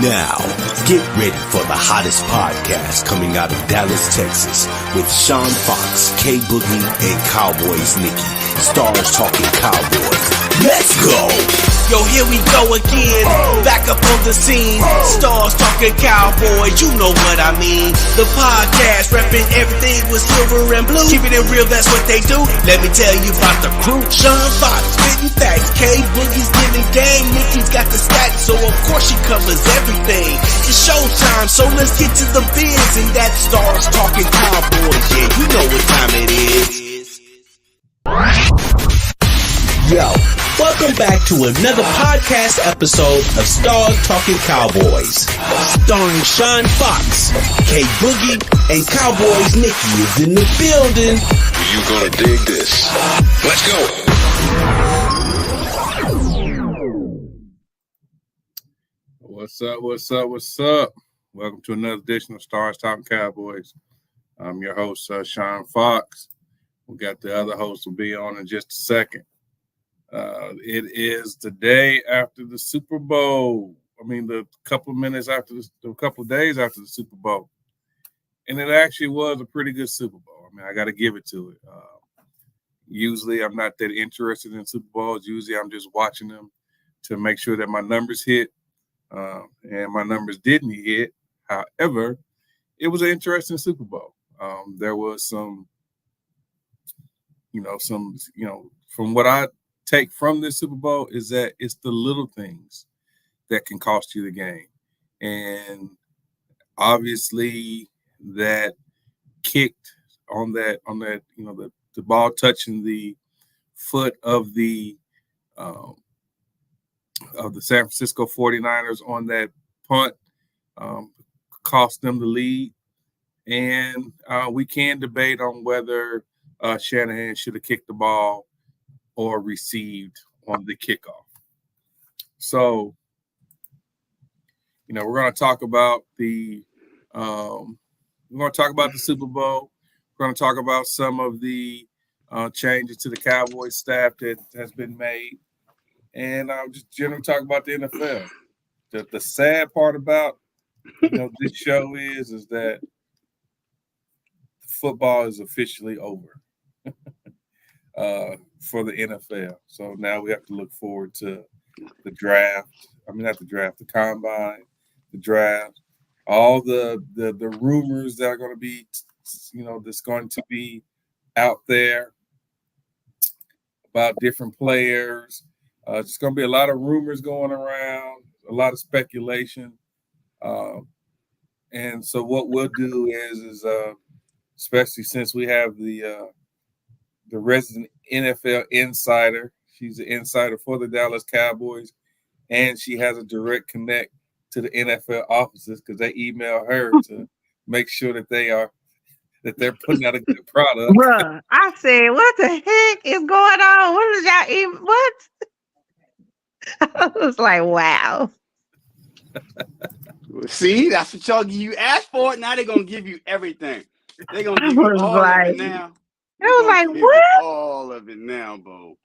Now, get ready for the hottest podcast coming out of Dallas, Texas, with Sean Fox, K Boogie, and Cowboys Nikki. Stars talking Cowboys. Let's go! Yo, here we go again, back up on the scene. Stars talking Cowboys, you know what I mean. The podcast repping everything with silver and blue. Keeping it real, that's what they do. Let me tell you about the crew. Sean Fox spitting facts, K Boogie's giving game, Nikki's got the stats, so of course she covers everything. It's showtime, so let's get to the biz, and that Stars talking Cowboys. Yeah, you know what time it is. Yo, welcome back to another podcast episode of Stars Talking Cowboys. Starring Sean Fox, K Boogie, and Cowboys Nikki is in the building. You gonna dig this. Let's go. What's up? Welcome to another edition of Stars Talking Cowboys. I'm your host, Sean Fox. We got the other host will be on in just a second. It is the day after the Super Bowl. The couple of days after the Super Bowl. And it actually was a pretty good Super Bowl. I got to give it to it. Usually I'm not that interested in Super Bowls. Usually I'm just watching them to make sure that my numbers hit. And my numbers didn't hit. However, it was an interesting Super Bowl. There was some, from what I take from this Super Bowl is that it's the little things that can cost you the game. And obviously that kicked on that, the ball touching the foot of the San Francisco 49ers on that punt, cost them the lead. And we can debate on whether Shanahan should have kicked the ball or received on the kickoff. So, we're going to talk about the Super Bowl. We're going to talk about some of the changes to the Cowboys staff that has been made. And I'll just generally talk about the NFL. The sad part about this show is that football is officially over for the NFL. So now we have to look forward to the draft. The combine, the draft, all the rumors that are going to be, that's going to be out there about different players. It's going to be a lot of rumors going around, a lot of speculation. And so what we'll do is especially since we have the resident NFL insider, she's an insider for the Dallas Cowboys, and she has a direct connect to the NFL offices because they email her to make sure that they're putting out a good product. Bruh, I said, what the heck is going on? What is y'all even? What? I was like, wow. See, that's what you asked for. Now they're gonna give you everything. They're gonna give you all of it now. I was like, what? All of it now, Bo.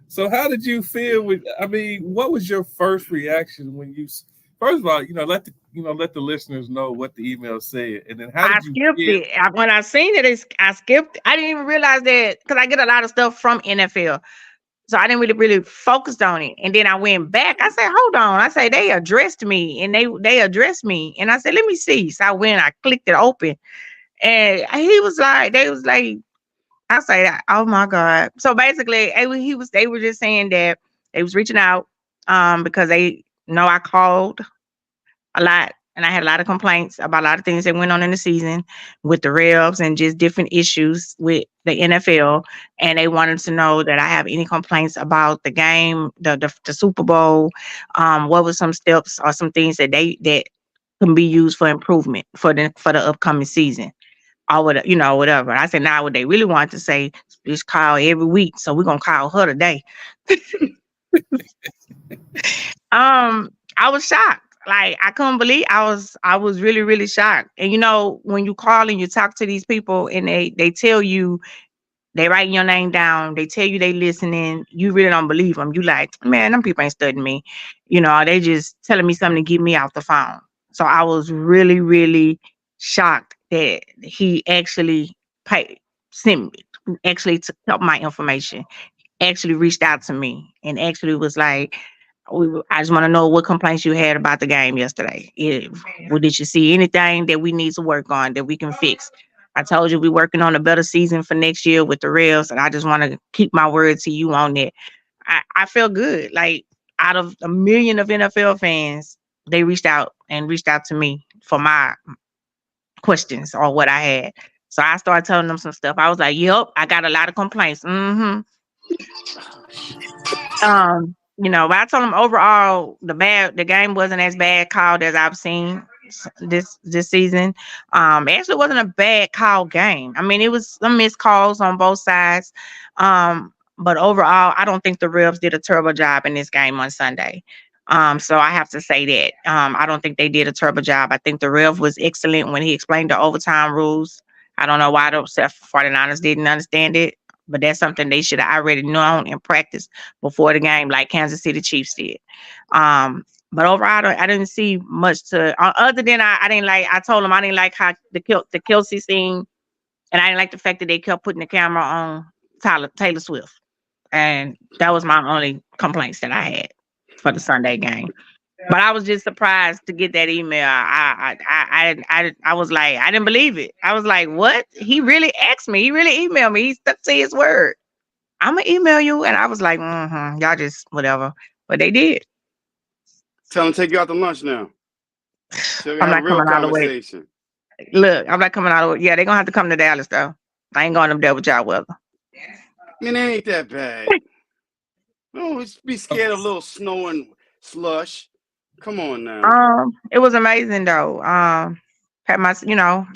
So how did you feel what was your first reaction when you first of all, let the listeners know what the email said, and then how did you skipped it. When I seen it, I skipped. I didn't even realize that because I get a lot of stuff from NFL. So I didn't really focus on it. And then I went back. I said, hold on. I said, they addressed me and they addressed me. And I said, let me see. So I went, I clicked it open. And they was like, I say, oh my God. So basically they were just saying that they was reaching out because they know I called a lot. And I had a lot of complaints about a lot of things that went on in the season with the refs and just different issues with the NFL. And they wanted to know that I have any complaints about the game, the Super Bowl. What were some steps or some things that that can be used for improvement for the upcoming season, or whatever. I said, now what they really want to say is call every week, so we're gonna call her today. I was shocked. Like, I couldn't believe I was really, really shocked. And when you call and you talk to these people and they tell you They writing your name down. They tell you they listening. You really don't believe them. You like, man, them people ain't studying me. They just telling me something to get me off the phone. So I was really, really shocked that he actually sent me, actually took up my information, actually reached out to me, and actually was like, I just want to know what complaints you had about the game yesterday. Did you see anything that we need to work on that we can fix? I told you we're working on a better season for next year with the Reds, and I just want to keep my word to you on that. I feel good. Like, out of a million of NFL fans, they reached out to me for my questions or what I had. So I started telling them some stuff. I was like, "Yep, I got a lot of complaints." But I told him overall the game wasn't as bad called as I've seen this season. Actually wasn't a bad call game. I mean, it was some missed calls on both sides. But overall, I don't think the refs did a terrible job in this game on Sunday. So I have to say that. I don't think they did a terrible job. I think the ref was excellent when he explained the overtime rules. I don't know why the 49ers didn't understand it, but that's something they should have already known in practice before the game, like Kansas City Chiefs did. But overall, I didn't see much to other than I didn't like. I told them I didn't like how the Kelsey scene, and I didn't like the fact that they kept putting the camera on Taylor Swift, and that was my only complaints that I had for the Sunday game. But I was just surprised to get that email. I was like, I didn't believe it. I was like, what? He really asked me. He really emailed me. He stuck to his word. I'm gonna email you, and I was like, y'all just whatever. But they did. Tell them to take you out to lunch now. So we I'm have a not real coming out of the way. conversation. Look, I'm not coming out of the way. Yeah, they're gonna have to come to Dallas though. I ain't going up there with y'all weather. Man, it ain't that bad. No, be scared of a little snow and slush. Come on now. It was amazing though. Had my,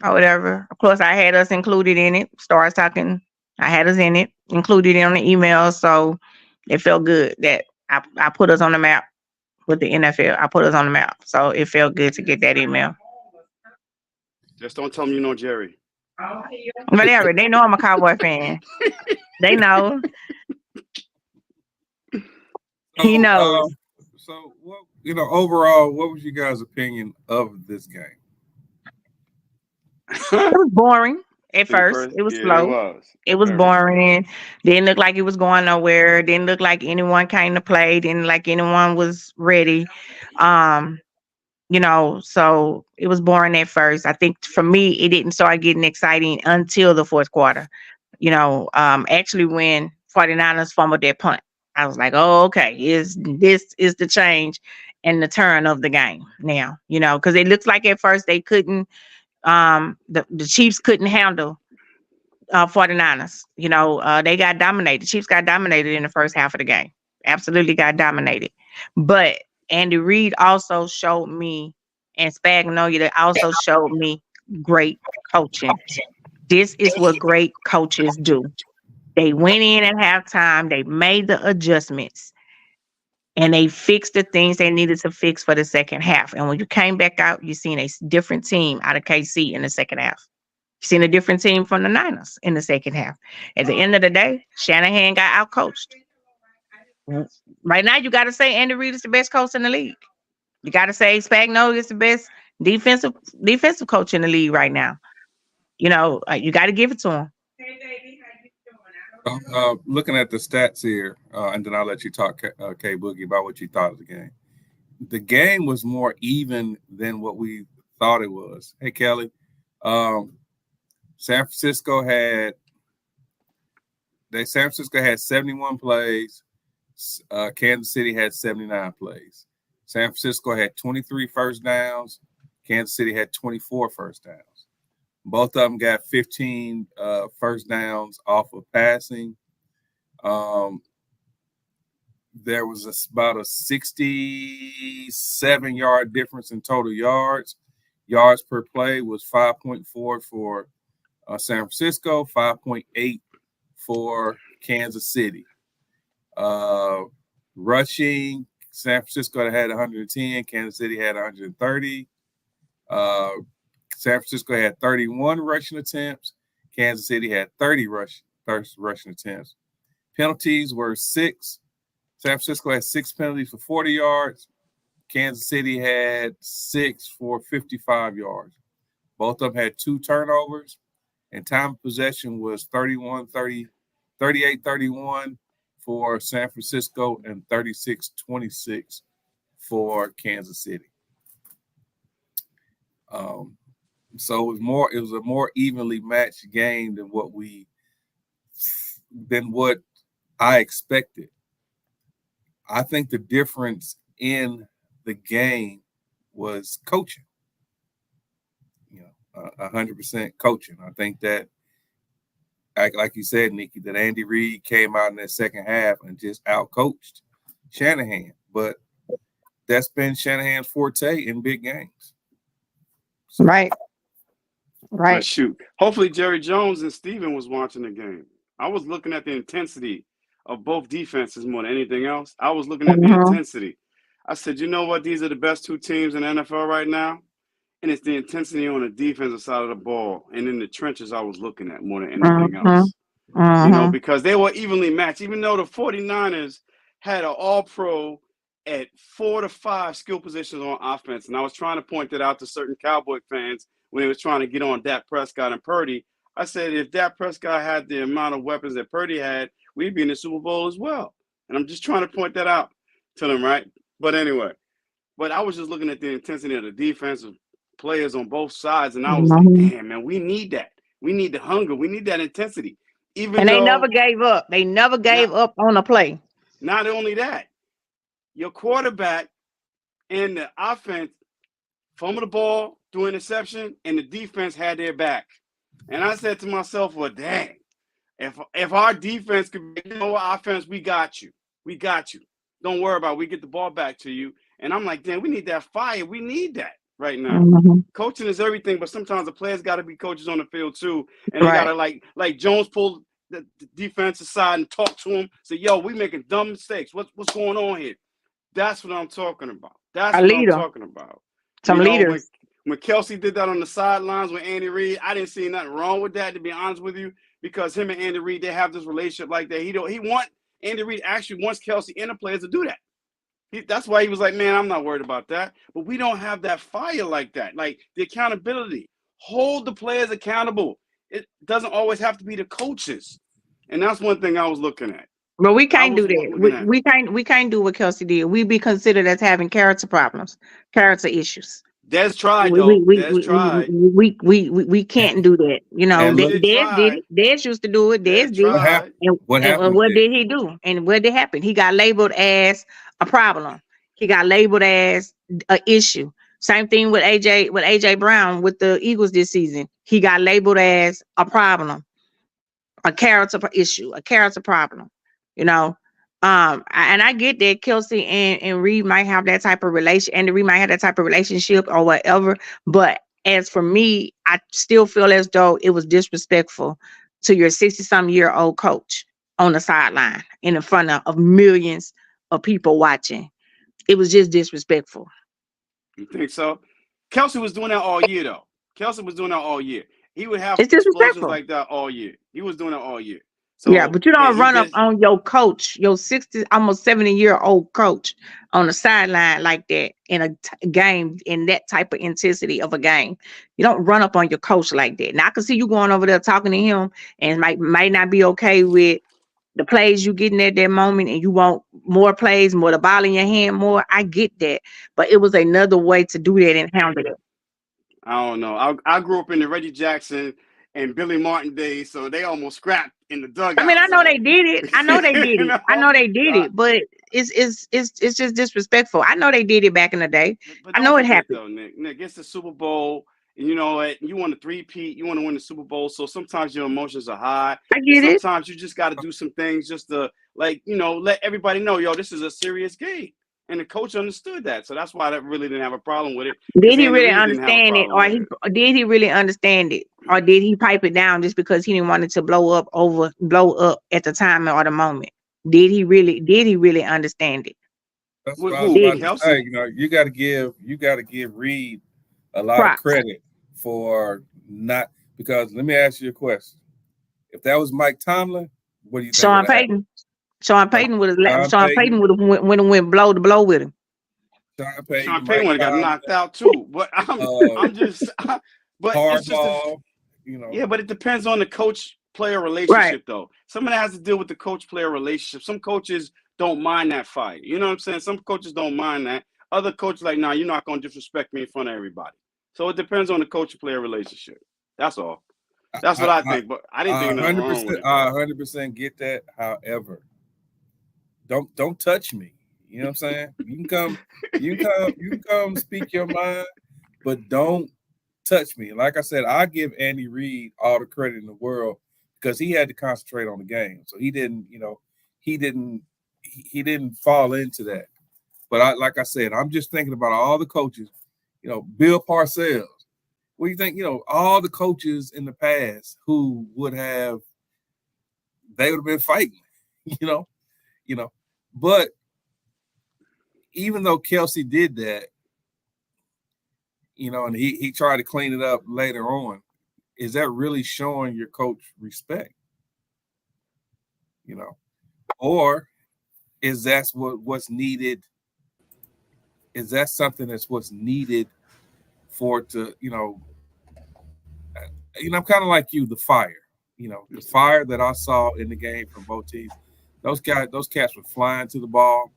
or whatever. Of course, I had us included in it. Stars talking. I had us in it, included on the email. So it felt good that I put us on the map with the NFL. I put us on the map. So it felt good to get that email. Just don't tell them you know Jerry. Whatever. They know I'm a Cowboy fan. They know. He knows. So, overall, what was you guys' opinion of this game? It was boring at first. It was slow. It was boring. Didn't look like it was going nowhere. Didn't look like anyone came to play. Didn't like anyone was ready. So it was boring at first. I think for me, it didn't start getting exciting until the fourth quarter. Actually when 49ers fumbled their punt, I was like, oh, okay, this is the change and the turn of the game now, because it looks like at first they couldn't, the Chiefs couldn't handle 49ers. They got dominated. The Chiefs got dominated in the first half of the game. Absolutely got dominated. But Andy Reid also showed me, and Spagnuolo, they also showed me great coaching. This is what great coaches do. They went in at halftime, they made the adjustments, and they fixed the things they needed to fix for the second half. And when you came back out, you seen a different team out of KC in the second half. You seen a different team from the Niners in the second half. At the end of the day, Shanahan got outcoached. Right now, you got to say Andy Reid is the best coach in the league. You got to say Spagnuolo is the best defensive coach in the league right now. You got to give it to him. Looking at the stats here, and then I'll let you talk, K Boogie, about what you thought of the game. The game was more even than what we thought it was. Hey, Kelly, San Francisco had 71 plays. Kansas City had 79 plays. San Francisco had 23 first downs. Kansas City had 24 first downs. Both of them got 15 first downs off of passing. There was about a 67-yard difference in total yards. Yards per play was 5.4 for San Francisco, 5.8 for Kansas City. Rushing, San Francisco had 110, Kansas City had 130. San Francisco had 31 rushing attempts. Kansas City had 30 rushing rushing attempts. Penalties were 6. San Francisco had 6 penalties for 40 yards. Kansas City had 6 for 55 yards. Both of them had 2 turnovers, and time of possession was 38-31 for San Francisco and 36-26 for Kansas City. So it was a more evenly matched game than what I expected. I think the difference in the game was coaching. 100% coaching. I think that, like you said, Nikki, that Andy Reid came out in that second half and just outcoached Shanahan. But that's been Shanahan's forte in big games. So. Right. Shoot. Hopefully Jerry Jones and Steven was watching the game. I was looking at the intensity of both defenses more than anything else. I was looking at the intensity. I said, you know what? These are the best 2 teams in the NFL right now. And it's the intensity on the defensive side of the ball. And in the trenches, I was looking at more than anything else. Because they were evenly matched. Even though the 49ers had an all-pro at 4 to 5 skill positions on offense. And I was trying to point that out to certain Cowboy fans when they was trying to get on Dak Prescott and Purdy. I said, if Dak Prescott had the amount of weapons that Purdy had, we'd be in the Super Bowl as well. And I'm just trying to point that out to them, right? But anyway, I was just looking at the intensity of the defensive players on both sides, and I was like, damn, man, we need that. We need the hunger. We need that intensity. And they never gave up. They never gave up on a play. Not only that, your quarterback and the offense fumbled the ball, threw interception, and the defense had their back. And I said to myself, well, dang, if our defense could be, offense, we got you. We got you. Don't worry about it. We get the ball back to you. And I'm like, damn, we need that fire. We need that right now. Coaching is everything, but sometimes the players got to be coaches on the field too. And they got to like Jones pull the defense aside and talk to him. Say, yo, we making dumb mistakes. What's going on here? That's what I'm talking about. That's what I'm talking about. Some leaders. When Kelsey did that on the sidelines with Andy Reid, I didn't see nothing wrong with that, to be honest with you, because him and Andy Reid, they have this relationship like that. Andy Reid actually wants Kelsey and the players to do that. That's why he was like, man, I'm not worried about that. But we don't have that fire like that. Like the accountability. Hold the players accountable. It doesn't always have to be the coaches. And that's one thing I was looking at. But we can't do that. We can't do what Kelsey did. We be considered as having character problems, character issues. Des tried though. Des tried. We can't do that. Des did it. Des used to do it. Des did. What happened? And what did he do? And what did happen? He got labeled as a problem. He got labeled as an issue. Same thing with AJ Brown with the Eagles this season. He got labeled as a problem, a character issue, a character problem. And I get that Kelsey and Reed might have that type of relation, and Reed might have that type of relationship or whatever. But as for me, I still feel as though it was disrespectful to your 60-some-year-old coach on the sideline in front of millions of people watching. It was just disrespectful. You think so? Kelsey was doing that all year, though. Kelsey was doing that all year. He would have explosions like that all year. He was doing that all year. So, yeah, but you don't run up on your coach, your 60, almost 70-year-old coach on the sideline like that in a game, in that type of intensity of a game. You don't run up on your coach like that. Now, I can see you going over there talking to him and might not be okay with the plays you getting at that moment, and you want more plays, more the ball in your hand, more. I get that. But it was another way to do that and handle it. I don't know. I grew up in the Reggie Jackson and Billy Martin days, so they almost scrapped in the dugout. I mean, I know they did it. I know they did it. I know they did it, but it's just disrespectful. I know they did it back in the day. I know it happened. Though, Nick, it's the Super Bowl. You want to three-peat. You want to win the Super Bowl. So sometimes your emotions are high. I get it. Sometimes you just got to do some things just to, let everybody know, yo, this is a serious game. And the coach understood that. So that's why I really didn't have a problem with it. Did he really understand it? Or did he really understand it? Or did he pipe it down just because he didn't want it to blow up at the time or the moment? Did he really understand it? That's what I was about to say. You got to give Reed a lot of credit for not, because let me ask you a question. If that was Mike Tomlin, what do you think? Sean Payton. Sean Payton would have went blow to blow with him. Sean Payton would have got knocked out too. But I'm just but it's just yeah, but it depends on the coach-player relationship, though. Some of that has to deal with the coach-player relationship. Some coaches don't mind that fight. You know what I'm saying? Some coaches don't mind that. Other coaches like, nah, you're not going to disrespect me in front of everybody. So it depends on the coach-player relationship. That's all. That's what I think. But I didn't think nothing wrong with it. I 100% get that. However, don't touch me. You know what I'm saying? You can come speak your mind, but don't touch me. Like I said, I give Andy Reid all the credit in the world because he had to concentrate on the game. So he didn't fall into that. But like I said, I'm just thinking about all the coaches, Bill Parcells. What do you think, all the coaches in the past who they would have been fighting, but even though Kelsey did that, and he tried to clean it up later on, is that really showing your coach respect? Or is that what's needed? Is that something that's what's needed for it to, I'm kind of like you, the fire, the fire that I saw in the game from both teams. Those cats were flying to the ball.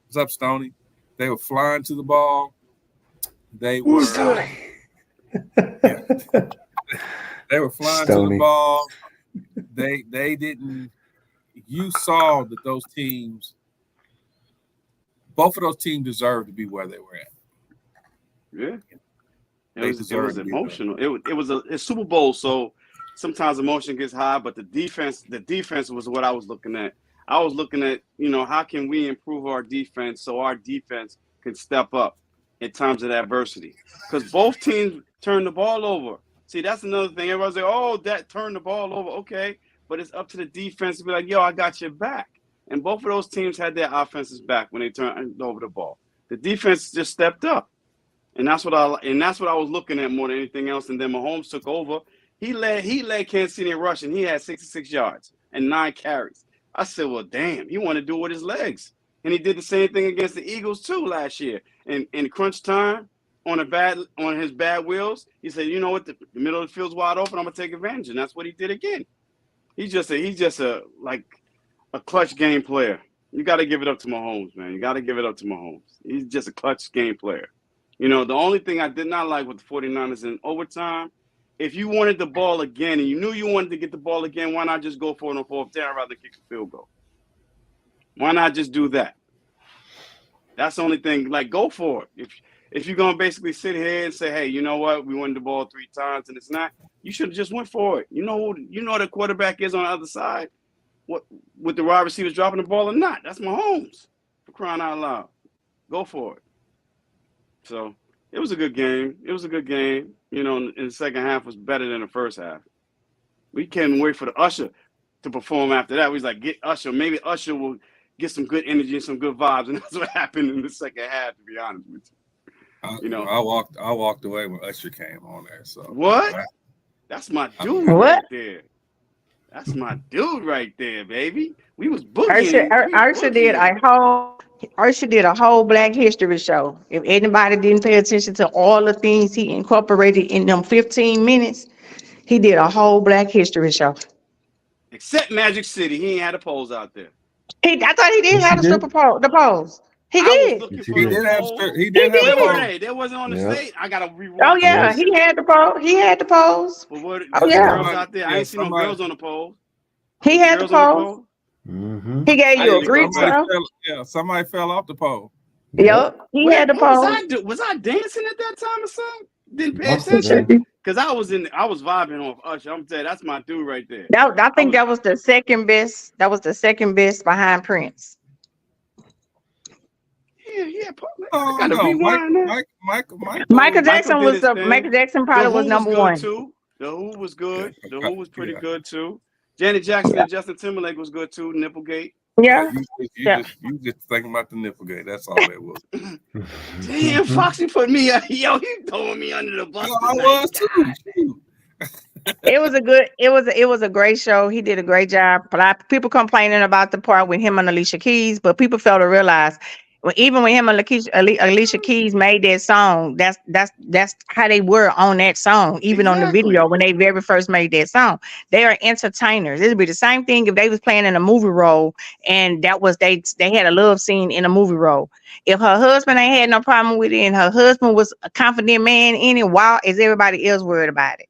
What's up, Stoney? They were flying to the ball. They were Stoney? Yeah. They were flying to the ball. They didn't. You saw that both of those teams deserved to be where they were at. Yeah. It was emotional. It was a Super Bowl, so sometimes emotion gets high, but the defense was what I was looking at. I was looking at, how can we improve our defense so our defense can step up in times of adversity? Because both teams turned the ball over. See, that's another thing. Everybody's like, oh, that turned the ball over. Okay, but it's up to the defense to be like, yo, I got your back. And both of those teams had their offenses back when they turned over the ball. The defense just stepped up. And that's what I was looking at more than anything else. And then Mahomes took over. He led Kansas City in rushing. He had 66 yards and 9 carries. I said, well, damn, he wanted to do it with his legs. And he did the same thing against the Eagles too last year. And in crunch time, on his bad wheels, he said, you know what, the middle of the field's wide open, I'm gonna take advantage. And that's what he did again. He's just a clutch game player. You got to give it up to Mahomes, man. You got to give it up to Mahomes. He's just a clutch game player. The only thing I did not like with the 49ers in overtime, if you wanted the ball again and you knew you wanted to get the ball again, why not just go for it on fourth down rather than kick a field goal? Why not just do that? That's the only thing. Like, go for it. If you're gonna basically sit here and say, hey, you know what, we won the ball 3 times and it's not, you should have just went for it. You know the quarterback is on the other side. What with the wide receivers dropping the ball or not? That's Mahomes, for crying out loud. Go for it. So it was a good game. In the second half was better than the first half. We can't wait for the Usher to perform after that. We was like, get Usher. Maybe Usher will get some good energy and some good vibes. And that's what happened in the second half, to be honest with you. I walked away when Usher came on there. So what? That's my dude right there. That's my dude right there, baby. We was boogieing. Usher did a whole Black History show. If anybody didn't pay attention to all the things he incorporated in them 15 minutes, he did a whole Black History show. Except Magic City, he ain't had a pose out there. I thought he did have the pose. He did. He did have a pose. They wasn't on the stage. I gotta rewind. Oh yeah, he had the pose. He had the pose. But girls out there? I ain't seen no girls on the pole. He had the pose. Mm-hmm. He gave you a great stuff. Yeah, somebody fell off the pole. Yep, he had the pose. Was I dancing at that time or something? Didn't pay attention because I was vibing off Usher. I'm telling you, that's my dude right there. I think that was the second best. That was the second best behind Prince. Yeah. I gotta rewind. Michael Jackson was Michael Jackson probably was number one. The Who was good. The Who was pretty good too. Janet Jackson and Justin Timberlake was good too. Nipplegate. Yeah. You just thinking about the Nipplegate. That's all that was. Damn, Foxy put me. Yo, he throwing me under the bus. I was too. It was a good. It was a great show. He did a great job. But people complaining about the part with him and Alicia Keys, but people fail to realize, even when him and Alicia Keys made that song, that's how they were on that song. Even on the Exactly. video when they very first made that song, they are entertainers. It'd be the same thing if they was playing in a movie role and that was they had a love scene in a movie role. If her husband ain't had no problem with it, and her husband was a confident man in it, why is everybody else worried about it?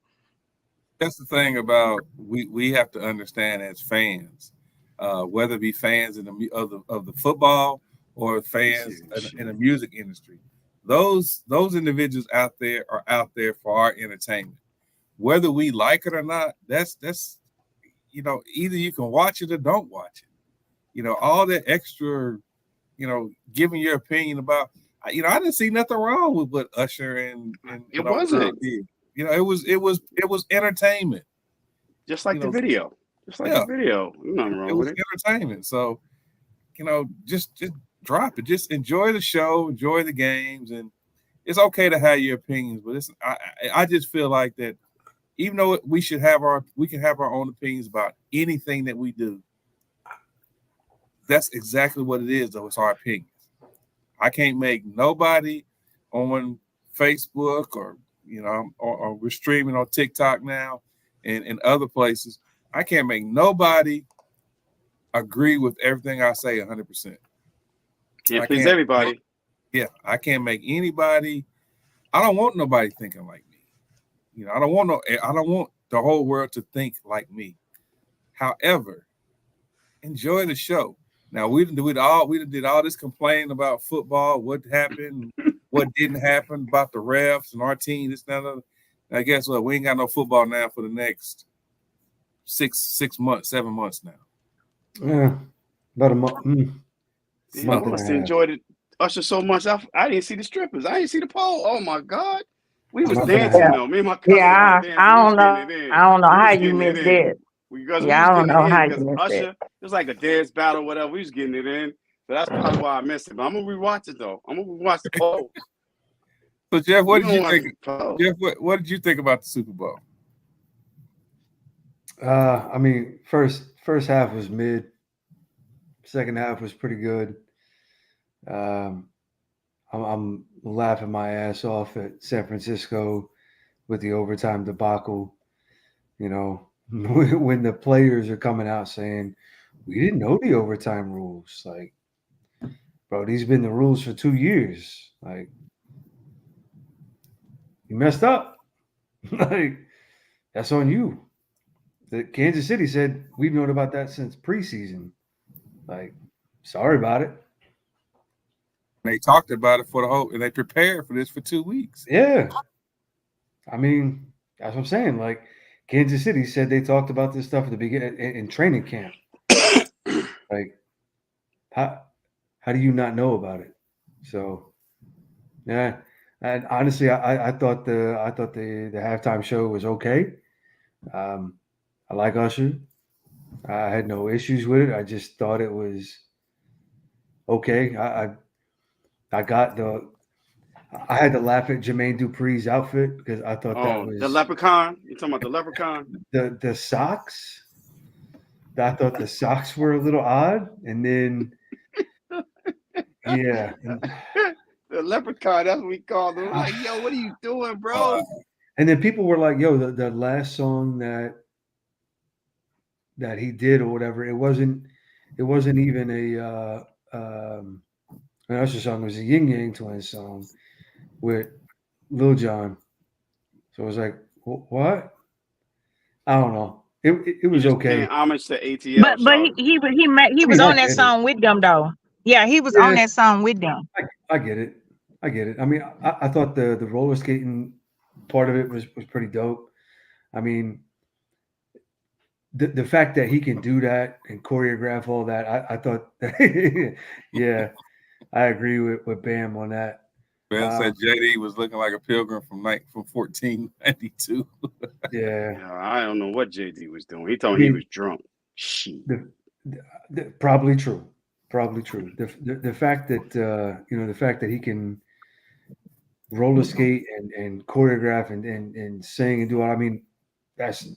That's the thing about we have to understand as fans, whether it be fans of the football or fans in the music industry, those individuals out there are out there for our entertainment, whether we like it or not. That's either you can watch it or don't watch it. All that extra, giving your opinion about. I didn't see nothing wrong with what Usher and it wasn't. Did. It was entertainment. Just like the video. Just like the video. Nothing wrong with it. It was entertainment. So, just drop it. Just enjoy the show, enjoy the games, and it's okay to have your opinions. But I just feel like that even though we can have our own opinions about anything that we do, that's exactly what it is, though. It's our opinions. I can't make nobody on Facebook or we're streaming on TikTok now and other places. I can't make nobody agree with everything I say 100%. Can't please everybody. Yeah, I can't make anybody. I don't want nobody thinking like me. I don't want the whole world to think like me. However, enjoy the show. Now we did all this complaining about football, what happened, what didn't happen, about the refs and our team, this, that, and I guess what? We ain't got no football now for the next 6 months, 7 months now. Yeah, about a month. I must have enjoyed it, Usher, so much. I didn't see the strippers. I didn't see the pole. Oh my God, we was dancing though. Me and my cousin was dancing. I don't know. I don't know how you missed that. Because we was getting it in because Usher, it was like a dance battle, whatever. We was getting it in. So that's probably why I missed it. But I'm gonna rewatch it though. I'm gonna rewatch the poll. So Jeff, what did you think? Jeff, what did you think about the Super Bowl? I mean, first half was mid. Second half was pretty good. I'm laughing my ass off at San Francisco with the overtime debacle. When the players are coming out saying, we didn't know the overtime rules. Like, bro, these have been the rules for 2 years. Like, you messed up. Like, that's on you. The Kansas City said, we've known about that since preseason. Like, sorry about it. They talked about it and they prepared for this for 2 weeks. Yeah. I mean, that's what I'm saying. Like, Kansas City said they talked about this stuff at the beginning in training camp. Like, how do you not know about it? So, yeah. And honestly, I thought the halftime show was okay. I like Usher. I had no issues with it. I just thought it was okay. I had to laugh at Jermaine Dupri's outfit because I thought that was the leprechaun. You talking about the leprechaun? The socks. I thought the socks were a little odd, and then yeah, the leprechaun. That's what we called him. Like, yo, what are you doing, bro? And then people were like, "Yo, the last song that he did or whatever, it wasn't even an Usher song. It was a Yin Yang Twins song with Lil Jon. So it was like, what? I don't know. It was okay. Paying homage to ATL. But he was on that song with them though. Yeah, he was on that song with them. I get it. I mean, I thought the roller skating part of it was pretty dope. I mean, the fact that he can do that and choreograph all that, I thought, yeah, I agree with Bam on that. Bam said JD was looking like a pilgrim from 1492. Yeah, I don't know what JD was doing. He told me he was drunk. Shit. Probably true. The fact that the fact that he can roller skate and choreograph and sing and do all. I mean, that's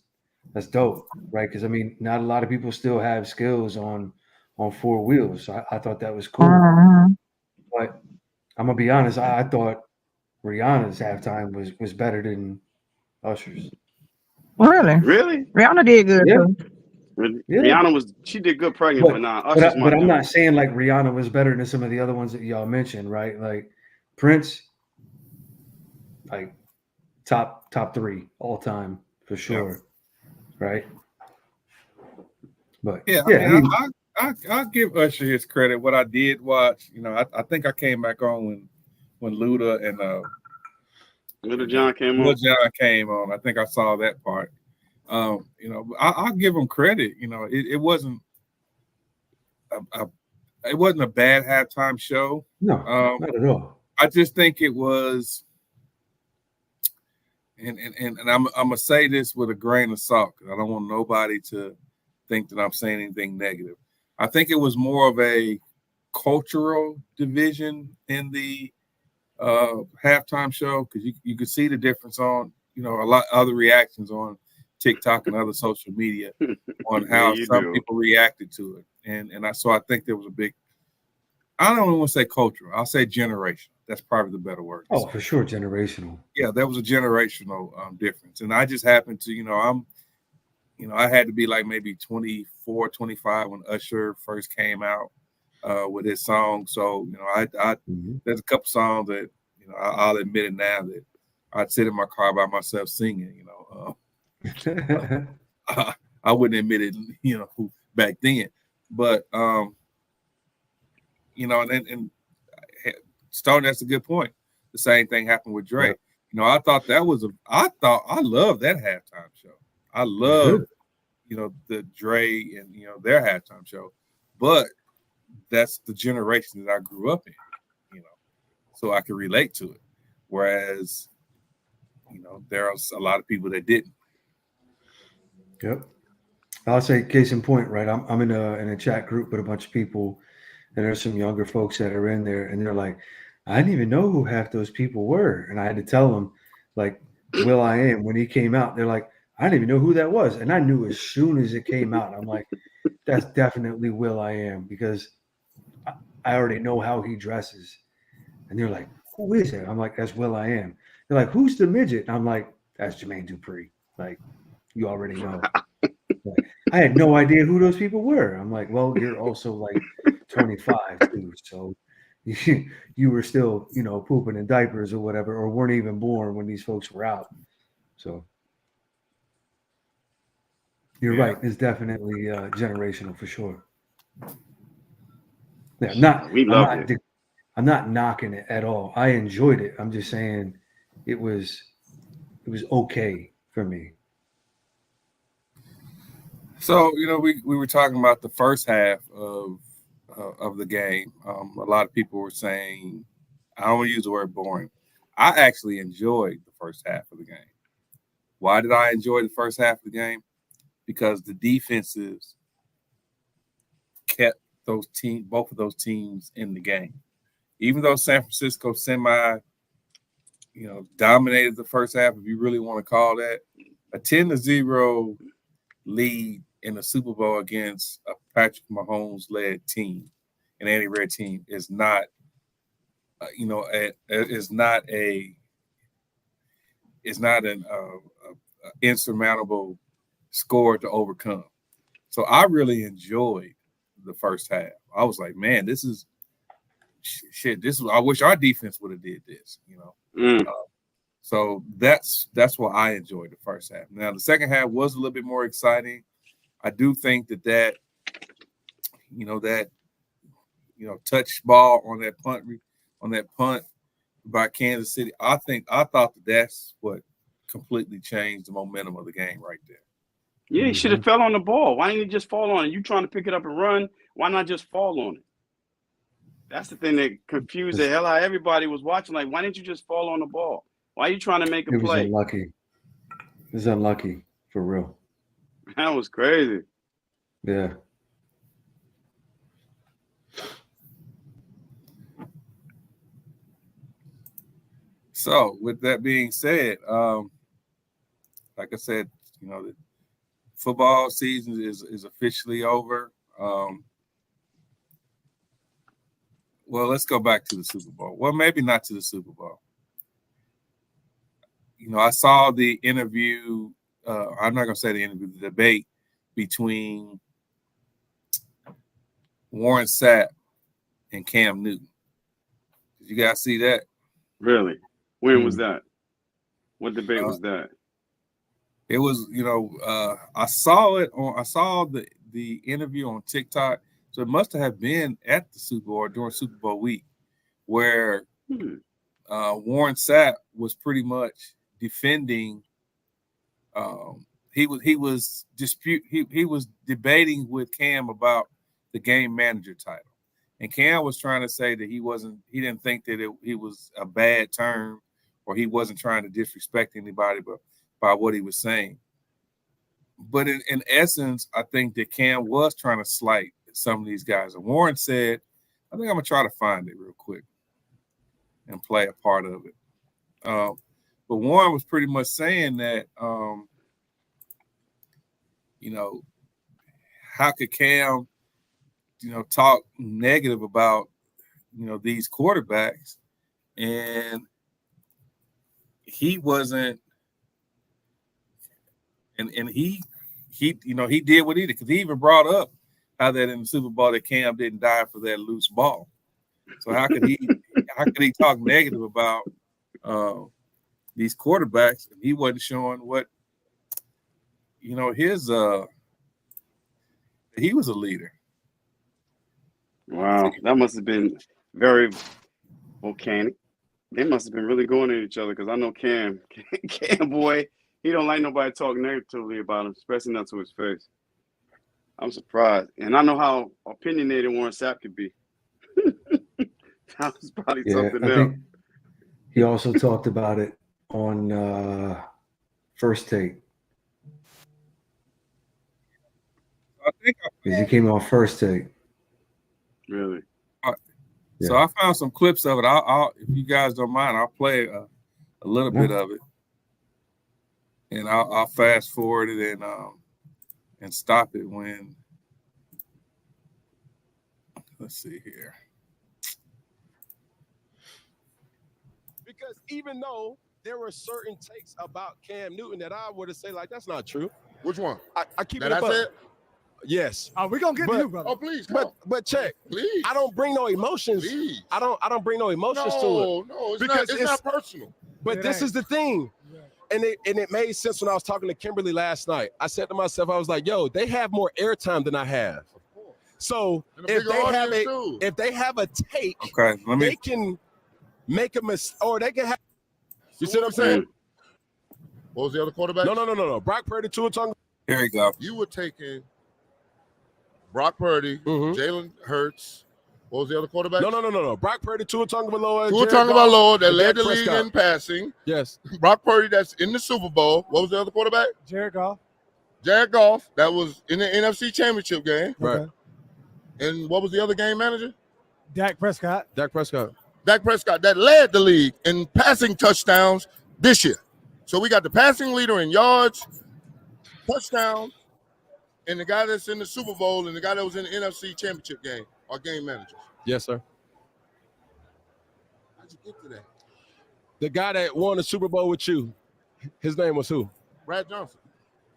dope, right? Because I mean, not a lot of people still have skills on four wheels. So I thought that was cool. Mhm. But I'm gonna be honest, I thought Rihanna's halftime was better than Usher's. Really? Really? Rihanna did good Yeah, too. yeah. Rihanna she did good pregnant, but nah, Usher's my But I'm dude. not saying like Rihanna was better than some of the other ones that y'all mentioned, right? Like Prince, like top 3 all time for sure, right? But Yeah, I yeah, mean, I give Usher his credit. What I did watch, I think I came back on when Luda and Little John came Lil on. Jon came on. I think I saw that part. I'll give him credit. It wasn't it wasn't a bad halftime show. no, not at all. I just think it was, and I'm gonna say this with a grain of salt because I don't want nobody to think that I'm saying anything negative. I think it was more of a cultural division in the halftime show because you could see the difference on a lot of other reactions on TikTok and other social media on Yeah, how you some do. people reacted to it, and I think there was a big. I don't want to say cultural. I'll say generational. That's probably the better word. Oh, for sure, generational. Yeah, there was a generational difference, and I just happened to I had to be like maybe 24, 25 when Usher first came out with his song. So, there's a couple songs that, I'll admit it now that I'd sit in my car by myself singing, I wouldn't admit it, back then. But, and Stone, that's a good point. The same thing happened with Drake. Yep. I thought I loved that halftime show. I It was love, good. the Dre and, their halftime show. But that's the generation that I grew up in, so I can relate to it. Whereas, there are a lot of people that didn't. Yep. I'll say case in point, right? I'm in a chat group with a bunch of people, and there's some younger folks that are in there, and they're like, I didn't even know who half those people were, and I had to tell them, like, Will I Am when he came out. They're like, I didn't even know who that was, and I knew as soon as it came out. I'm like, that's definitely Will I Am because I already know how he dresses, and they're like, who is it? I'm like, that's Will I Am. They're like, who's the midget? And I'm like, that's Jermaine Dupri. Like, you already know. Like, I had no idea who those people were. I'm like, well, you're also like 25 too, so you were still, pooping in diapers or whatever, or weren't even born when these folks were out. So you're right. It's definitely generational for sure. Yeah, We loved it. I'm not knocking it at all. I enjoyed it. I'm just saying it was okay for me. So we were talking about the first half of the game. A lot of people were saying, I don't want to use the word boring. I actually enjoyed the first half of the game. Why did I enjoy the first half of the game? Because the defenses kept both of those teams in the game. Even though San Francisco dominated the first half, if you really want to call that, a 10-0 lead in the Super Bowl against a Patrick Mahomes-led team, an Andy Reid team, is not, an insurmountable score to overcome. So I really enjoyed the first half. I was like, man, this is shit. I wish our defense would have did this. So that's why I enjoyed the first half. Now the second half was a little bit more exciting. I do think that touch ball on that punt by Kansas City. I thought that's what completely changed the momentum of the game right there. Yeah, he should have fell on the ball. Why didn't he just fall on it? You trying to pick it up and run? Why not just fall on it? That's the thing that confused the hell out of everybody was watching. Like, why didn't you just fall on the ball? Why are you trying to make a play? It was unlucky for real. That was crazy. Yeah. So with that being said, like I said, the football season is officially over. Well, let's go back to the Super Bowl. Well, maybe not to the Super Bowl. I saw the interview. I'm not going to say the interview, the debate between Warren Sapp and Cam Newton. Did you guys see that? Really? When was that? What debate was that? It was, I saw the interview on TikTok. So it must have been at the Super Bowl or during Super Bowl week, where Warren Sapp was pretty much defending. He was debating with Cam about the game manager title, and Cam was trying to say that he didn't think that it was a bad term, or he wasn't trying to disrespect anybody, but by what he was saying. But in essence, I think that Cam was trying to slight some of these guys. And Warren said, I think I'm going to try to find it real quick and play a part of it. But Warren was pretty much saying that, how could Cam, talk negative about, these quarterbacks, and he wasn't, and he did what he did, because he even brought up how that in the Super Bowl that Cam didn't die for that loose ball. So how could he talk negative about these quarterbacks, and he wasn't showing what his he was a leader. Wow, that must have been very volcanic. They must have been really going at each other, because I know Cam boy, he don't like nobody talking negatively about him, especially not to his face. I'm surprised. And I know how opinionated Warren Sapp could be. That was probably something else. Think he also talked about it on First Take. Because he came on First Take. Really? So I found some clips of it. I'll if you guys don't mind, I'll play a little bit of it, and I'll fast forward it and stop it when. Let's see here. Because even though there were certain takes about Cam Newton that I would have said, like, that's not true. Which one? I keep that it up. I said? Yes. Oh, we're gonna get to you, brother. Oh, please. But check. Please. I don't bring no emotions. Please. I don't bring no emotions to it. No, it's not personal. But this is the thing. And it made sense when I was talking to Kimberly last night. I said to myself, I was like, yo, they have more airtime than I have. So if they have a take, they can make a mistake, or they can have. You see what I'm saying? What was the other quarterback? No. Brock Purdy, Tua Tagovailoa. Here you go. You were taking Brock Purdy, Jalen Hurts. What was the other quarterback? No. Brock Purdy, Tua Tagovailoa. Tua Tagovailoa that led the league in passing. Yes. Brock Purdy that's in the Super Bowl. What was the other quarterback? Jared Goff. Jared Goff that was in the NFC Championship game. Right. Okay. And what was the other game manager? Dak Prescott. Dak Prescott that led the league in passing touchdowns this year. So we got the passing leader in yards, touchdowns, and the guy that's in the Super Bowl and the guy that was in the NFC Championship game are game managers. Yes, sir. How'd you get to that? The guy that won the Super Bowl with you, his name was who? Brad Johnson.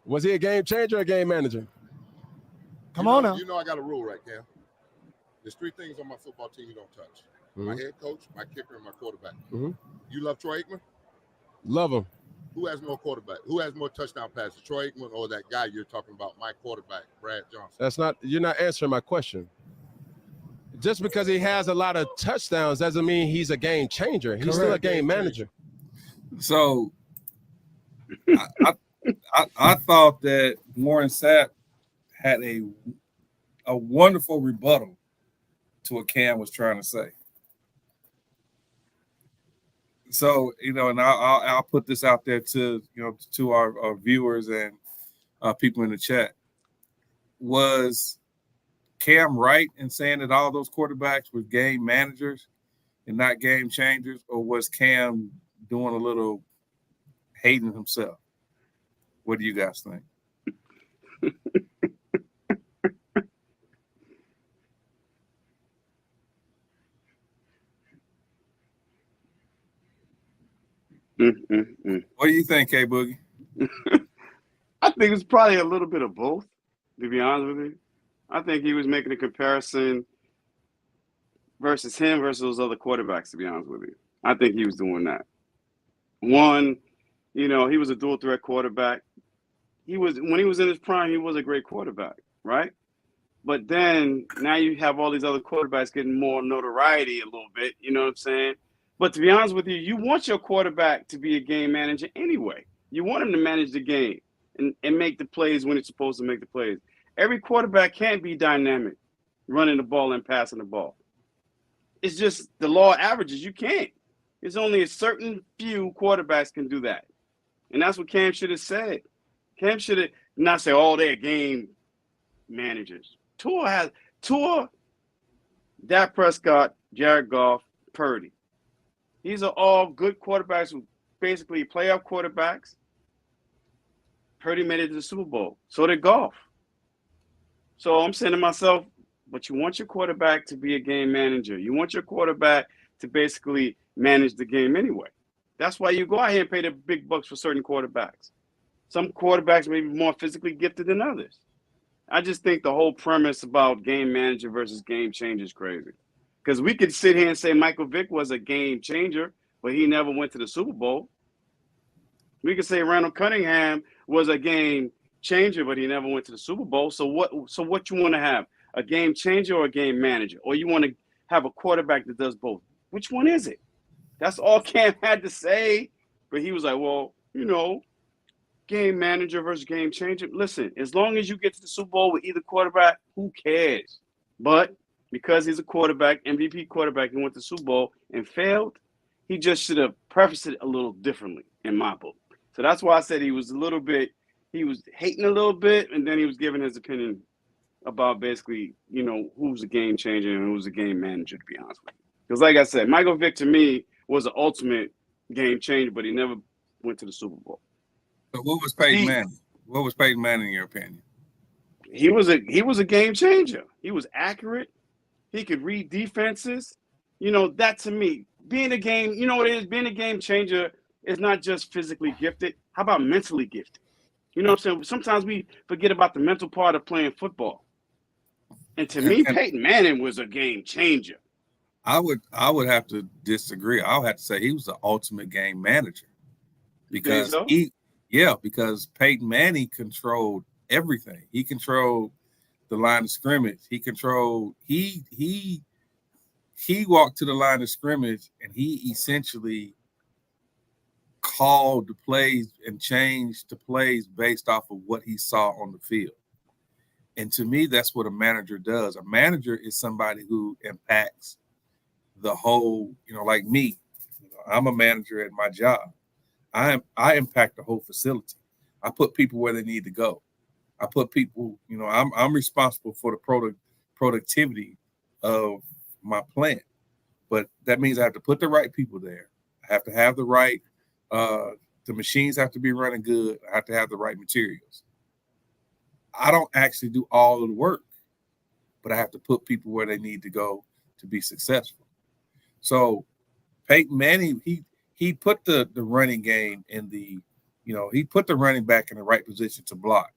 Was he a game changer or a game manager? Come on now. You know I got a rule, right, Cam? There's 3 things on my football team you don't touch. My head coach, my kicker, and my quarterback. You love Troy Aikman? Love him. Who has more quarterback? Who has more touchdown passes, Troy Aikman or that guy you're talking about, my quarterback, Brad Johnson? You're not answering my question. Just because he has a lot of touchdowns doesn't mean he's a game changer. He's still a game manager. So I thought that Warren Sapp had a wonderful rebuttal to what Cam was trying to say. So, and I'll put this out there to our viewers and people in the chat. Was Cam right in saying that all those quarterbacks were game managers and not game changers, or was Cam doing a little hating himself? What do you guys think? What do you think, K Boogie? I think it's probably a little bit of both, to be honest with you. I think he was making a comparison versus him versus those other quarterbacks, to be honest with you. I think he was doing that. One, he was a dual threat quarterback. When he was in his prime, he was a great quarterback, right? But then now you have all these other quarterbacks getting more notoriety a little bit, you know what I'm saying? But to be honest with you, you want your quarterback to be a game manager anyway. You want him to manage the game and make the plays when it's supposed to make the plays. Every quarterback can't be dynamic, running the ball and passing the ball. It's just the law of averages. You can't. It's only a certain few quarterbacks can do that. And that's what Cam should have said. Cam should have not said, oh, they're game managers. Tua, Dak Prescott, Jared Goff, Purdy. These are all good quarterbacks who basically playoff quarterbacks. Purdy made it to the Super Bowl. So did Goff. So I'm saying to myself, but you want your quarterback to be a game manager. You want your quarterback to basically manage the game anyway. That's why you go out here and pay the big bucks for certain quarterbacks. Some quarterbacks may be more physically gifted than others. I just think the whole premise about game manager versus game changer is crazy. Because we could sit here and say Michael Vick was a game changer, but he never went to the Super Bowl. We could say Randall Cunningham was a game changer, but he never went to the Super Bowl. So what you want to have? A game changer or a game manager? Or you want to have a quarterback that does both? Which one is it? That's all Cam had to say. But he was like, well, game manager versus game changer. Listen, as long as you get to the Super Bowl with either quarterback, who cares? But because he's a quarterback, MVP quarterback, and went to the Super Bowl and failed, he just should have prefaced it a little differently in my book. So that's why I said he was hating a little bit, and then he was giving his opinion about basically, who's a game changer and who's a game manager, to be honest with you. Because like I said, Michael Vick to me was the ultimate game changer, but he never went to the Super Bowl. So what was Peyton Manning? What was Peyton Manning in your opinion? He was a game changer. He was accurate. He could read defenses. That to me, being a game, what it is? Being a game changer is not just physically gifted. How about mentally gifted? You know what I'm saying? Sometimes we forget about the mental part of playing football. And to me, Peyton Manning was a game changer. I would have to disagree. I would have to say he was the ultimate game manager. Because because Peyton Manning controlled everything. He controlled the line of scrimmage. He walked to the line of scrimmage and he essentially called the plays and changed the plays based off of what he saw on the field. And to me, that's what a manager does. A manager is somebody who impacts the whole, like me. I'm a manager at my job. I impact the whole facility. I put people where they need to go. I put people, I'm responsible for the productivity of my plant. But that means I have to put the right people there. I have to have the right, the machines have to be running good. I have to have the right materials. I don't actually do all of the work, but I have to put people where they need to go to be successful. So Peyton Manning, he put the running game in the, he put the running back in the right position to block,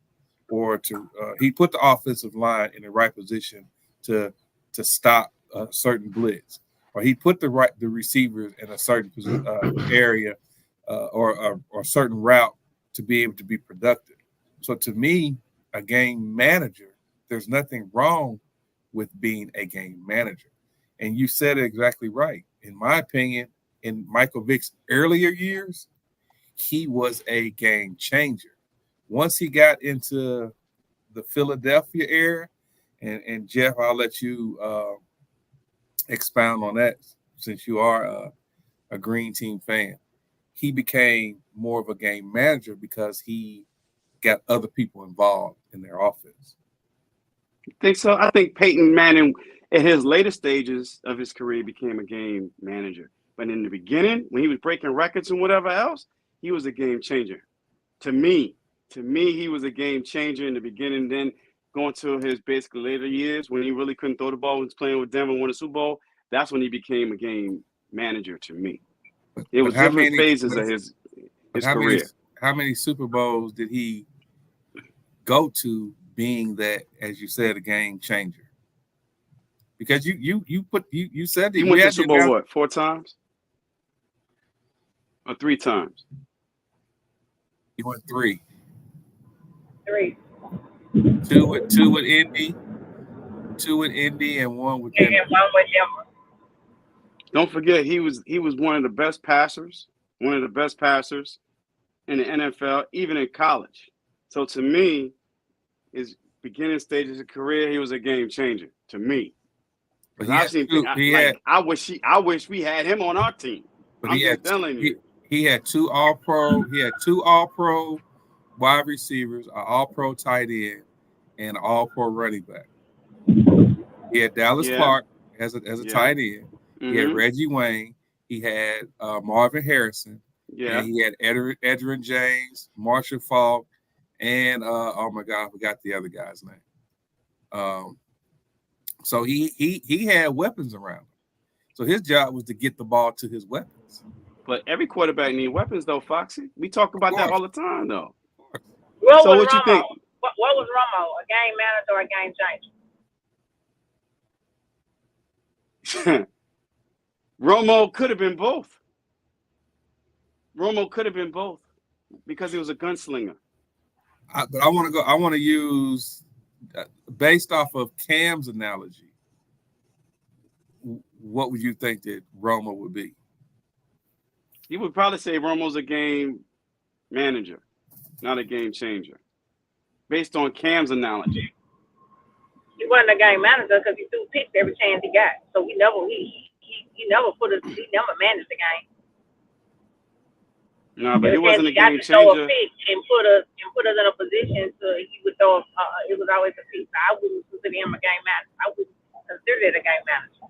or to he put the offensive line in the right position to stop a certain blitz, or he put the receivers in a certain area or a certain route to be able to be productive. So to me, a game manager, there's nothing wrong with being a game manager. And you said it exactly right. In my opinion, in Michael Vick's earlier years, he was a game changer. Once he got into the Philadelphia era, and Jeff, I'll let you expound on that since you are a Green Team fan. He became more of a game manager because he got other people involved in their offense. I think so. I think Peyton Manning, at his later stages of his career, became a game manager. But in the beginning, when he was breaking records and whatever else, he was a game changer. To me, To me, he was a game changer in the beginning. Then going to his basically later years when he really couldn't throw the ball, was playing with Denver, won a Super Bowl. That's when he became a game manager to me. It was different phases of his career. How many Super Bowls did he go to being that, as you said, a game changer? Because you said that he went to Super Bowl what, 4 times? Or 3 times? He went 3. 3. 2 with Indy, 2 with Indy, and 1 with Denver. And 1 with Denver. Don't forget, he was one of the best passers, in the NFL, even in college. So to me, his beginning stages of career, he was a game changer to me. But I wish we had him on our team. But I'm telling you, he had 2 All-Pro. He had 2 All-Pro wide receivers, an All-Pro tight end, and an All-Pro running back. He had Dallas Clark as a tight end. He had Reggie Wayne. He had Marvin Harrison. Yeah. And he had Edgerrin James, Marshall Faulk, and oh my God, I forgot the other guy's name. So he had weapons around him. So his job was to get the ball to his weapons. But every quarterback needs weapons, though, Foxy. We talk about that all the time, though. What you think? What was Romo? A game manager or a game changer? Romo could have been both. Because he was a gunslinger. But I want to use, based off of Cam's analogy, what would you think that Romo would be? You would probably say Romo's a game manager, not a game changer. Based on Cam's analogy. He wasn't a game manager because he threw picks every chance he got. So he never managed the game. No, but he wasn't a game changer. Throw a pick and put us in a position so he would throw. It was always a pick. So I wouldn't consider him a game manager. I wouldn't consider it a game manager.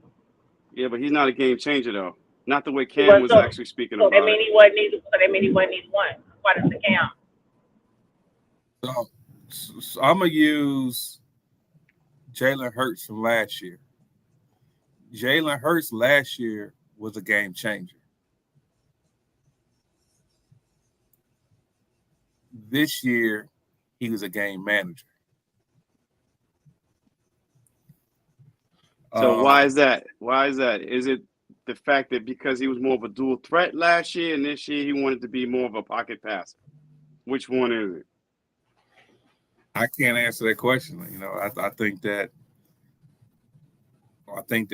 Yeah, but he's not a game changer though. Not the way Cam was actually speaking about it. So that means he wasn't either one. What is the Cam? So I'm gonna use Jalen Hurts from last year. Jalen Hurts last year was a game changer. This year, he was a game manager. So why is that? Is it the fact that because he was more of a dual threat last year and this year he wanted to be more of a pocket passer? Which one is it? I can't answer that question. I think that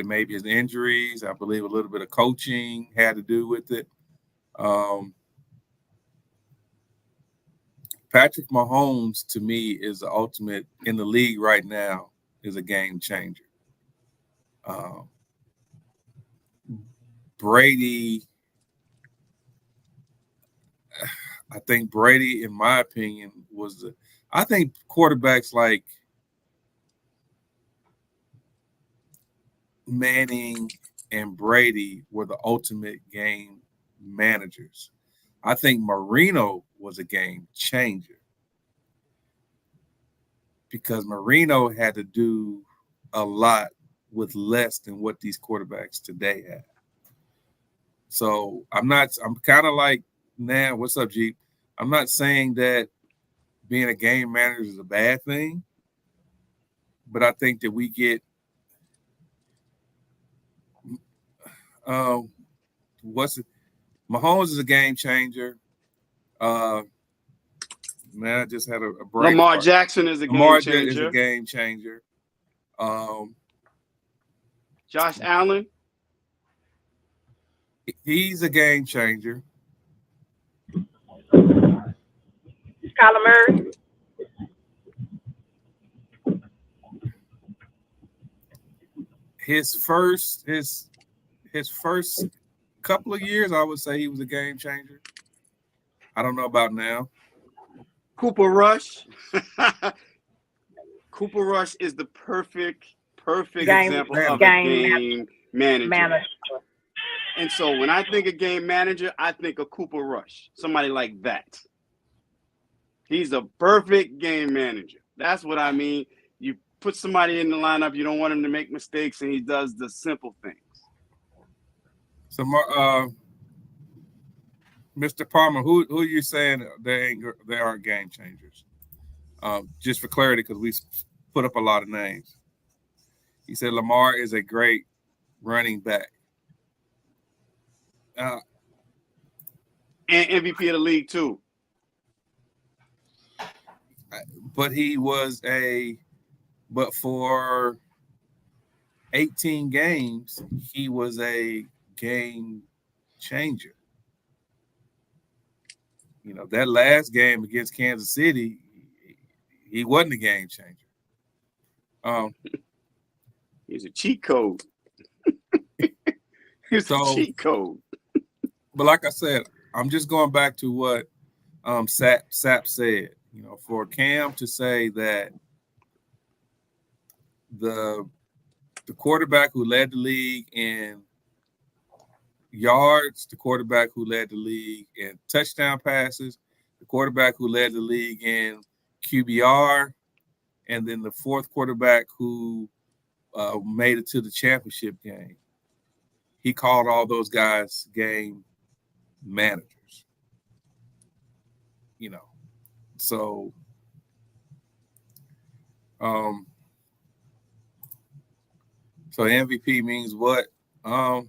maybe his injuries, I believe a little bit of coaching had to do with it. Patrick Mahomes, to me, is the ultimate in the league right now, is a game changer. Brady, I think Brady, in my opinion, I think quarterbacks like Manning and Brady were the ultimate game managers. I think Marino was a game changer because Marino had to do a lot with less than what these quarterbacks today have. So I'm kind of like, nah, what's up, Jeep? I'm not saying that being a game manager is a bad thing, but I think that we get Mahomes is a game changer. Man, I just had a break. Lamar Jackson is a game changer. Josh Allen. He's a game changer. Kyler Murray. His first couple of years, I would say he was a game changer. I don't know about now. Cooper Rush. Cooper Rush is the perfect example of a game manager. And so when I think of game manager, I think of Cooper Rush, somebody like that. He's a perfect game manager. That's what I mean. You put somebody in the lineup, you don't want him to make mistakes, and he does the simple things. So, Mr. Palmer, who are you saying they aren't game changers? Just for clarity, because we put up a lot of names. He said Lamar is a great running back. And MVP of the league, too. But but for 18 games, he was a game changer. You know, that last game against Kansas City, he wasn't a game changer. He's a cheat code. He's a cheat code. But like I said, I'm just going back to what Sap said. You know, for Cam to say that the quarterback who led the league in yards, the quarterback who led the league in touchdown passes, the quarterback who led the league in QBR, and then the fourth quarterback who made it to the championship game. He called all those guys game managers. You know, so so MVP means what? I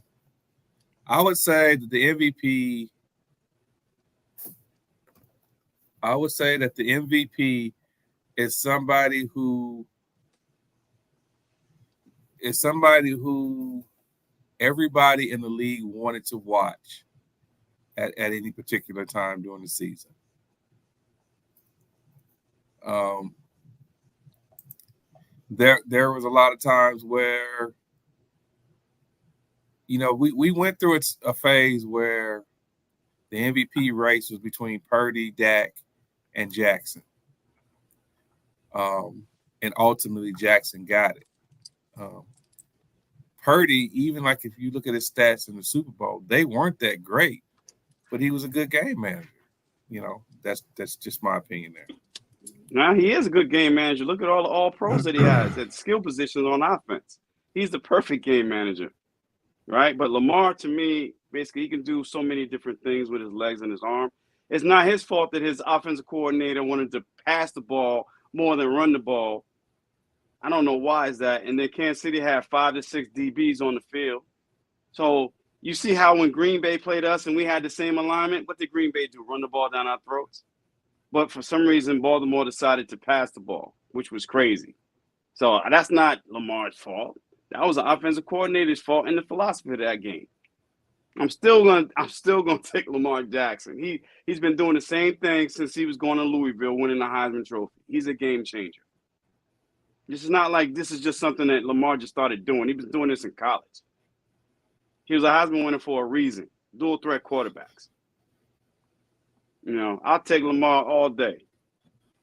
would say that the MVP is somebody who everybody in the league wanted to watch at any particular time during the season. There was a lot of times where, you know, we went through a phase where the MVP race was between Purdy, Dak, and Jackson. And ultimately Jackson got it. Purdy, even like if you look at his stats in the Super Bowl, they weren't that great, but he was a good game manager. You know, that's just my opinion there. Now he is a good game manager. Look at all the all-pros that he has at skill positions on offense. He's the perfect game manager, right? But Lamar, to me, basically he can do so many different things with his legs and his arm. It's not his fault that his offensive coordinator wanted to pass the ball more than run the ball. I don't know why is that. And then Kansas City had 5 to 6 DBs on the field. So you see how when Green Bay played us and we had the same alignment, what did Green Bay do? Run the ball down our throats? But for some reason, Baltimore decided to pass the ball, which was crazy. So that's not Lamar's fault. That was the offensive coordinator's fault and the philosophy of that game. I'm still gonna take Lamar Jackson. He's been doing the same thing since he was going to Louisville, winning the Heisman Trophy. He's a game changer. This is not like this is just something that Lamar just started doing. He was doing this in college. He was a Heisman winner for a reason. Dual threat quarterbacks. You know, I'll take Lamar all day,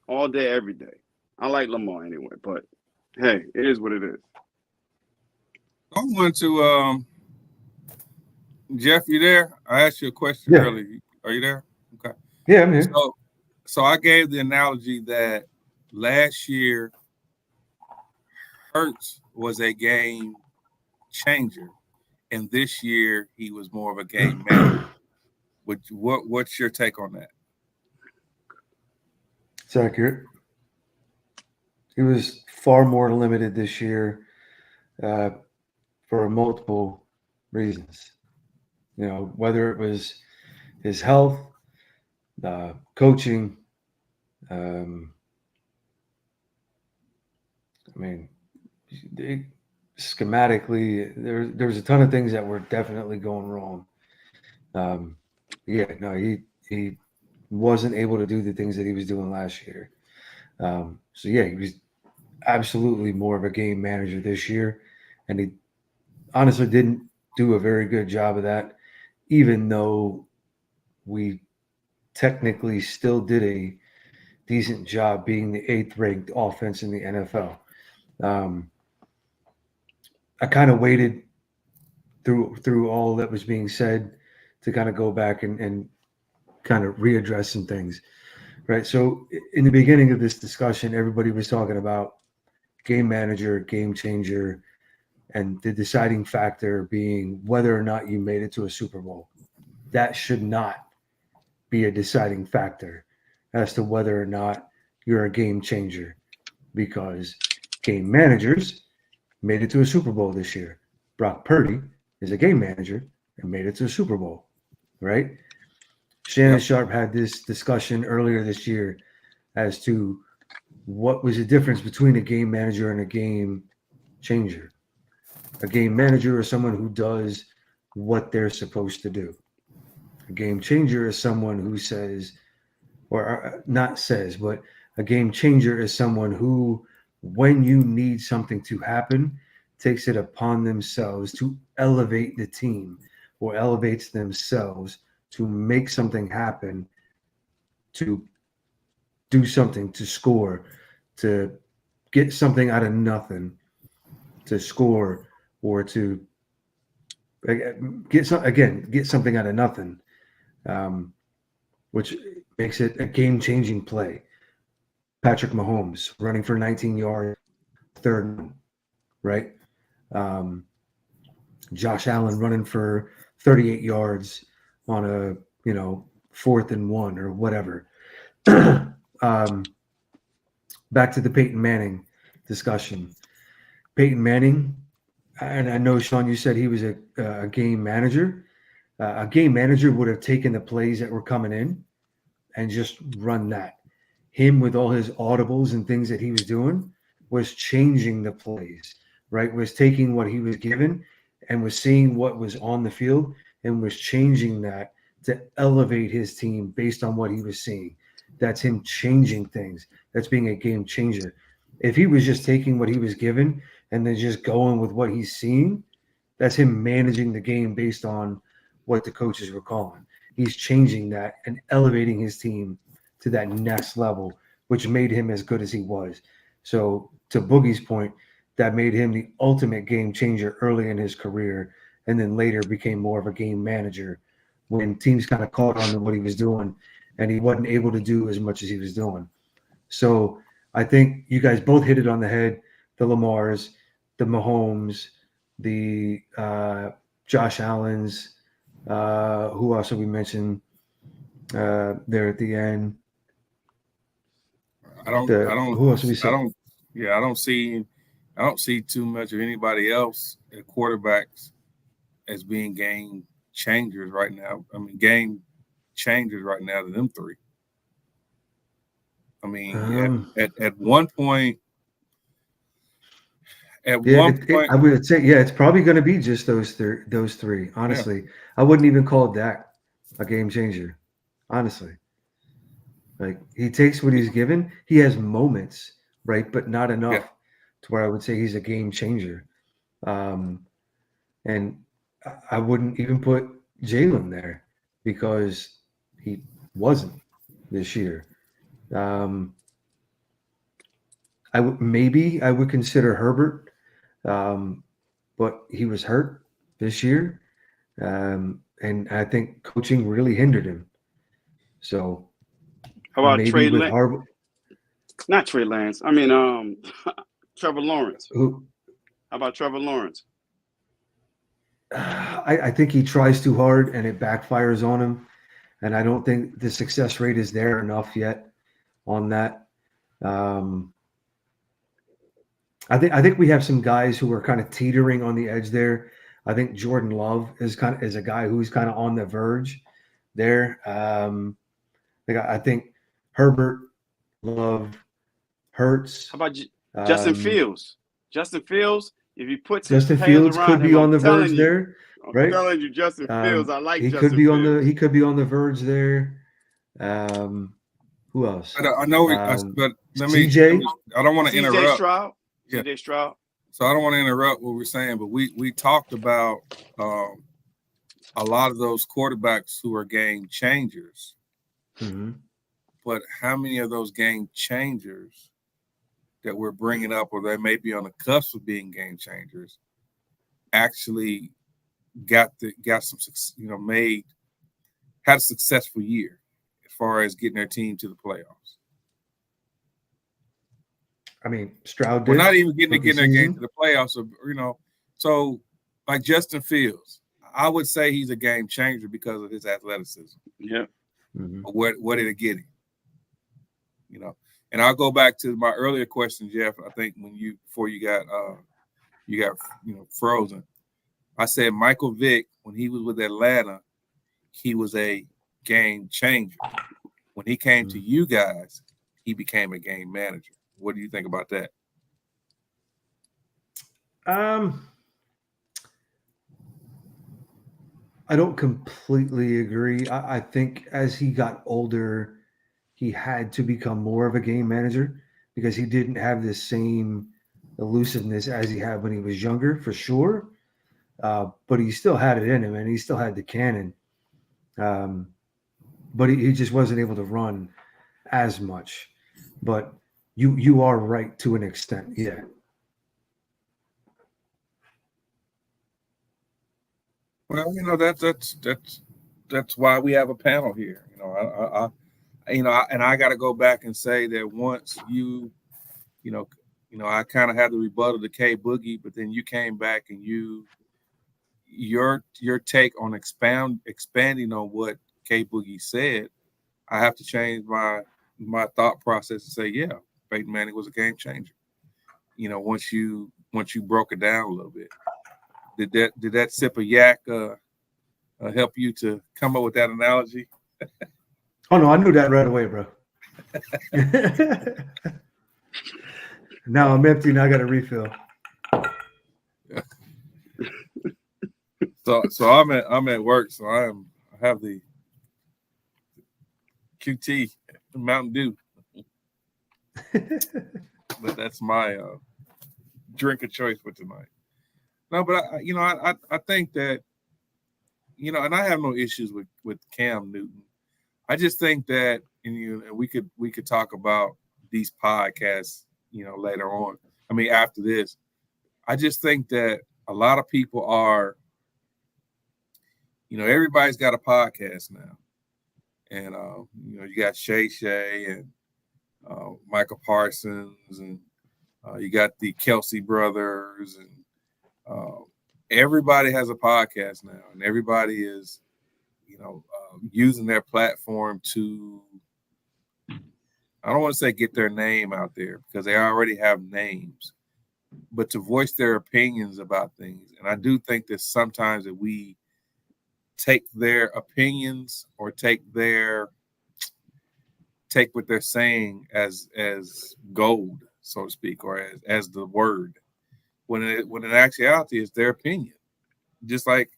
every day. I like Lamar anyway, but hey, it is what it is. I want to, Jeff, you there? I asked you a question earlier. Are you there? Okay. Yeah, I'm here. So I gave the analogy that last year Hurts was a game changer, and this year he was more of a game manager. What's your take on that? It's accurate. He was far more limited this year for multiple reasons. You know, whether it was his health, coaching. I mean, schematically, there's a ton of things that were definitely going wrong. He wasn't able to do the things that he was doing last year. He was absolutely more of a game manager this year, and he honestly didn't do a very good job of that, even though we technically still did a decent job being the 8th ranked offense in the NFL. I kind of waited through all that was being said to kind of go back and kind of readdress some things. Right. So in the beginning of this discussion, everybody was talking about game manager, game changer, and the deciding factor being whether or not you made it to a Super Bowl. That should not be a deciding factor as to whether or not you're a game changer, because game managers made it to a Super Bowl this year. Brock Purdy is a game manager and made it to a Super Bowl, right? Shannon Sharp had this discussion earlier this year as to what was the difference between a game manager and a game changer. A game manager is someone who does what they're supposed to do. A game changer is someone who says, or not says, but a game changer is someone who, when you need something to happen, takes it upon themselves to elevate the team or elevates themselves to make something happen, to do something, to score, to get something out of nothing, to score, or to get something out of nothing, which makes it a game-changing play. Patrick Mahomes running for 19 yards, third, right? Josh Allen running for 38 yards on a 4th and 1 or whatever. Back to the Peyton Manning discussion. Peyton Manning, and I know, Sean, you said he was a game manager. A game manager would have taken the plays that were coming in and just run that. Him, with all his audibles and things that he was doing, was changing the plays, right? Was taking what he was given and was seeing what was on the field and was changing that to elevate his team based on what he was seeing. That's him changing things. That's being a game changer. If he was just taking what he was given and then just going with what he's seeing, that's him managing the game based on what the coaches were calling. He's changing that and elevating his team to that next level, which made him as good as he was. So to Boogie's point, that made him the ultimate game changer early in his career, and then later became more of a game manager when teams kind of caught on to what he was doing and he wasn't able to do as much as he was doing. So I think you guys both hit it on the head. The Lamars, the Mahomes, the Josh Allens, who else have we mentioned there at the end? I don't see too much of anybody else at quarterbacks as being game changers right now. I mean, game changers right now to them three. I mean, at one point, I would say, it's probably going to be just those three. Honestly, I wouldn't even call Dak a game changer. Honestly, like, he takes what he's given. He has moments, right, but not enough to where I would say he's a game changer. And I wouldn't even put Jalen there because he wasn't this year. I would consider Herbert, but he was hurt this year, and I think coaching really hindered him. So how about Trey Lance? Not Trey Lance. I mean, Trevor Lawrence. Who? How about Trevor Lawrence? I think he tries too hard and it backfires on him, and I don't think the success rate is there enough yet on that. I think we have some guys who are kind of teetering on the edge there. I think Jordan Love is a guy who's kind of on the verge there. I think Herbert, Love, Hurts. How about Justin Fields? Justin Fields, if he puts Justin Fields could be on the verge there, right? I'm telling you, Justin Fields. I like. He Justin could be Fields. he could be on the verge there. Who else? I know, but CJ. I don't want to interrupt. Stroud. CJ Stroud. So I don't want to interrupt what we're saying, but we talked about a lot of those quarterbacks who are game changers. Mm-hmm. But how many of those game changers that we're bringing up, or they may be on the cusp of being game changers, actually had a successful year? As far as getting their team to the playoffs. I mean, Stroud did. Well, not even getting their game season. to the playoffs, so like Justin Fields, I would say he's a game changer because of his athleticism. Yeah. Mm-hmm. What did it get him? And I'll go back to my earlier question, Jeff. I think before you got frozen. I said Michael Vick, when he was with Atlanta, he was a game changer. When he came to you guys, he became a game manager. What do you think about that? I don't completely agree. I think as he got older, he had to become more of a game manager because he didn't have the same elusiveness as he had when he was younger, for sure. But he still had it in him, and he still had the cannon. But he just wasn't able to run as much. But you are right to an extent, yeah. Well, that's why we have a panel here. I got to go back and say that once I kind of had the rebuttal to K Boogie, but then you came back and your take on expanding on what K Boogie said, I have to change my thought process and say, yeah, Peyton Manning was a game changer. Once you broke it down a little bit. Did that sip of yak help you to come up with that analogy? Oh no, I knew that right away, bro. Now I'm empty and I got a refill. So I'm at work, so I have the QT Mountain Dew. But that's my drink of choice for tonight. No, but I think that and I have no issues with Cam Newton. I just think that and we could talk about these podcasts later on. I mean after this. I just think that a lot of people are everybody's got a podcast now. And you got Shay and Michael Parsons and you got the Kelsey brothers and everybody has a podcast now, and everybody is, using their platform to, I don't want to say get their name out there because they already have names, but to voice their opinions about things. And I do think that sometimes that we take their opinions or take what they're saying as gold, so to speak, or as the word. When in actuality is their opinion, just like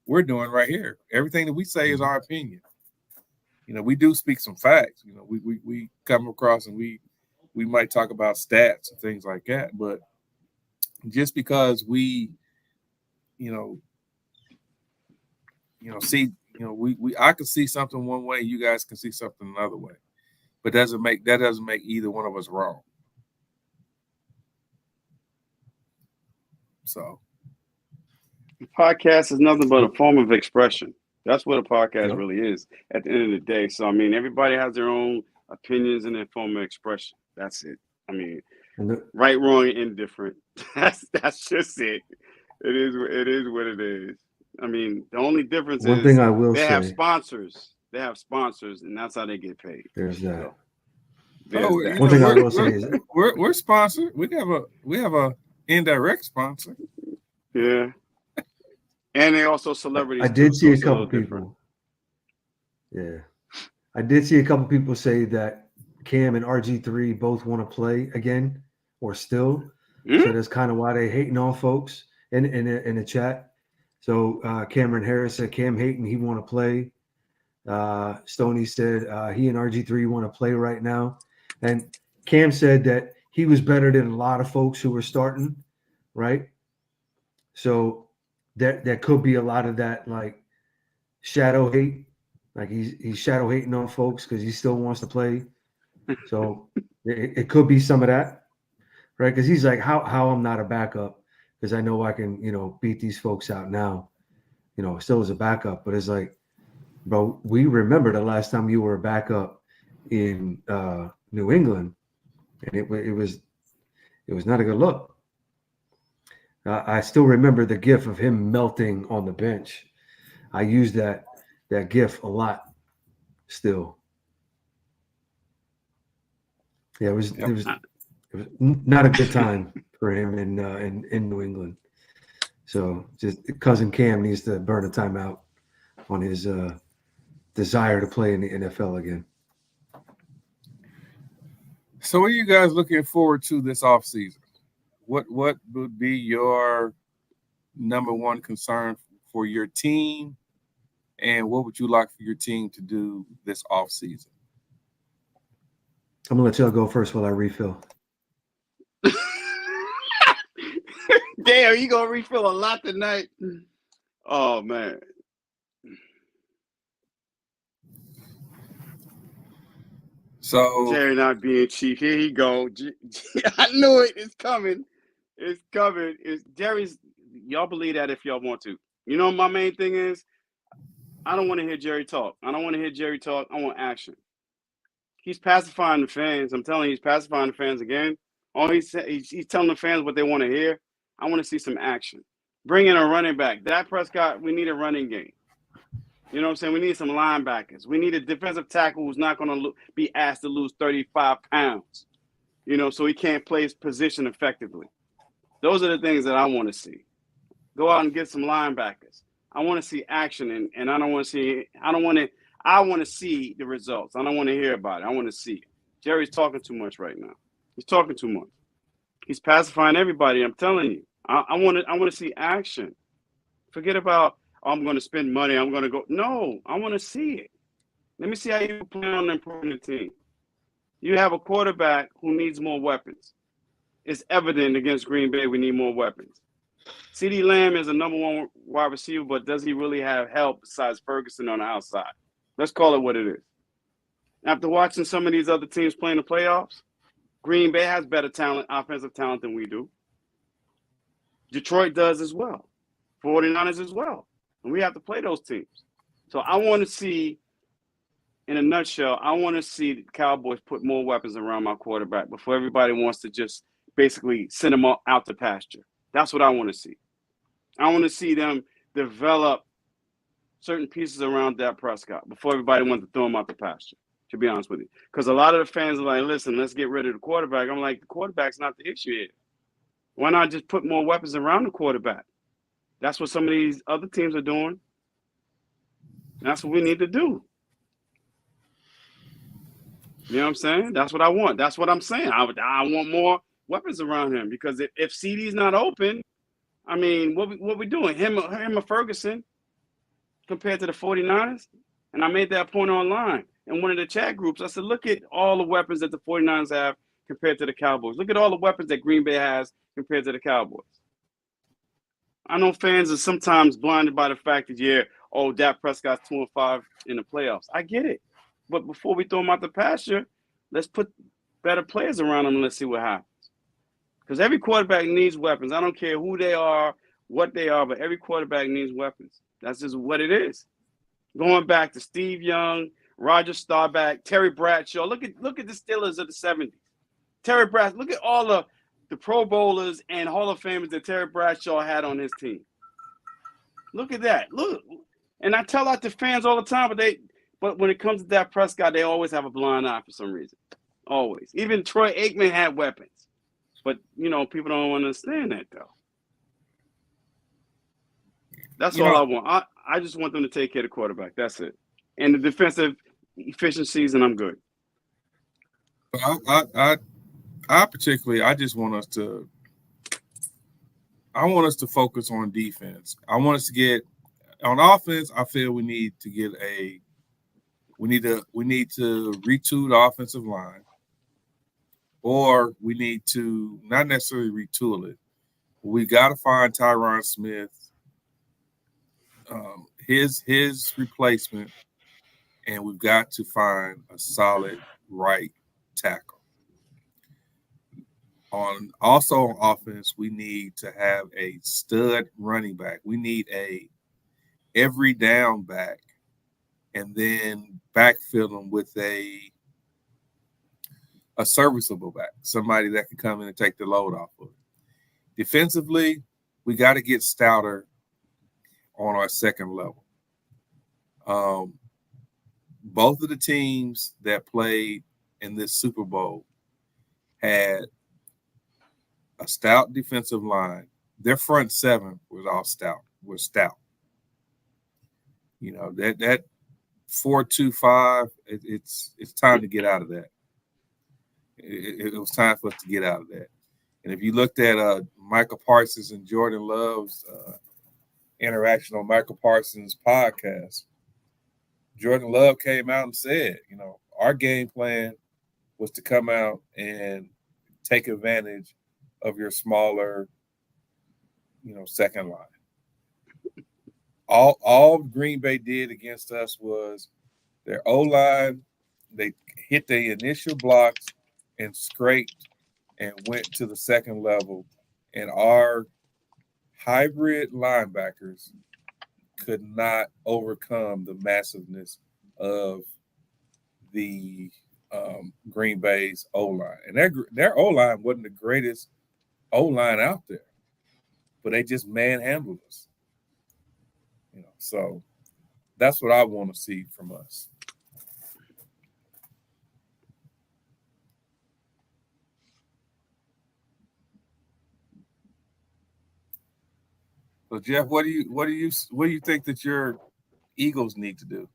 we're doing right here. Everything that we say is our opinion. We do speak some facts. We come across and we might talk about stats and things like that. But just because we, see, I can see something one way, you guys can see something another way, but that doesn't make either one of us wrong. So, the podcast is nothing but a form of expression. That's what a podcast really is at the end of the day. So, I mean, everybody has their own opinions and their form of expression. That's it. I mean, right, wrong, and indifferent. That's just it. It is what it is. I mean, the only difference One is thing I will they say, have sponsors. They have sponsors, and that's how they get paid. There's that. So, One thing I will say is we're sponsored. We have a indirect sponsor. Yeah. And they also celebrities. I did see a couple people. Yeah. I did see a couple people say that Cam and RG3 both want to play again or still. Mm-hmm. So that's kind of why they hating on folks in the chat. So Cameron Harris said Cam hating, he want to play. Stoney said he and RG3 want to play right now. And Cam said that he was better than a lot of folks who were starting, right? So that could be a lot of that like shadow hate. Like he's shadow hating on folks because he still wants to play. So it could be some of that, right? Because he's like, how I'm not a backup because I know I can, beat these folks out now, still as a backup. But it's like, But we remember the last time you were back up in New England, and it was not a good look. I still remember the gif of him melting on the bench. I use that gif a lot still. Yeah, it was not a good time for him in New England. So just cousin Cam needs to burn a timeout on his desire to play in the NFL again. So what are you guys looking forward to this offseason? What would be your number one concern for your team, and what would you like for your team to do this offseason? I'm gonna let y'all go first while I refill. Damn, you gonna refill a lot tonight. Oh man. So Jerry not being cheap. Here he go. I knew it. It's coming. It's coming. It's Jerry's. Y'all believe that if y'all want to. You know, my main thing is, I don't want to hear Jerry talk. I don't want to hear Jerry talk. I want action. He's pacifying the fans. I'm telling you, he's pacifying the fans again. All he's telling the fans what they want to hear. I want to see some action. Bring in a running back. Dak Prescott, we need a running game. You know what I'm saying? We need some linebackers. We need a defensive tackle who's not going to be asked to lose 35 pounds, you know, so he can't play his position effectively. Those are the things that I want to see. Go out and get some linebackers. I want to see action, and I want to see the results. I don't want to hear about it. I want to see it. Jerry's talking too much right now. He's talking too much. He's pacifying everybody. I'm telling you. I want to see action. Forget about, I'm going to spend money. I'm going to go. No, I want to see it. Let me see how you plan on improving the team. You have a quarterback who needs more weapons. It's evident against Green Bay we need more weapons. CeeDee Lamb is a number one wide receiver, but does he really have help besides Ferguson on the outside? Let's call it what it is. After watching some of these other teams play in the playoffs, Green Bay has better talent, offensive talent than we do. Detroit does as well. 49ers as well. And we have to play those teams. So I want to see, in a nutshell, I want to see the Cowboys put more weapons around my quarterback before everybody wants to just basically send him out to pasture. That's what I want to see. I want to see them develop certain pieces around Dak Prescott before everybody wants to throw him out the pasture, to be honest with you. Because a lot of the fans are like, listen, let's get rid of the quarterback. I'm like, the quarterback's not the issue here. Why not just put more weapons around the quarterback? That's what some of these other teams are doing. That's what we need to do. You know what I'm saying? That's what I want. That's what I'm saying. I want more weapons around him, because if CD's not open, I mean, what we doing? Him or Ferguson compared to the 49ers? And I made that point online in one of the chat groups. I said, look at all the weapons that the 49ers have compared to the Cowboys. Look at all the weapons that Green Bay has compared to the Cowboys. I know fans are sometimes blinded by the fact that, Dak Prescott's 2-5 in the playoffs. I get it. But before we throw him out the pasture, let's put better players around him and let's see what happens. Because every quarterback needs weapons. I don't care who they are, what they are, but every quarterback needs weapons. That's just what it is. Going back to Steve Young, Roger Staubach, Terry Bradshaw. Look at the Steelers of the 70s. Terry Bradshaw. Look at all the Pro Bowlers and Hall of Famers that Terry Bradshaw had on his team. Look at that. Look. And I tell that to fans all the time, but when it comes to Dak Prescott, they always have a blind eye for some reason. Always. Even Troy Aikman had weapons. But, people don't understand that, though. That's all I want. I just want them to take care of the quarterback. That's it. And the defensive efficiencies, and I'm good. I particularly, I want us to focus on defense. I want us to get on offense. I feel we need to retool the offensive line, or we need to not necessarily retool it. We got to find Tyron Smith, his replacement, and we've got to find a solid right tackle. Also on offense, we need to have a stud running back. We need a every down back and then backfill them with a serviceable back, somebody that can come in and take the load off of it. Defensively, we got to get stouter on our second level. Both of the teams that played in this Super Bowl had a stout defensive line. Their front seven was stout. You know, that 4-2-5, it's time to get out of that. It was time for us to get out of that. And if you looked at Michael Parsons and Jordan Love's interaction on Michael Parsons' podcast, Jordan Love came out and said, you know, our game plan was to come out and take advantage of your smaller, you know, second line. All Green Bay did against us was their O-line, they hit the initial blocks and scraped and went to the second level. And our hybrid linebackers could not overcome the massiveness of the Green Bay's O-line. And their O-line wasn't the greatest O-line out there, but they just manhandled us. You know, so that's what I want to see from us. So Jeff, what do you think that your Eagles need to do?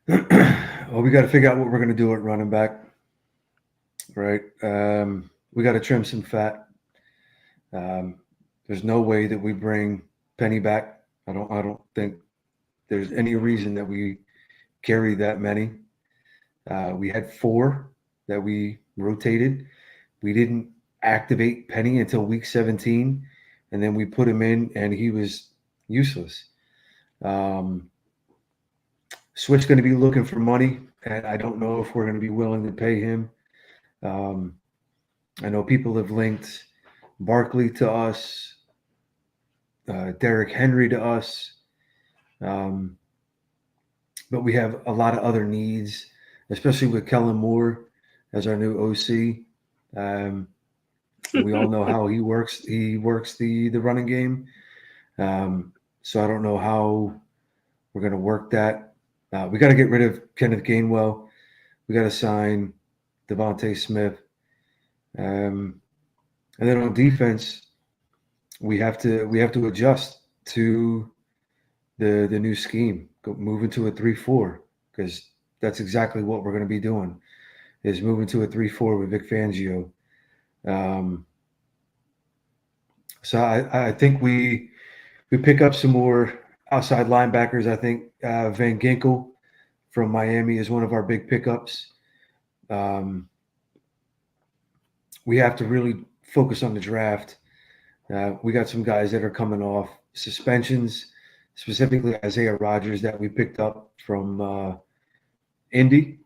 Well, we got to figure out what we're going to do at running back, right? We got to trim some fat. There's no way that we bring Penny back. I don't think there's any reason that we carry that many. We had 4 that we rotated. We didn't activate Penny until week 17, and then we put him in, and he was useless. Switch going to be looking for money, and I don't know if we're going to be willing to pay him. I know people have linked Barkley to us, Derrick Henry to us, but we have a lot of other needs, especially with Kellen Moore as our new OC. We all know how he works. He works the running game. So I don't know how we're going to work that. We got to get rid of Kenneth Gainwell. We got to sign Devontae Smith. And then on defense, we have to adjust to the new scheme. Move into a 3-4, because that's exactly what we're going to be doing, is moving to a 3-4 with Vic Fangio. So I think we pick up some more outside linebackers. I think Van Ginkel from Miami is one of our big pickups. We have to really focus on the draft. We got some guys that are coming off suspensions, specifically Isaiah Rodgers that we picked up from Indy,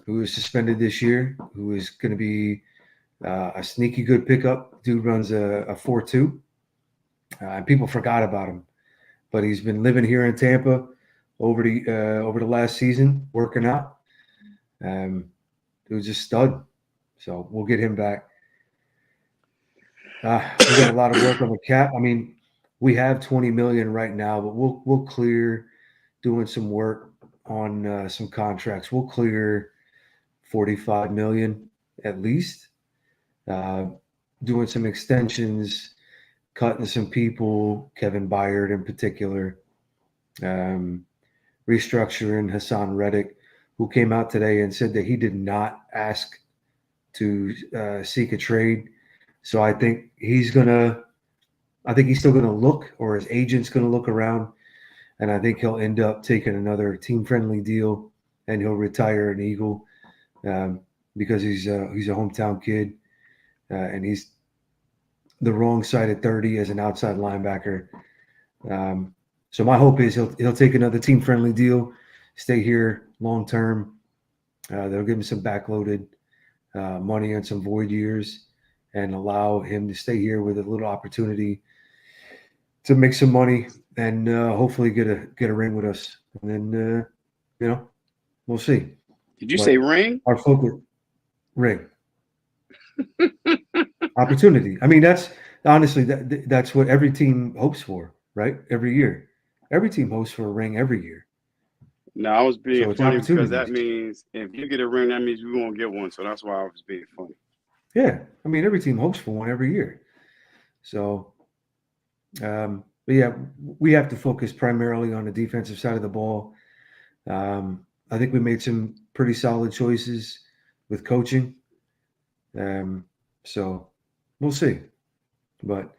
who is suspended this year, who is going to be a sneaky good pickup. Dude runs a 4.2. And people forgot about him, but he's been living here in Tampa over the last season, working out. Dude's a stud, so we'll get him back. We got a lot of work on the cap. I mean, we have $20 million right now, but we'll clear, doing some work on some contracts. We'll clear $45 million at least. Doing some extensions, cutting some people, Kevin Byard in particular, restructuring Hassan Reddick, who came out today and said that he did not ask to seek a trade. So I think he's still gonna look, or his agent's gonna look around, and I think he'll end up taking another team-friendly deal, and he'll retire an Eagle because he's a hometown kid, and he's the wrong side of 30 as an outside linebacker. So my hope is he'll take another team-friendly deal, stay here long-term. They'll give him some backloaded money on some void years and allow him to stay here with a little opportunity to make some money and hopefully get a ring with us. And then we'll see. Did you say ring? Our focus ring. Opportunity. I mean, that's honestly that's what every team hopes for, right? Every year. Every team hopes for a ring every year. No, I was being funny because that opportunities. means if you get a ring, that means we won't get one. So that's why I was being funny. Yeah. I mean, every team hopes for one every year. So, but yeah, we have to focus primarily on the defensive side of the ball. I think we made some pretty solid choices with coaching. So we'll see. But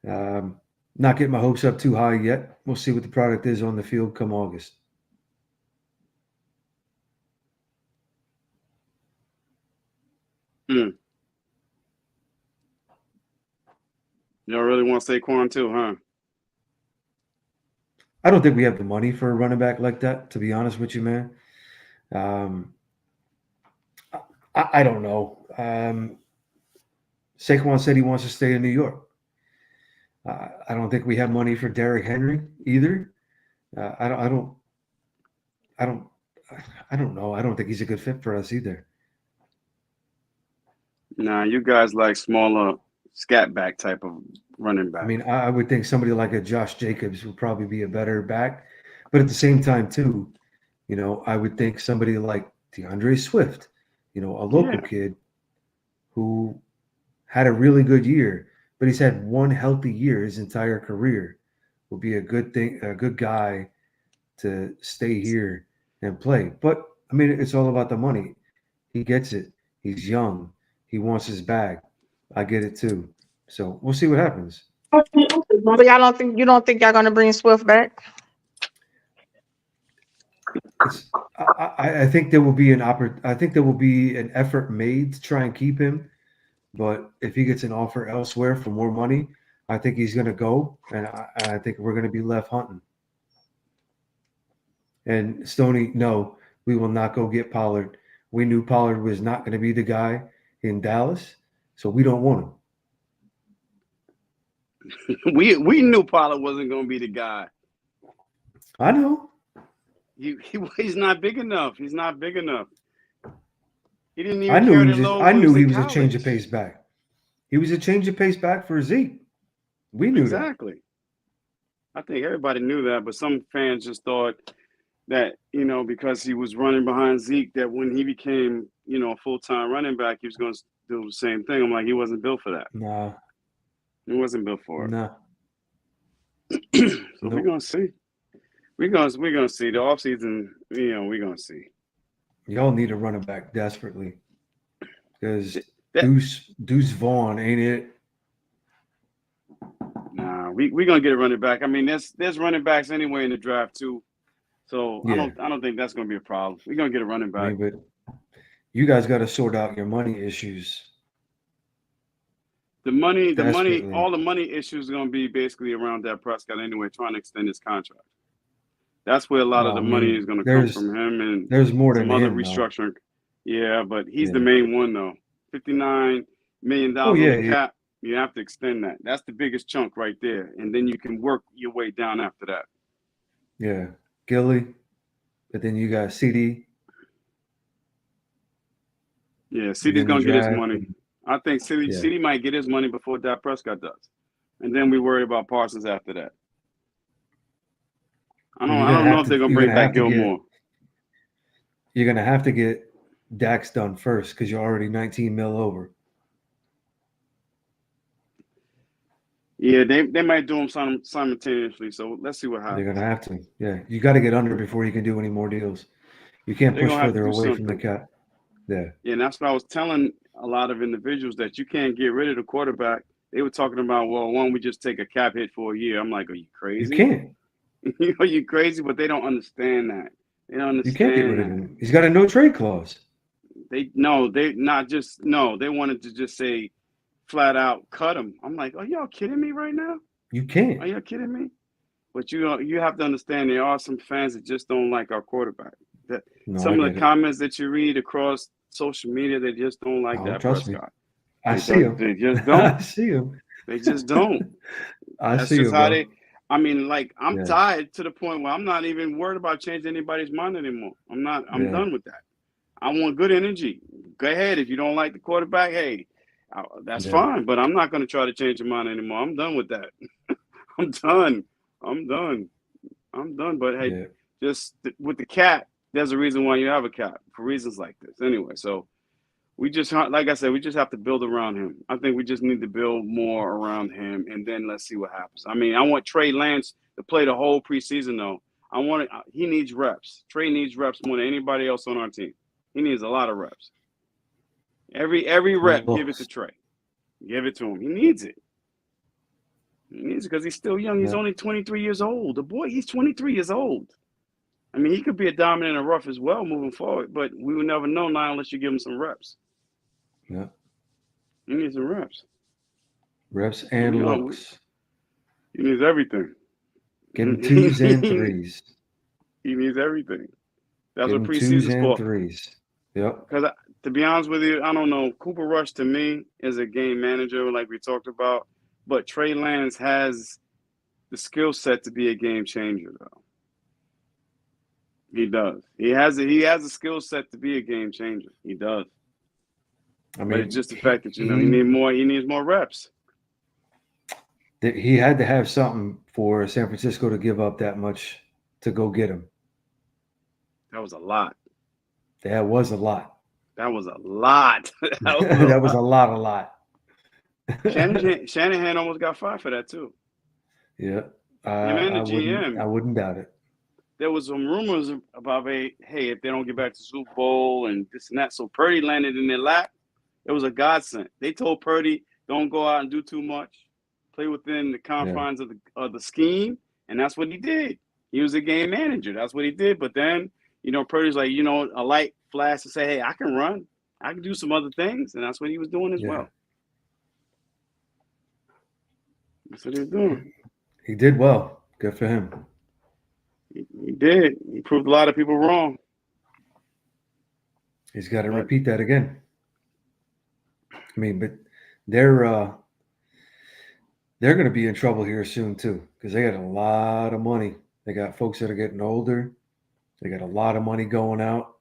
not getting my hopes up too high yet. We'll see what the product is on the field come August. Y'all really want Saquon too, huh? I don't think we have the money for a running back like that, to be honest with you, man. I don't know. Saquon said he wants to stay in New York. I don't think we have money for Derrick Henry either. I don't know. I don't think he's a good fit for us either. Nah, you guys like smaller scat back type of running back. I mean, I would think somebody like a Josh Jacobs would probably be a better back. But at the same time, too, I would think somebody like DeAndre Swift, a local kid who had a really good year, but he's had one healthy year his entire career, would be a good guy to stay here and play. But, I mean, it's all about the money. He gets it. He's young. He wants his bag. I get it, too. So we'll see what happens. So you don't think y'all gonna bring Swift back? I think there will be I think there will be an effort made to try and keep him, but if he gets an offer elsewhere for more money, I think he's going to go, and I think we're going to be left hunting. And Stoney, no, we will not go get Pollard. We knew Pollard was not going to be the guy in Dallas, so we don't want him. we knew Pollard wasn't going to be the guy. I know. He's not big enough. He's not big enough. He didn't even. I knew he was a change of pace back. He was a change of pace back for Zeke. We knew exactly. I think everybody knew that, but some fans just thought that because he was running behind Zeke, that when he became a full-time running back, he was going to do the same thing. I'm like, he wasn't built for that. Nah. He wasn't built for it. Nah. So we're gonna see. We're gonna see the offseason. We're gonna see. Y'all need a running back desperately because Deuce Vaughn ain't it. Nah, we're gonna get a running back. I mean, there's running backs anyway in the draft too. So yeah. I don't think that's gonna be a problem. We're gonna get a running back. I mean, but you guys got to sort out your money issues. The money, all the money issues are going to be basically around Dak Prescott anyway, trying to extend his contract. That's where a lot of the money is going to come from him, and there's more some than other him, restructuring. Yeah, but he's the main one though. $59 million on the cap. You have to extend that. That's the biggest chunk right there, and then you can work your way down after that. Yeah, Gilly, but then you got CD. Yeah, CD's going to get his money. I think CD might get his money before Dak Prescott does. And then we worry about Parsons after that. I don't know if they're going to bring back Gilmore. You're going to have to get Dak's done first because you're already 19 mil over. Yeah, they might do them simultaneously. So let's see what happens. They're going to have to. Yeah, you got to get under before you can do any more deals. You can't push further away from the cap. Yeah. Yeah, and that's what I was telling a lot of individuals, that you can't get rid of the quarterback. They were talking about, well, why don't we just take a cap hit for a year? I'm like, are you crazy? You can't. Are you crazy? But they don't understand that. They don't understand. You can't get rid of him. He's got a no trade clause. They wanted to just say flat out cut him. I'm like, are y'all kidding me right now? You can't. Are y'all kidding me? But you have to understand, there are some fans that just don't like our quarterback. Some of the comments that you read across social media, they just don't like that Prescott. I see him. They just don't. I see him. They just don't. I see him. I mean, like, I'm Yeah. tired to the point where I'm not even worried about changing anybody's mind anymore. I'm Yeah. done with that. I want good energy. Go ahead. If you don't like the quarterback, hey, that's Yeah. fine. But I'm not going to try to change your mind anymore. I'm done with that. I'm done. I'm done. I'm done. But hey, Yeah. just with the cap, there's a reason why you have a cap for reasons like this. Anyway, so we just, like I said, we just have to build around him. I think we just need to build more around him, and then let's see what happens. I mean, I want Trey Lance to play the whole preseason, though. He needs reps. Trey needs reps more than anybody else on our team. He needs a lot of reps. Every rep, give it to Trey. Give it to him. He needs it. He needs it because he's still young. He's only 23 years old. The boy, he's 23 years old. I mean, he could be a dominant and rough as well moving forward, but we will never know now unless you give him some reps. Yeah. He needs some reps. Reps and looks. He needs everything. Give him 2s and 3s. He needs everything. That's Give what him preseason's 2s and for. 3s. Yep. Because to be honest with you, I don't know. Cooper Rush to me is a game manager, like we talked about, but Trey Lance has the skill set to be a game changer, though. He does. He has a skill set to be a game changer. He does. I mean, but it's just the fact that he needs more reps. He had to have something for San Francisco to give up that much to go get him. That was a lot. That was a lot. That was a lot. That was a lot. Shanahan almost got fired for that too. Yeah. Him and the GM. I wouldn't doubt it. There was some rumors about, hey, if they don't get back to Super Bowl and this and that. So Purdy landed in their lap. It was a godsend. They told Purdy, don't go out and do too much. Play within the confines of the scheme. And that's what he did. He was a game manager. That's what he did. But then, Purdy's like, a light flash to say, hey, I can run. I can do some other things. And that's what he was doing as well. That's what he was doing. He did well. Good for him. He did. He proved a lot of people wrong. He's got to repeat that again. I mean, but they're going to be in trouble here soon too, because they got a lot of money. They got folks that are getting older. They got a lot of money going out.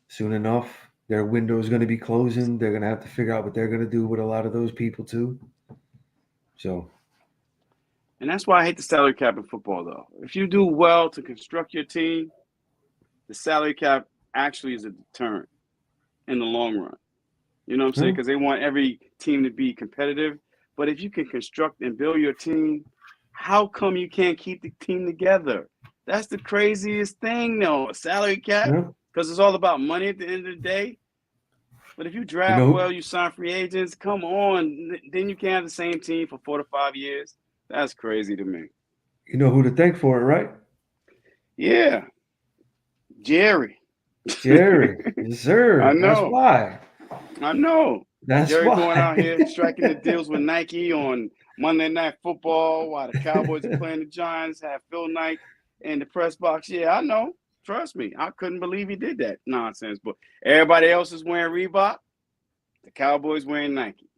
Soon enough, their window is going to be closing. They're going to have to figure out what they're going to do with a lot of those people too. So. And that's why I hate the salary cap in football, though. If you do well to construct your team, the salary cap actually is a deterrent in the long run. You know what I'm saying? Because they want every team to be competitive. But if you can construct and build your team, how come you can't keep the team together? That's the craziest thing, though. A salary cap, because it's all about money at the end of the day. But if you draft well, you sign free agents, come on. Then you can't have the same team for 4 to 5 years. That's crazy to me. You know who to thank for it, right? Yeah. Jerry. Yes, sir. I know. That's why. I know. That's Jerry why. going out here striking the deals with Nike on Monday Night Football while the Cowboys are playing the Giants, have Phil Knight in the press box. Yeah, I know. Trust me. I couldn't believe he did that nonsense. But everybody else is wearing Reebok. The Cowboys wearing Nike.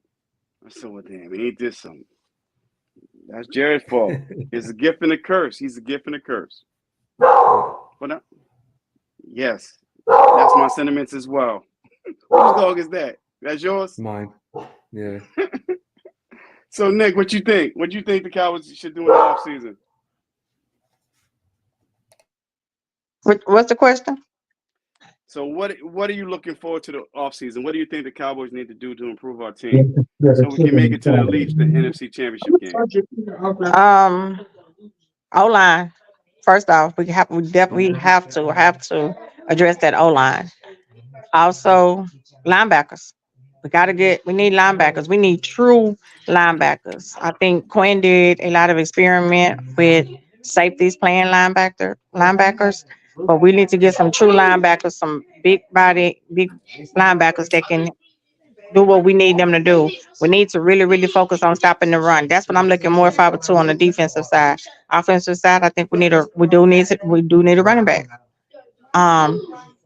So, well, damn, ain't this something? That's Jared's fault. It's a gift and a curse. He's a gift and a curse. But yes, that's my sentiments as well. Whose dog is that? That's yours? Mine. Yeah. So, Nick, what you think? What do you think the Cowboys should do in the offseason? What's the question? So what are you looking forward to the offseason? What do you think the Cowboys need to do to improve our team so we can make it to at least the NFC Championship game? O-line. First off, we definitely have to address that O-line. Also, linebackers. We need linebackers. We need true linebackers. I think Quinn did a lot of experiment with safeties playing linebackers. But we need to get some true linebackers, some big linebackers that can do what we need them to do. We need to really, really focus on stopping the run. That's what I'm looking more forward to on the defensive side. Offensive side, I think we do need a running back.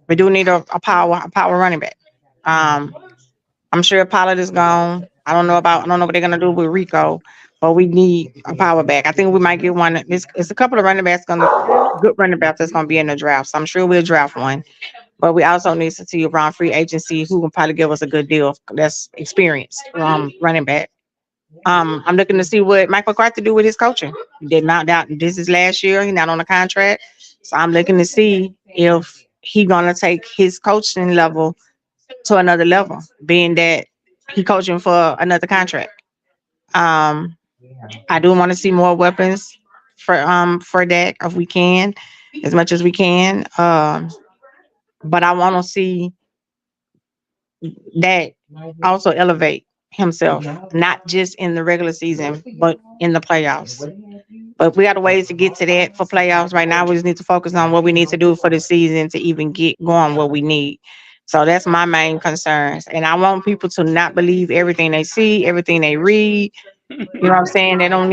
We do need a power running back. I'm sure Pollard is gone. I don't know what they're gonna do with Rico, but we need a power back. I think we might get one. It's a couple of running backs good running backs that's gonna be in the draft. So I'm sure we'll draft one. But we also need to see around free agency who can probably give us a good deal that's experienced running back. I'm looking to see what Mike McCarthy do with his coaching. He did not doubt this is last year. He's not on a contract. So I'm looking to see if he gonna take his coaching level to another level, being that he coaching for another contract. Um, I do want to see more weapons for Dak if we can, as much as we can. But I want to see that also elevate himself, not just in the regular season, but in the playoffs. But we got ways to get to that for playoffs. Right now, we just need to focus on what we need to do for the season to even get going what we need. So that's my main concerns. And I want people to not believe everything they see, everything they read. You know what I'm saying? They don't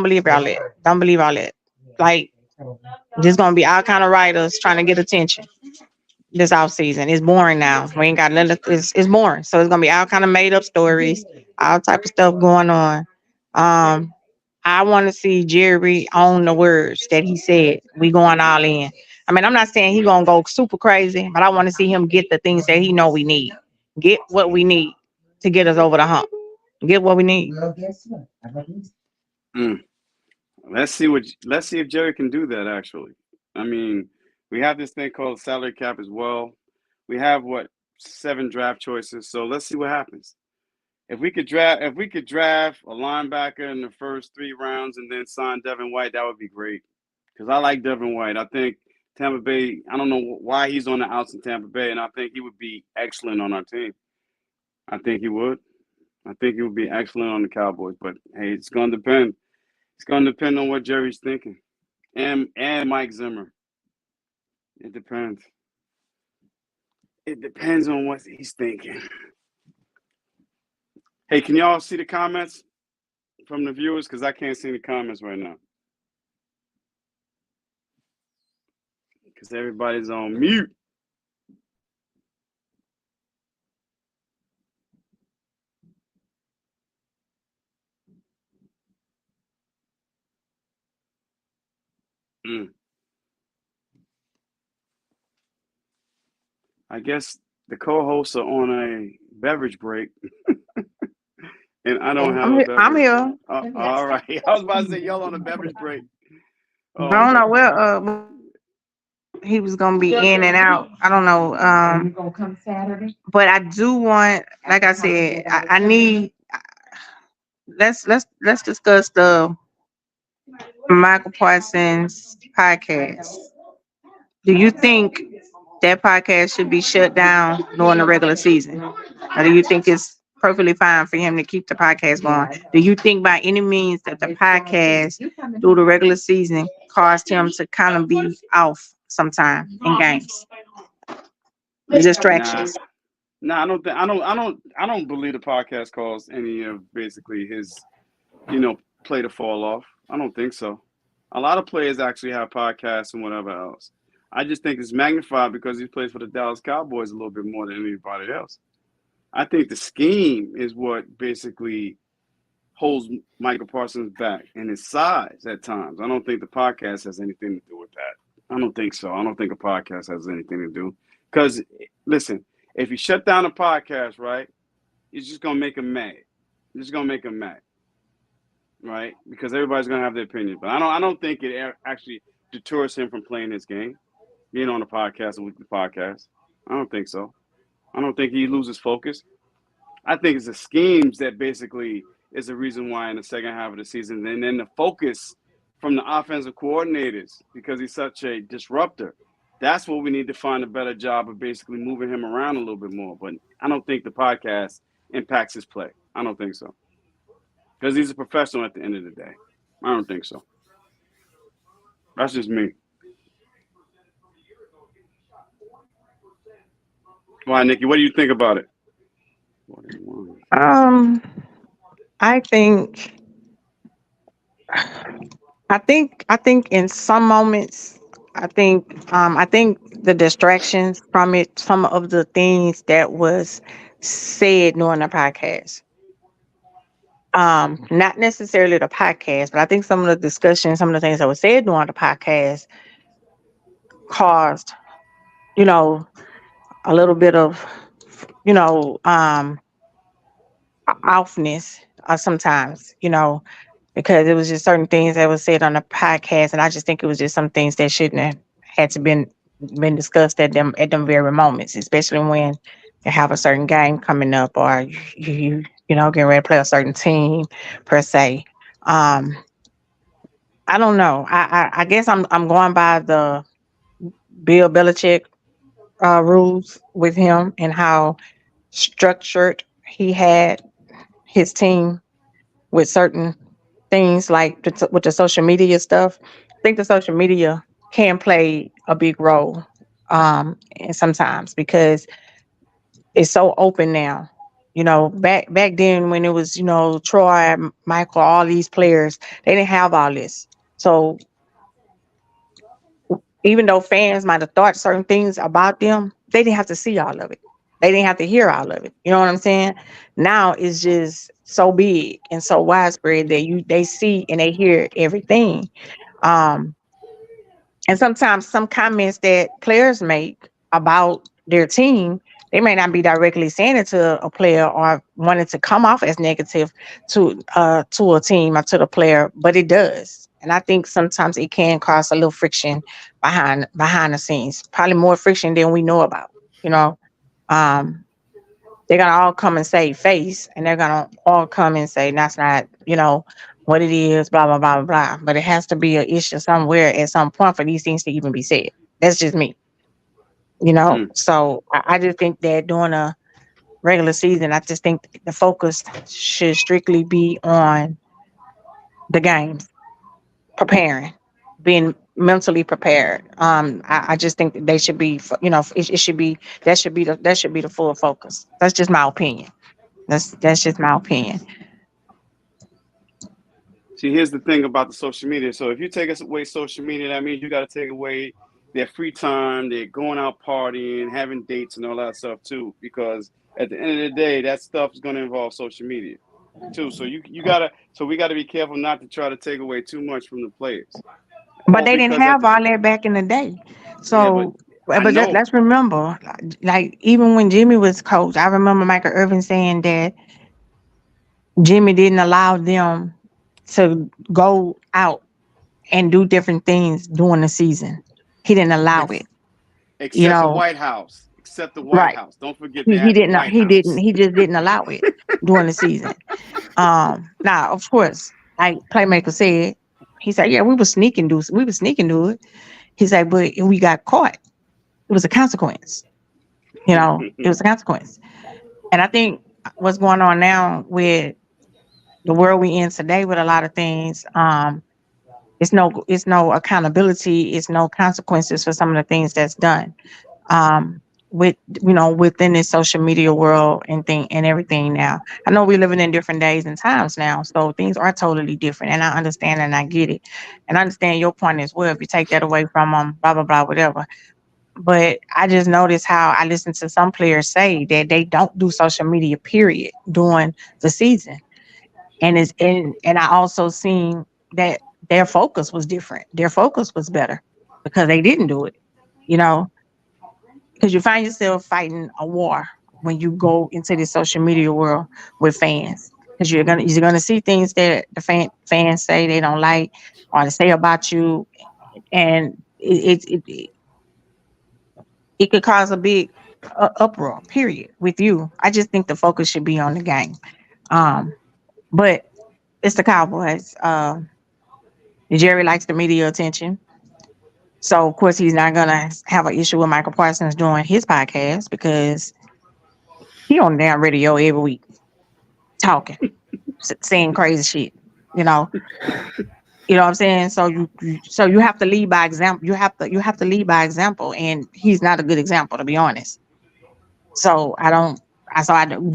believe all that. Don't believe all that. Like, there's gonna be all kind of writers trying to get attention this off season. It's boring now. We ain't got nothing. It's boring. So it's gonna be all kind of made up stories, all type of stuff going on. I want to see Jerry own the words that he said. We going all in. I mean, I'm not saying he gonna go super crazy, but I want to see him get the things that he know we need. Get what we need to get us over the hump. Get what we need. Mm. Let's see if Jerry can do that. Actually, I mean, we have this thing called salary cap as well. We have 7 draft choices. So let's see what happens. If we could draft a linebacker in the first 3 rounds and then sign Devin White, that would be great. Because I like Devin White. I think Tampa Bay. I don't know why he's on the outs in Tampa Bay, and I think he would be excellent on our team. I think he would. I think he would be excellent on the Cowboys. But hey, it's going to depend. It's going to depend on what Jerry's thinking, and Mike Zimmer. It depends. It depends on what he's thinking. Hey, can y'all see the comments from the viewers? Because I can't see the comments right now. Because everybody's on mute. I guess the co-hosts are on a beverage break. And I don't have a beverage. I'm here. All right. I was about to say y'all on a beverage break. I don't know where he was gonna be in and out. I don't know. But I do want, like I said, I need. Let's discuss the Michael Parsons podcast. Do you think that podcast should be shut down during the regular season? Or do you think it's perfectly fine for him to keep the podcast going? Do you think by any means that the podcast through the regular season caused him to kind of be off sometime in games? Distractions. Nah, I don't believe the podcast caused any of basically his, play to fall off. I don't think so. A lot of players actually have podcasts and whatever else. I just think it's magnified because he plays for the Dallas Cowboys a little bit more than anybody else. I think the scheme is what basically holds Michael Parsons back, and his size at times. I don't think the podcast has anything to do with that. I don't think so. I don't think a podcast has anything to do. Because, listen, if you shut down a podcast, right, you're just going to make him mad. You're just going to make him mad, right? Because everybody's going to have their opinion. But I don't think it actually deters him from playing this game, being on a podcast, a weekly podcast. I don't think so. I don't think he loses focus. I think it's the schemes that basically is the reason why in the second half of the season, and then the focus from the offensive coordinators, because he's such a disruptor. That's what we need to find a better job of basically moving him around a little bit more. But I don't think the podcast impacts his play. I don't think so. Because he's a professional at the end of the day. I don't think so. That's just me. Why, Nikki, what do you think about it? I think in some moments, I think the distractions from it, some of the things that was said during the podcast, Not necessarily the podcast, but I think some of the discussion, some of the things that were said during the podcast caused, you know, a little bit of, you know, offness sometimes, because it was just certain things that was said on the podcast, and I just think it was just some things that shouldn't have had to been discussed at them very moments, especially when you have a certain game coming up, or getting ready to play a certain team per se. Um, I don't know. I guess I'm going by the Bill Belichick rules with him and how structured he had his team with certain things like with the social media stuff. I think the social media can play a big role, and sometimes because it's so open now. Back then when it was Troy, Michael, all these players, they didn't have all this. So even though fans might have thought certain things about them, they didn't have to see all of it. They didn't have to hear all of it. You know what I'm saying? Now it's just so big and so widespread that they see and they hear everything. Um, and sometimes some comments that players make about their team, they may not be directly saying it to a player or wanting to come off as negative to a team or to the player, but it does. And I think sometimes it can cause a little friction behind the scenes, probably more friction than we know about. You know, um, they're gonna all come and say face, and they're gonna all come and say that's not what it is, blah blah blah blah blah. But it has to be an issue somewhere at some point for these things to even be said. That's just me. So I just think that during a regular season, I just think the focus should strictly be on the games, preparing, being mentally prepared. I just think that they should be, it should be that should be the full focus. That's just my opinion. That's just my opinion. See, here's the thing about the social media. So if you take away social media, that means you got to take away their free time, they're going out partying, having dates, and all that stuff too. Because at the end of the day, that stuff is going to involve social media too. So we gotta be careful not to try to take away too much from the players. But they didn't have all that back in the day. So, let's remember, like even when Jimmy was coach, I remember Michael Irvin saying that Jimmy didn't allow them to go out and do different things during the season. He didn't allow it. Except the White House. Except the White Right. House. Don't forget He that. didn't. He just didn't allow it during the season. Now, of course, like Playmaker said, he said, "Yeah, we were sneaking do it." He said, "But we got caught. It was a consequence. It was a consequence." And I think what's going on now with the world we in today with a lot of things, it's no accountability, it's no consequences for some of the things that's done. With within this social media world and everything now. I know we're living in different days and times now, so things are totally different, and I understand and I get it, and I understand your point as well. If you take that away from them, blah blah blah, whatever. But I just noticed how I listen to some players say that they don't do social media period during the season, and I also seen that their focus was different. Their focus was better because they didn't do it. You know, because you find yourself fighting a war when you go into the social media world with fans, because you're gonna see things that the fans say they don't like or to say about you, and it could cause a big uproar. Period. With you, I just think the focus should be on the game. Um, but it's the Cowboys. Jerry likes the media attention. So of course he's not gonna have an issue with Michael Parsons doing his podcast because he on damn radio every week talking, saying crazy shit. You know, you know what I'm saying. So you have to lead by example. You have to lead by example, and he's not a good example, to be honest. So I don't.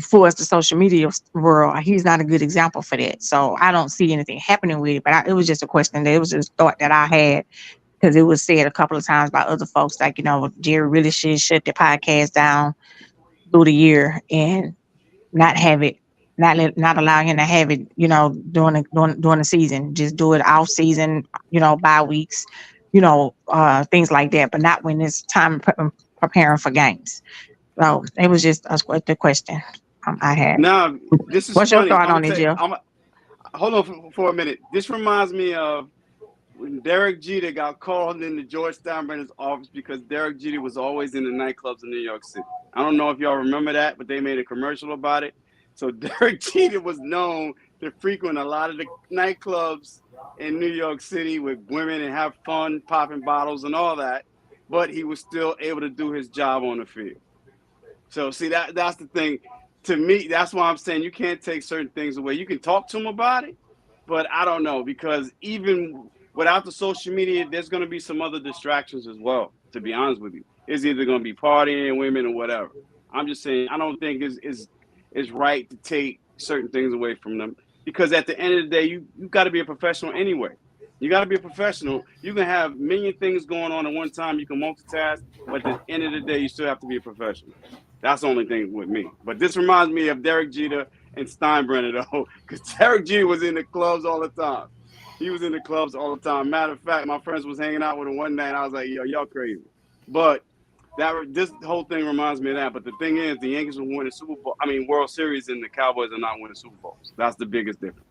For us, the social media world, he's not a good example for that. So I don't see anything happening with it. But it was just a question. It was just a thought that I had because it was said a couple of times by other folks, like Jerry really should shut the podcast down through the year and not have it not allow him to have it, during the season. Just do it off season, bye weeks, things like that, but not when it's time preparing for games. So it was just the question I had. Now, this is What's your funny. thought I'm on gonna it, tell you. Jill? Hold on for a minute. This reminds me of when Derek Jeter got called into George Steinbrenner's office because Derek Jeter was always in the nightclubs in New York City. I don't know if y'all remember that, but they made a commercial about it. So Derek Jeter was known to frequent a lot of the nightclubs in New York City with women and have fun, popping bottles and all that, but he was still able to do his job on the field. So see that's the thing. To me, that's why I'm saying you can't take certain things away. You can talk to him about it, but I don't know, because even without the social media, there's going to be some other distractions as well. To be honest with you, it's either going to be partying, women, or whatever. I'm just saying I don't think it's right to take certain things away from them, because at the end of the day, you got to be a professional anyway. You got to be a professional. You can have a million things going on at one time. You can multitask, but at the end of the day, you still have to be a professional. That's the only thing with me. But this reminds me of Derek Jeter and Steinbrenner, though, because Derek Jeter was in the clubs all the time. He was in the clubs all the time. Matter of fact, my friends was hanging out with him one night, and I was like, yo, y'all crazy. But this whole thing reminds me of that. But the thing is, the Yankees will win the World Series, and the Cowboys are not winning Super Bowls. That's the biggest difference.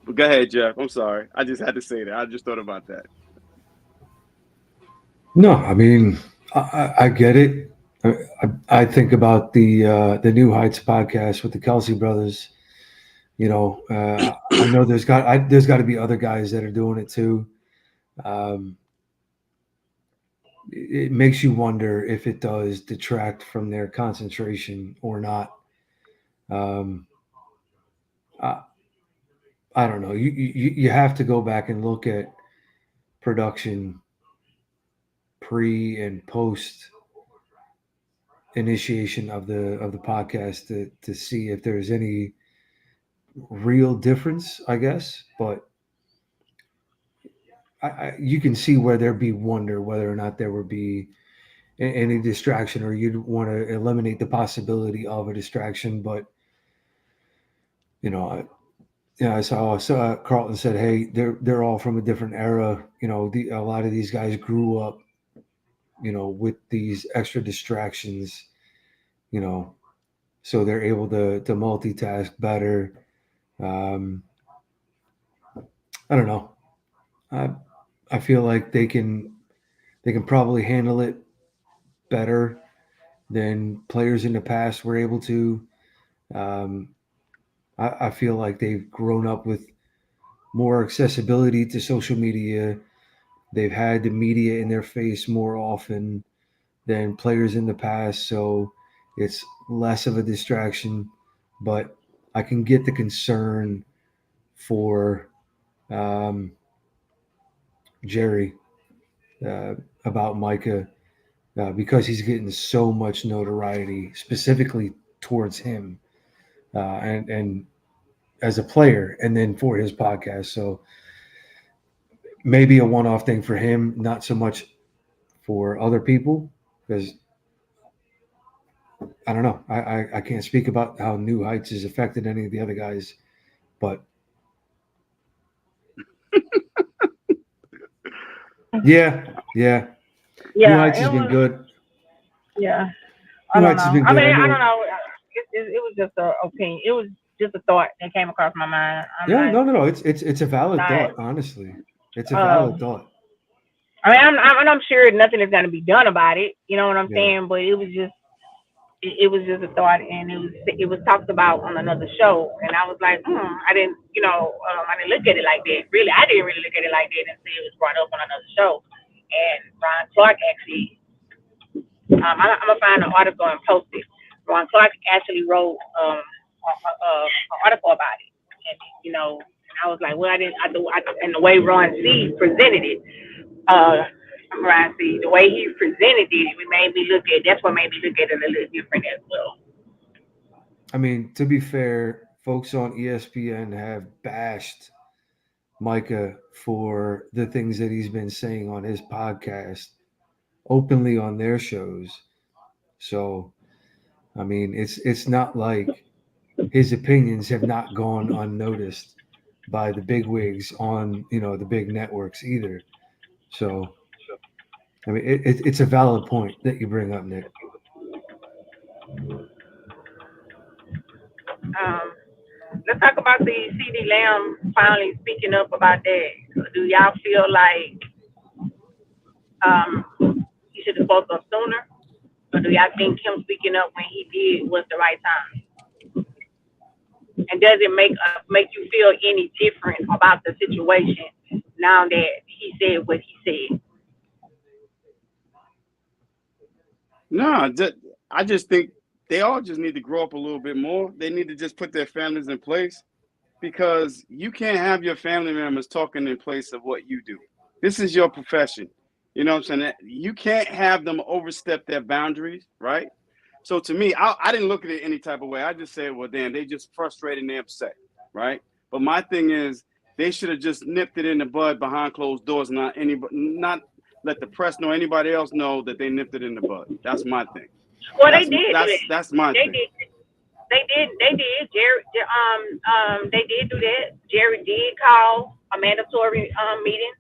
But go ahead, Jeff. I'm sorry. I just had to say that. I just thought about that. No, I mean, I get it. I think about the New Heights podcast with the Kelsey brothers. I know there's got to be other guys that are doing it too. It makes you wonder if it does detract from their concentration or not. I don't know. You have to go back and look at production pre and post initiation of the podcast to see if there's any real difference, I guess. But you can see where there'd be wonder whether or not there would be any distraction, or you'd want to eliminate the possibility of a distraction. But I saw Carlton said, "Hey, they're all from a different era. A lot of these guys grew up, with these extra distractions, so they're able to multitask better." I don't know. I feel like they can probably handle it better than players in the past were able to. I feel like they've grown up with more accessibility to social media. They've had the media in their face more often than players in the past, so it's less of a distraction. But I can get the concern for Jerry about Micah because he's getting so much notoriety, specifically towards him, and as a player, and then for his podcast. So maybe a one-off thing for him, not so much for other people, because I don't know. I can't speak about how New Heights has affected any of the other guys, but yeah. New Heights has been good. Yeah, I New don't Heights has know. been I good. mean, I don't know. It was just an opinion. It was just a thought that came across my mind. No. It's a valid thought. Honestly, it's a valid thought. I mean, I'm sure nothing is going to be done about it. You know what I'm saying? But it was just a thought, and it was talked about on another show, and I was like, I didn't look at it like that. Really, I didn't really look at it like that until it was brought up on another show. And Ron Clark actually, I'm gonna find an article and post it. Ron Clark actually wrote an article about it, and I was like, well, I didn't. And the way Ron C presented it, Ron C, the way he presented it, that's what made me look at it a little different as well. I mean, to be fair, folks on ESPN have bashed Micah for the things that he's been saying on his podcast openly on their shows. So I mean, it's not like his opinions have not gone unnoticed by the big wigs on the big networks either. So, I mean, it's a valid point that you bring up, Nick. Let's talk about the CD Lamb finally speaking up about that. Do y'all feel like he should have spoken up sooner, or do y'all think him speaking up when he did was the right time? And does it make you feel any different about the situation now that he said what he said? No, I just think they all just need to grow up a little bit more. They need to just put their families in place, because you can't have your family members talking in place of what you do. This is your profession. You know what I'm saying? You can't have them overstep their boundaries, right? So to me, I didn't look at it any type of way. I just said, well, damn, they just frustrated and they upset, right? But my thing is, they should have just nipped it in the bud behind closed doors, not let the press know, anybody else know that they nipped it in the bud. That's my thing. Well, they did. That's my thing. They did. Jerry, they did do that. Jerry did call a mandatory meeting.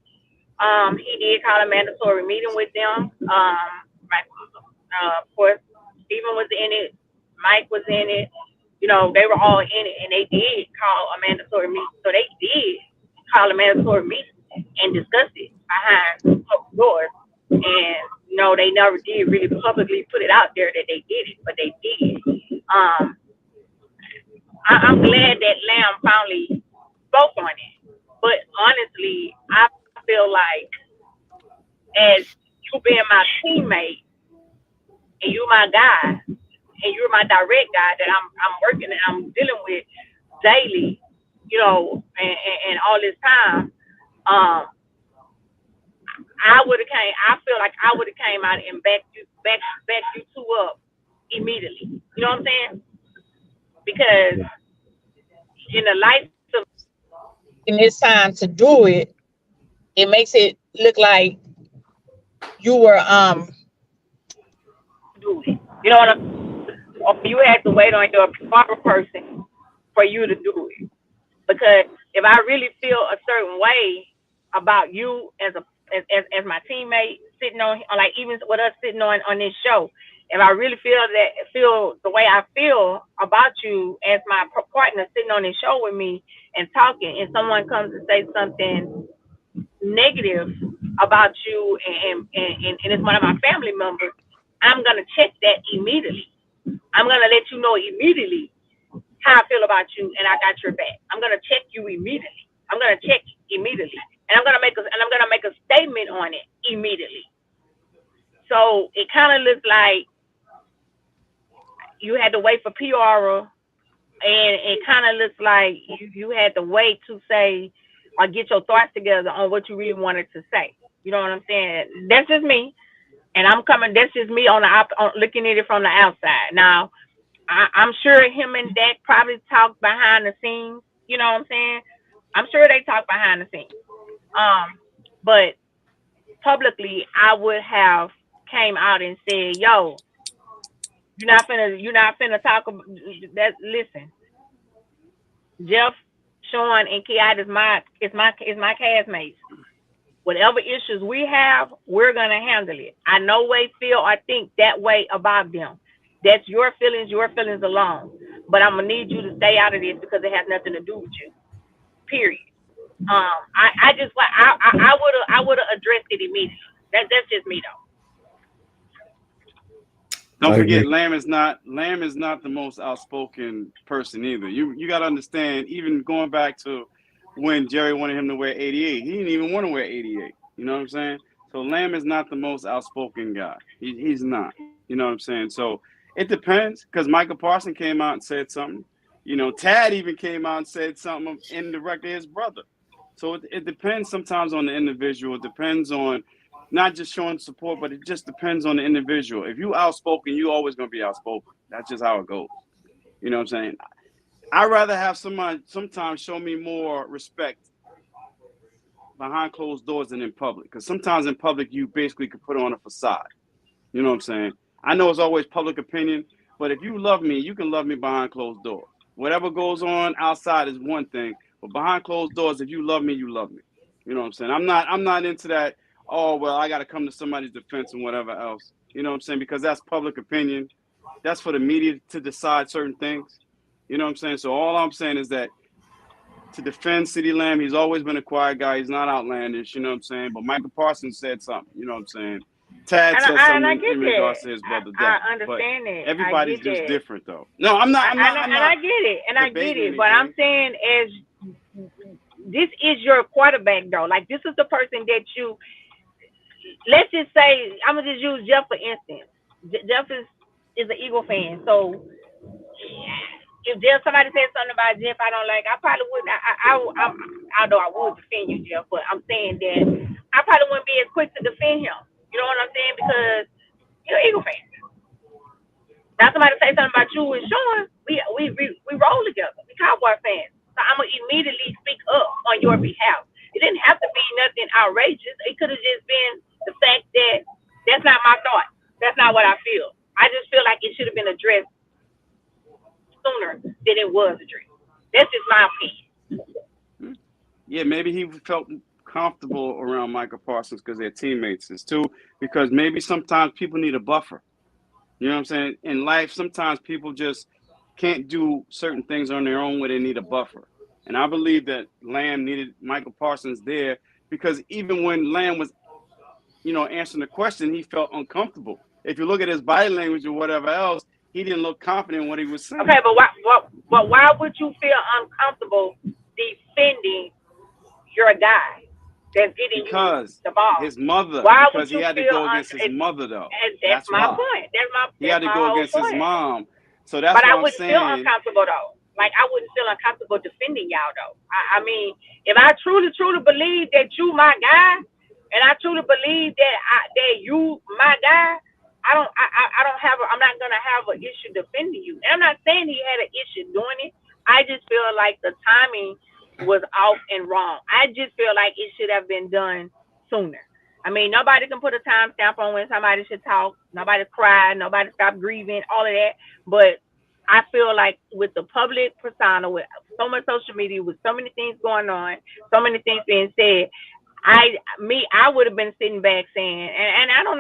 He did call a mandatory meeting with them. Of course, Stephen was in it. Mike was in it. They were all in it, and they did call a mandatory meeting. So they did call a mandatory meeting and discuss it behind closed doors. And they never did really publicly put it out there that they did it, but they did. I'm glad that Lamb finally spoke on it. But honestly, I feel like, as you being my teammate and you my guy and you're my direct guy that I'm working and I'm dealing with daily, and all this time, I feel like I would have came out and backed you two up immediately. You know what I'm saying? Because in the light of in this time to do it, it makes it look like you were do it. You know what I'm saying? Or you had to wait on your proper person for you to do it. Because if I really feel a certain way about you as my teammate sitting on, like even with us sitting on this show, if I really feel the way I feel about you as my partner sitting on this show with me and talking, and someone comes to say something negative about you and it's one of my family members, I'm gonna check that immediately. I'm gonna let you know immediately how I feel about you, and I got your back. I'm gonna check you immediately. I'm gonna check immediately, and I'm gonna make a statement on it immediately. So it kind of looks like you had to wait for PR, and it kind of looks like you had to wait to say or get your thoughts together on what you really wanted to say. You know what I'm saying? That's just me, and that's just me on looking at it from the outside. Now, I'm sure him and Dak probably talked behind the scenes. You know what I'm saying? I'm sure they talked behind the scenes. But publicly, I would have came out and said, "Yo, you're not finna talk about that. Listen, Jeff, Sean, and Kiat is my castmates. Whatever issues we have, we're gonna handle it. I no way feel or think that way about them. That's your feelings alone. But I'm gonna need you to stay out of this because it has nothing to do with you. Period. I would have addressed it immediately. That's just me though. Don't forget, Lamb is not the most outspoken person either. You got to understand, even going back to when Jerry wanted him to wear 88, he didn't even want to wear 88. You know what I'm saying? So Lamb is not the most outspoken guy. He's not. You know what I'm saying? So it depends, because Michael Parson came out and said something. Tad even came out and said something indirectly his brother. So it depends sometimes on the individual. It depends on not just showing support, but it just depends on the individual. If you outspoken, you always going to be outspoken. That's just how it goes. You know what I'm saying? I'd rather have somebody sometimes show me more respect behind closed doors than in public. Because sometimes in public, you basically could put on a facade. You know what I'm saying? I know it's always public opinion, But if you love me, you can love me behind closed doors. Whatever goes on outside is one thing, but behind closed doors, if you love me, you love me. You know what I'm saying? I'm not into that. Oh well, I got to come to somebody's defense and whatever else. You know what I'm saying? Because that's public opinion. That's for the media to decide certain things. You know what I'm saying? So all I'm saying is that to defend CeeDee Lamb, he's always been a quiet guy. He's not outlandish. You know what I'm saying? But Michael Parsons said something. You know what I'm saying? Tad said something in regards to his brother Dak. I understand it. Everybody's just different, though. No, I'm not. I get it, and I get it. But I'm saying, as this is your quarterback, though. Like, this is the person that you. Let's just say, I'm gonna just use Jeff for instance. Jeff is an Eagle fan, so if somebody says something about Jeff I don't like, I probably wouldn't. Although I would defend you, Jeff, but I'm saying that I probably wouldn't be as quick to defend him. You know what I'm saying? Because you're an Eagle fan. Now somebody say something about you and Sean, we roll together. We Cowboy fans. So I'm gonna immediately speak up on your behalf. It didn't have to be nothing outrageous. It could have just been the fact that that's not my thought. That's not what I feel. I just feel like it should have been addressed sooner than it was addressed. That's just my opinion. Yeah, maybe he felt comfortable around Michael Parsons because they're teammates. It's too, because maybe sometimes people need a buffer. You know what I'm saying? In life, sometimes people just can't do certain things on their own where they need a buffer. And I believe that Lamb needed Michael Parsons there because even when Lamb was, answering the question, he felt uncomfortable. If you look at his body language or whatever else, he didn't look confident in what he was saying. Okay, but why would you feel uncomfortable defending your guy that's getting you the ball? His mother. Why because he had to go against his mother, though. And that's my point. He had to go against his mom. So that's what I'm saying. But I wouldn't feel uncomfortable, though. Like, I wouldn't feel uncomfortable defending y'all, though. I mean, if I truly believe that you my guy, and I truly believe that you my guy, I'm not gonna have an issue defending you. And I'm not saying he had an issue doing it. I just feel like the timing was off and wrong. I just feel like it should have been done sooner. I mean, nobody can put a timestamp on when somebody should talk. Nobody cried. Nobody stopped grieving. All of that, but I feel like with the public persona, with so much social media, with so many things going on, so many things being said, I would have been sitting back saying, and I don't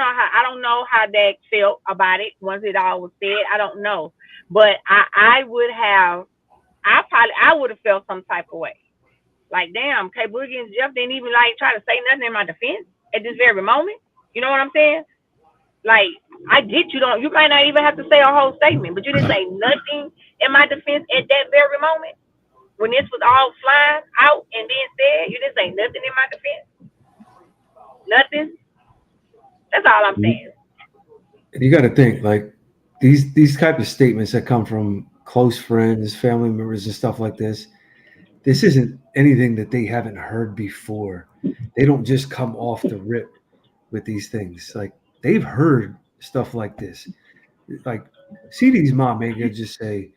know how Dak felt about it once it all was said. I don't know, but I would have felt some type of way. Like, damn, K Boogie and Jeff didn't even try to say nothing in my defense at this very moment. You know what I'm saying? Like, I get you might not even have to say a whole statement, but you didn't say nothing in my defense at that very moment when this was all flying out and being said. You didn't say nothing in my defense. Nothing. That's all I'm saying. You got to think, like, these type of statements that come from close friends, family members, and stuff like this. This isn't anything that they haven't heard before. They don't just come off the rip with these things. Like, they've heard stuff like this. Like, CeeDee's mom ain't gonna just say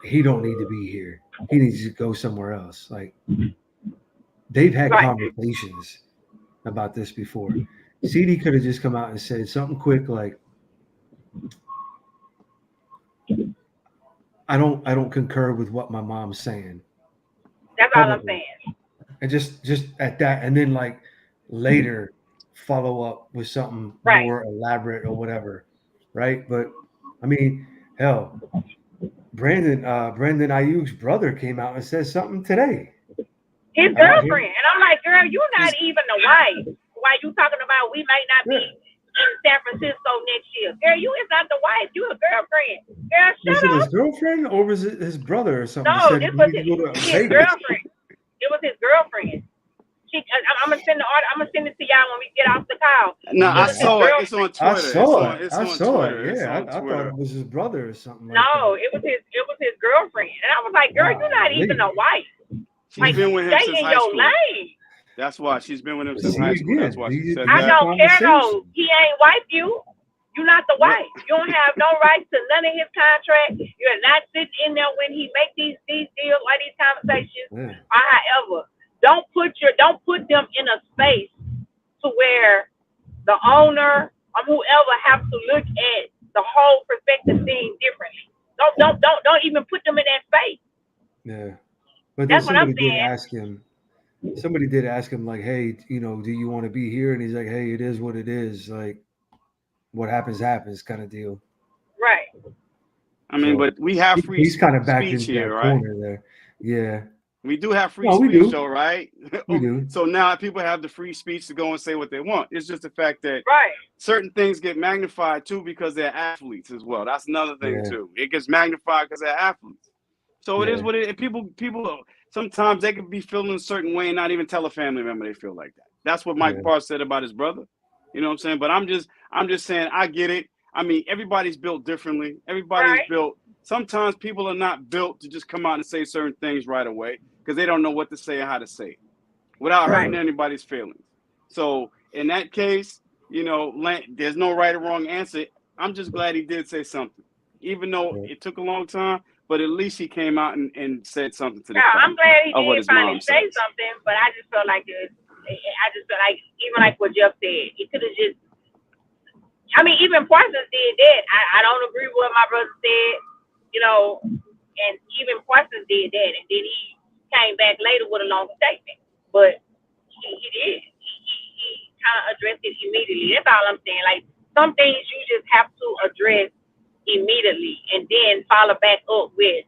he don't need to be here. He needs to go somewhere else. Like, they've had conversations about this before. CeeDee could have just come out and said something quick like, I don't concur with what my mom's saying. That's all I'm saying. And just at that, and then like later follow up with something more elaborate or whatever, right? But I mean, hell, Brandon Ayuk's brother came out and said something today. His girlfriend, and I'm like, girl, you're not even the wife. Why you talking about we might not be in San Francisco next year? Girl, you is not the wife. You a girlfriend. Girl, shut up. Was it his girlfriend or was it his brother or something? No, this was his girlfriend. It was his girlfriend. I'm gonna send it to y'all when we get off the call. No, I saw it. It's on Twitter. I saw it. Yeah, I thought it was his brother or something. No, it was his girlfriend, and I was like, girl, you're not even a wife. She's been with him since high school. Lane. That's why she's been with him since high school. That's why she said that. I don't care though. He ain't wife you. You're not the wife. You don't have no rights to none of his contract. You're not sitting in there when he make these deals or these conversations or however. Don't put them in a space to where the owner or whoever have to look at the whole perspective seem differently. Don't even put them in that space. Yeah. But then That's what I'm somebody did saying. ask him. Somebody did ask him, like, hey, you know, do you want to be here? And he's like, hey, it is what it is. Like, what happens, happens kind of deal. Right. I mean, So but we have free he's kind of backed speech into here, that right? corner there. Yeah. We do have free No, we speech, do. though, right? We do. So now people have the free speech to go and say what they want. It's just the fact that Right. certain things get magnified too because they're athletes as well. That's another thing Yeah. too. It gets magnified because they're athletes. So it is Yeah. what it. People sometimes they can be feeling a certain way and not even tell a family member they feel like that. That's what Mike Yeah. Barr said about his brother. You know what I'm saying? But I'm just saying I get it. I mean, everybody's built differently. Everybody's Right. built. Sometimes people are not built to just come out and say certain things right away because they don't know what to say or how to say it without hurting anybody's feelings. So in that case, you know, there's no right or wrong answer. I'm just glad he did say something, even though it took a long time. But at least he came out and said something to the Yeah, I'm glad he of what did his finally mom say says. something, but I just felt like even like what Jeff said, he could have just. I mean, even Parsons did that. I don't agree with what my brother said, you know, and even Parsons did that, and then he came back later with a longer statement. But he did. He kind of addressed it immediately. That's all I'm saying. Like, some things you just have to address immediately and then follow back up with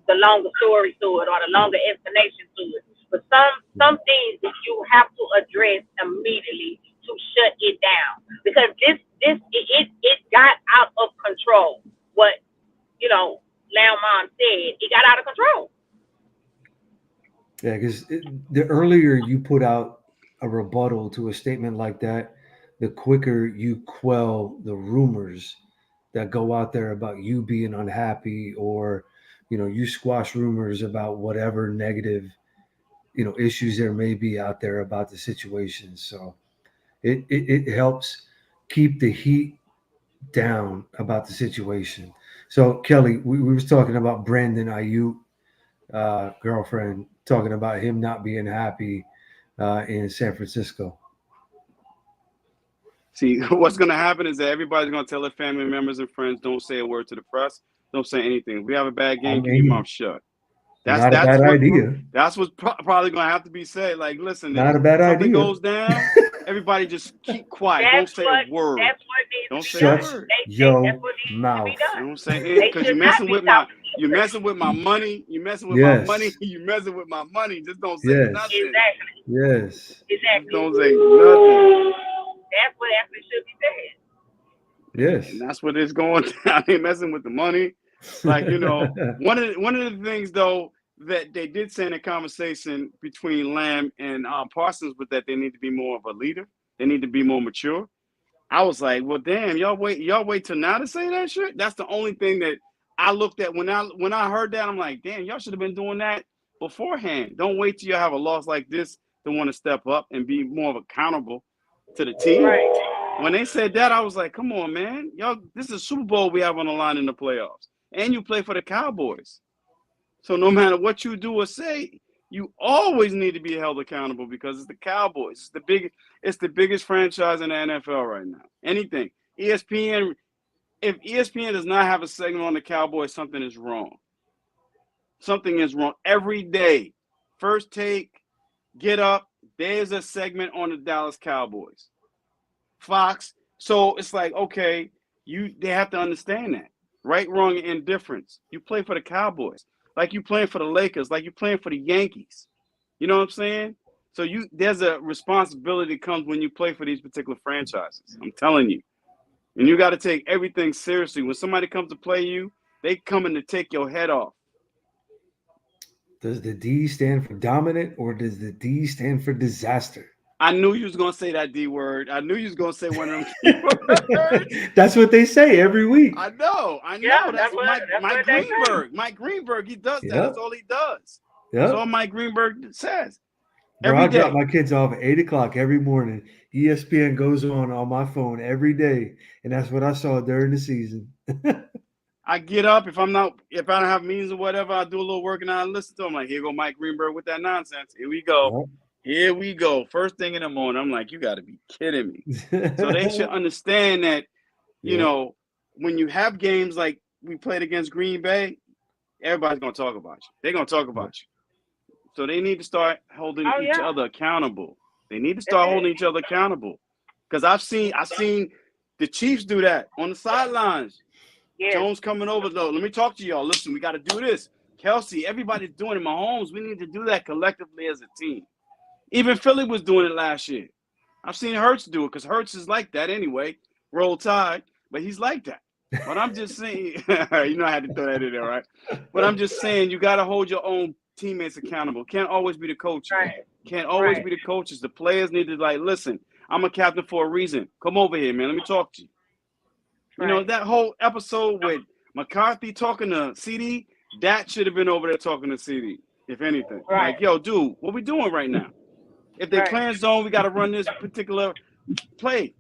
the longer story to it or the longer explanation to it. But some things that you have to address immediately to shut it down, because it got out of control. What, you know, Lamb Mom said, it got out of control. Yeah, because the earlier you put out a rebuttal to a statement like that, the quicker you quell the rumors that go out there about you being unhappy, or, you know, you squash rumors about whatever negative, you know, issues there may be out there about the situation. So it helps keep the heat down about the situation. So Kelly, we was talking about Brandon Ayuk, girlfriend, talking about him not being happy in San Francisco. See, what's going to happen is that everybody's going to tell their family members and friends, don't say a word to the press. Don't say anything. If we have a bad game, keep your mouth shut. Not a bad idea. That's what's probably going to have to be said. Like, listen, not a bad something idea. goes down, everybody just keep quiet. Don't say a word. That's what needs don't to say Shut a word. your mouth. You know what I'm saying? Because you're messing with my money. You messing with my money. You messing with my money. Just don't say nothing. Exactly. Yes. Exactly. Just don't say nothing. That's what actually should be said. Yes. And that's what it's going down. They messing with the money. Like, you know, one of the things though that they did say in a conversation between Lamb and Parsons was that they need to be more of a leader. They need to be more mature. I was like, well, damn, y'all wait till now to say that shit. That's the only thing that I looked at when I heard that. I'm like, damn, y'all should have been doing that beforehand. Don't wait till you have a loss like this to want to step up and be more accountable to the team. Right. When they said that, I was like, come on, man. Y'all, this is a Super Bowl we have on the line in the playoffs. And you play for the Cowboys. So no matter what you do or say, you always need to be held accountable because it's the Cowboys. It's the biggest franchise in the NFL right now. Anything. ESPN, if ESPN does not have a segment on the Cowboys, something is wrong. Something is wrong. Every day. First Take, Get Up, there's a segment on the Dallas Cowboys. Fox. So it's like, okay, they have to understand that. Right, wrong, and indifference. You play for the Cowboys. Like you playing for the Lakers, like you playing for the Yankees. You know what I'm saying? So there's a responsibility that comes when you play for these particular franchises. I'm telling you. And you got to take everything seriously. When somebody comes to play you, they coming to take your head off. Does the D stand for dominant or does the D stand for disaster? I knew you was going to say that D word. I knew you was going to say one of them keywords. That's what they say every week. I know. Yeah, that's Mike Greenberg. Mike Greenberg, he does that. Yep. That's all he does. Yep. That's all Mike Greenberg says. Bro, I drop my kids off at 8 o'clock every morning. ESPN goes on my phone every day, and that's what I saw during the season. I get up if I don't have meetings or whatever. I do a little work and I listen to him. Like, here go Mike Greenberg with that nonsense. Here we go. Yep. Here we go. First thing in the morning, I'm like, you got to be kidding me. So they should understand that, you know, when you have games like we played against Green Bay, everybody's gonna talk about you. They're gonna talk about you. So they need to start holding each other accountable. They need to start holding each other accountable. Because I've seen the Chiefs do that on the sidelines. Yeah. Jones coming over though. Let me talk to y'all. Listen, we got to do this. Kelsey, everybody's doing it. Mahomes, we need to do that collectively as a team. Even Philly was doing it last year. I've seen Hurts do it because Hurts is like that anyway. Roll Tide, but he's like that. But I'm just saying, you know I had to throw that in there, right? But I'm just saying you got to hold your own teammates accountable. Can't always be the coaches. Right. Can't always be the coaches. The players need to listen, I'm a captain for a reason. Come over here, man. Let me talk to you. Right. You know, that whole episode with McCarthy talking to CD, that should have been over there talking to CD, if anything. Right. Like, yo, dude, what we doing right now? If they're playing zone, we got to run this particular play.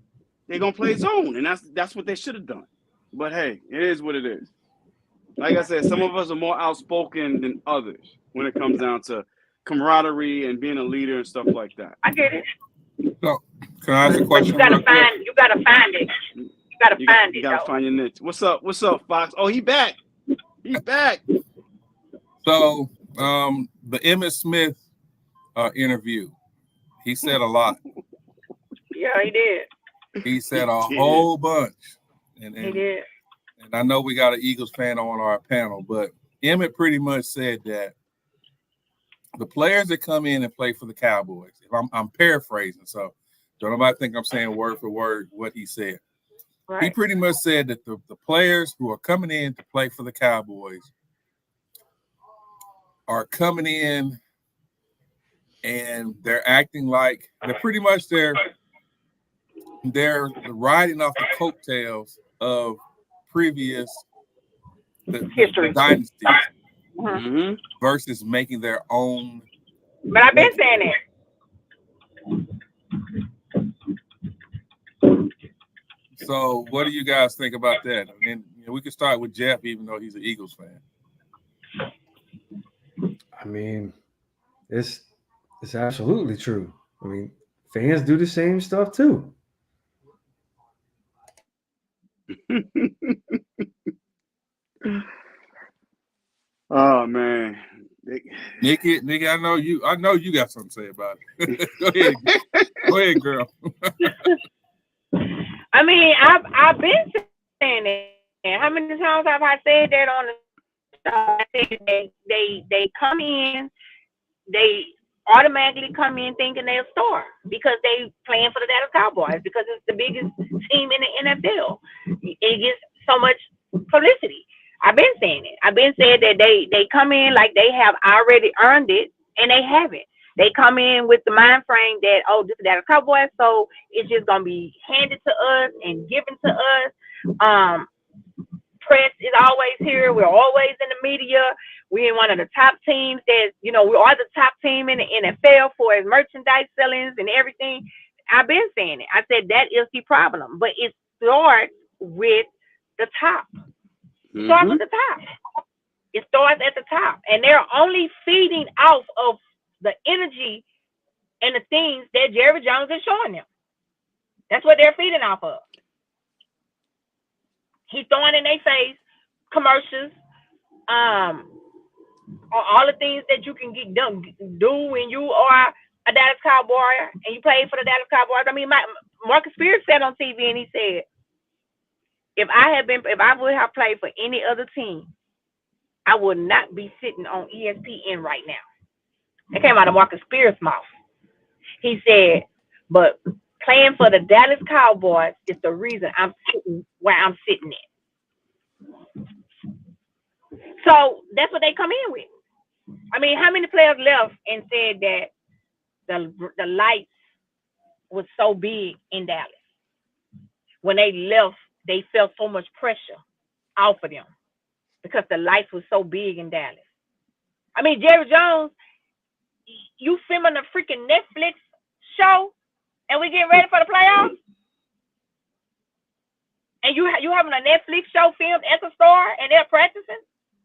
They're going to play zone, and that's what they should have done. But, hey, it is what it is. Like I said, some of us are more outspoken than others when it comes down to camaraderie and being a leader and stuff like that. I get it. So, can I ask a question? You gotta find it. You gotta find it. You gotta find your niche. What's up, Fox? Oh, he back. He's back. So, the Emmitt Smith interview, he said a lot. Yeah, he did. He said a whole bunch. And he did. And I know we got an Eagles fan on our panel, but Emmitt pretty much said that the players that come in and play for the Cowboys, if I'm paraphrasing, so don't nobody think I'm saying word for word what he said. Right. He pretty much said that the players who are coming in to play for the Cowboys are coming in and they're acting like they're riding off the coattails of previous the dynasties. Mm-hmm. Versus making their own. But I've been saying it. So, what do you guys think about that? I mean, we can start with Jeff, even though he's an Eagles fan. I mean, it's absolutely true. I mean, fans do the same stuff too. Oh man, Nikki, I know you got something to say about it. Go ahead, girl. I mean, I've been saying it. How many times have I said that on the show? I said they come in, they automatically come in thinking they're a star because they playing for the Dallas Cowboys because it's the biggest team in the NFL. It gets so much publicity. I've been saying it. I've been saying that they come in like they have already earned it, and they haven't. They come in with the mind frame that, oh, this is Dallas Cowboys, so it's just gonna be handed to us and given to us. Press is always here. We're always in the media. We're in one of the top teams that, we are the top team in the NFL for its merchandise sellings and everything. I've been saying it. I said that is the problem, but it starts with the top. It starts at the top. It starts at the top. And they're only feeding off of the energy and the things that Jerry Jones is showing them. That's what they're feeding off of. He's throwing in their face commercials, all the things that you can do when you are a Dallas Cowboy and you play for the Dallas Cowboys. I mean, Marcus Spears said on TV, and he said, if I would have played for any other team, I would not be sitting on ESPN right now. It came out of Marcus Spears' mouth. He said, but playing for the Dallas Cowboys is the reason I'm sitting where I'm sitting at. So that's what they come in with. I mean, how many players left and said that the lights was so big in Dallas? When they left, they felt so much pressure off of them because the lights was so big in Dallas. I mean, Jerry Jones, you filming a freaking Netflix show and we getting ready for the playoffs? And you having a Netflix show filmed at the store and they're practicing,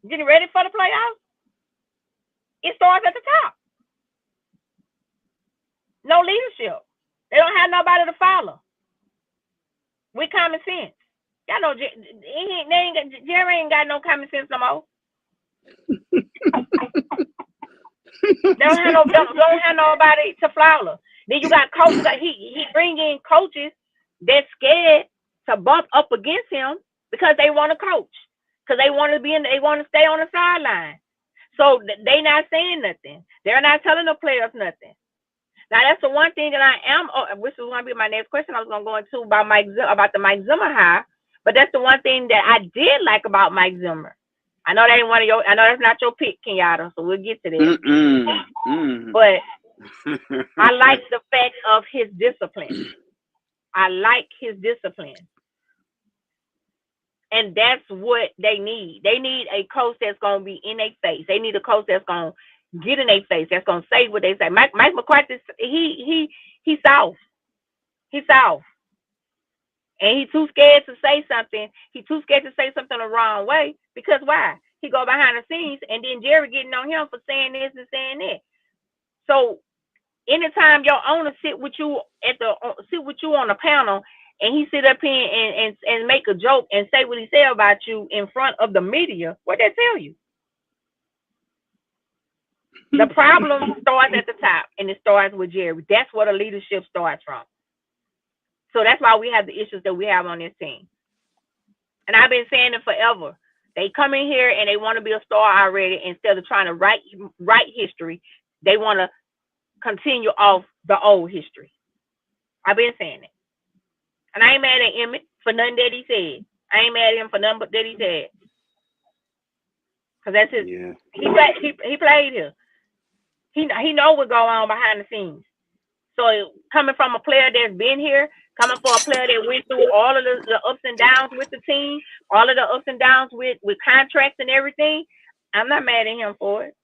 getting ready for the playoffs? It starts at the top. No leadership. They don't have nobody to follow. With common sense. Y'all know Jerry ain't got no common sense no more. Don't have nobody to flower. Then you got coaches. He bring in coaches that's scared to bump up against him because they want to coach, because they want to stay on the sideline. So they not saying nothing. They're not telling the players nothing. Now that's the one thing that I am, which is going to be my next question. I was going to go into about the Mike Zimmer hire, but that's the one thing that I did like about Mike Zimmer. I know that ain't one of your. I know that's not your pick, Kenyatta. So we'll get to that. But I like the fact of his discipline. I like his discipline, and that's what they need. They need a coach that's gonna be in their face. They need a coach that's gonna get in their face. That's gonna say what they say. Mike McCarthy, he's soft. He's soft. And he's too scared to say something. He's too scared to say something the wrong way. Because why? He go behind the scenes, and then Jerry getting on him for saying this and saying that. So anytime your owner sit with you on the panel, and he sit up here and make a joke and say what he said about you in front of the media, what they tell you? The problem starts at the top, and it starts with Jerry. That's where the leadership starts from. So that's why we have the issues that we have on this team. And I've been saying it forever. They come in here and they want to be a star already. Instead of trying to write history, they want to continue off the old history. I've been saying it. And I ain't mad at Emmett for nothing that he said. I ain't mad at him for nothing that he said. Because that's his. Yeah. He played here. He know what's going on behind the scenes. So coming from a player that's been here, coming from a player that went through all of the ups and downs with the team, all of the ups and downs with contracts and everything, I'm not mad at him for it.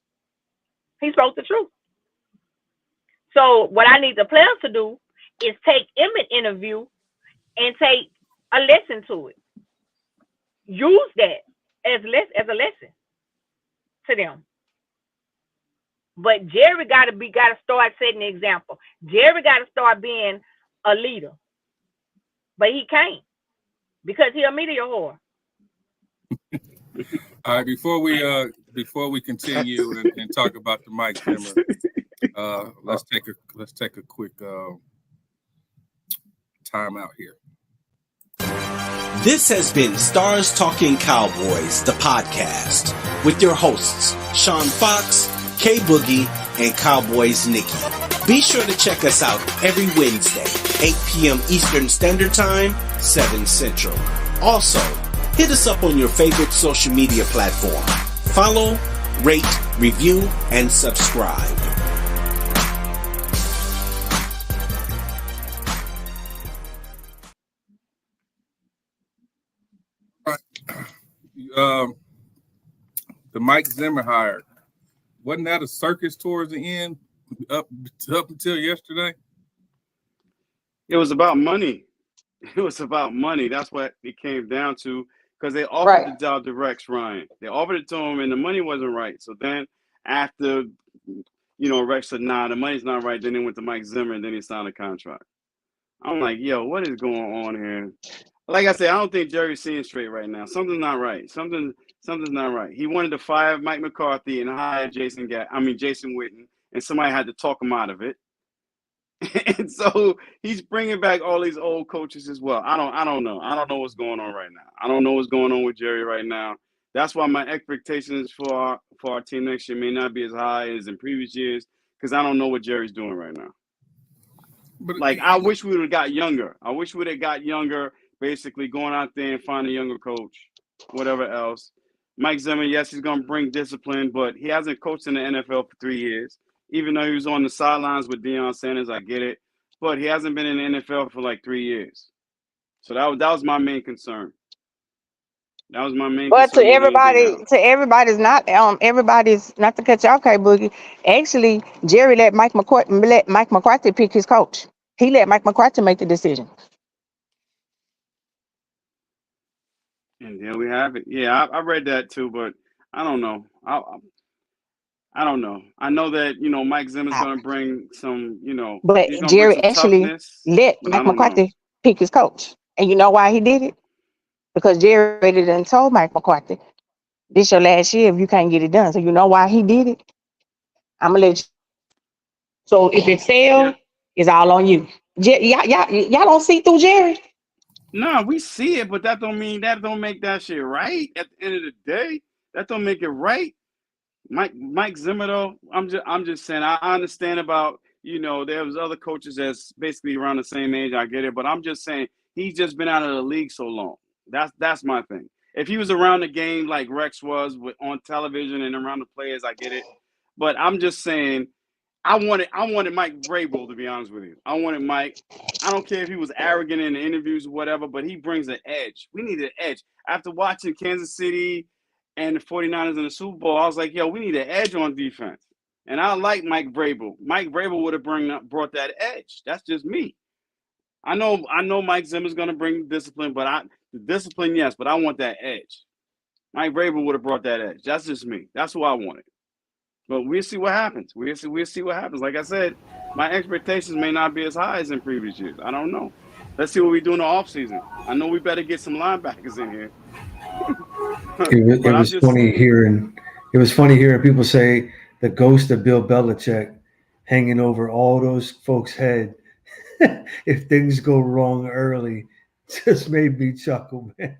He spoke the truth. So what I need the players to do is take Emmett interview and take a lesson to it. Use that as a lesson to them. But Jerry got to start setting the example. Jerry got to start being a leader. But he can't, because he's a media whore. All right, before we continue and talk about the Mike Zimmer, let's take a quick time out here. This has been Stars Talking Cowboys, the podcast, with your hosts, Sean Fox, K Boogie, and Cowboys Nikki. Be sure to check us out every Wednesday, 8 p.m. Eastern Standard Time, 7 Central. Also, hit us up on your favorite social media platform. Follow, rate, review, and subscribe. The Mike Zimmer hire, wasn't that a circus towards the end, up until yesterday? It was about money. It was about money. That's what it came down to, because they offered the job to Rex Ryan. They offered it to him, and the money wasn't right. So then after, Rex said, nah, the money's not right, then they went to Mike Zimmer, and then he signed a contract. I'm like, yo, what is going on here? Like I said, I don't think Jerry's seeing straight right now. Something's not right. Something's not right. He wanted to fire Mike McCarthy and hire Jason Witten, and somebody had to talk him out of it. And so he's bringing back all these old coaches as well. I don't know. I don't know what's going on right now. I don't know what's going on with Jerry right now. That's why my expectations for our team next year may not be as high as in previous years, because I don't know what Jerry's doing right now. But I wish we would have got younger. I wish we would have got younger. Basically, going out there and find a younger coach, whatever else. Mike Zimmer, yes, he's going to bring discipline, but he hasn't coached in the NFL for 3 years. Even though he was on the sidelines with Deion Sanders, I get it. But he hasn't been in the NFL for like 3 years. So that was my main concern. That was my main concern. But everybody's not to cut you off, K Boogie. Actually, Jerry let Mike McCarthy pick his coach. He let Mike McCarthy make the decision. And there we have it. Yeah, I read that too, but I don't know. I don't know. I know that, Mike Zimmer's going to bring some, But Jerry actually let Mike McCarthy pick his coach. And you know why he did it? because Jerry already done told Mike McCarthy, this your last year if you can't get it done. So you know why he did it? I'm gonna let you. So if it Yeah. failed, it's all on you. Y'all don't see through Jerry. No, we see it, but that don't make that shit right. At the end of the day, that don't make it right. Mike Zimmer though, I'm just saying I understand about, there was other coaches that's basically around the same age. I get it, but I'm just saying he's just been out of the league so long. That's my thing. If he was around the game like Rex was on television and around the players, I get it. But I'm just saying I wanted Mike Vrabel, to be honest with you. I wanted Mike. I don't care if he was arrogant in the interviews or whatever, but he brings an edge. We need an edge. After watching Kansas City and the 49ers in the Super Bowl, I was like, yo, we need an edge on defense. And I like Mike Vrabel. Mike Vrabel would have brought that edge. That's just me. I know Mike Zimmer's going to bring discipline, the discipline, yes, but I want that edge. Mike Vrabel would have brought that edge. That's just me. That's who I wanted. But we'll see what happens. We'll see what happens. Like I said, my expectations may not be as high as in previous years. I don't know. Let's see what we do in the offseason. I know we better get some linebackers in here. It was funny hearing people say the ghost of Bill Belichick hanging over all those folks' head if things go wrong early. Just made me chuckle, man.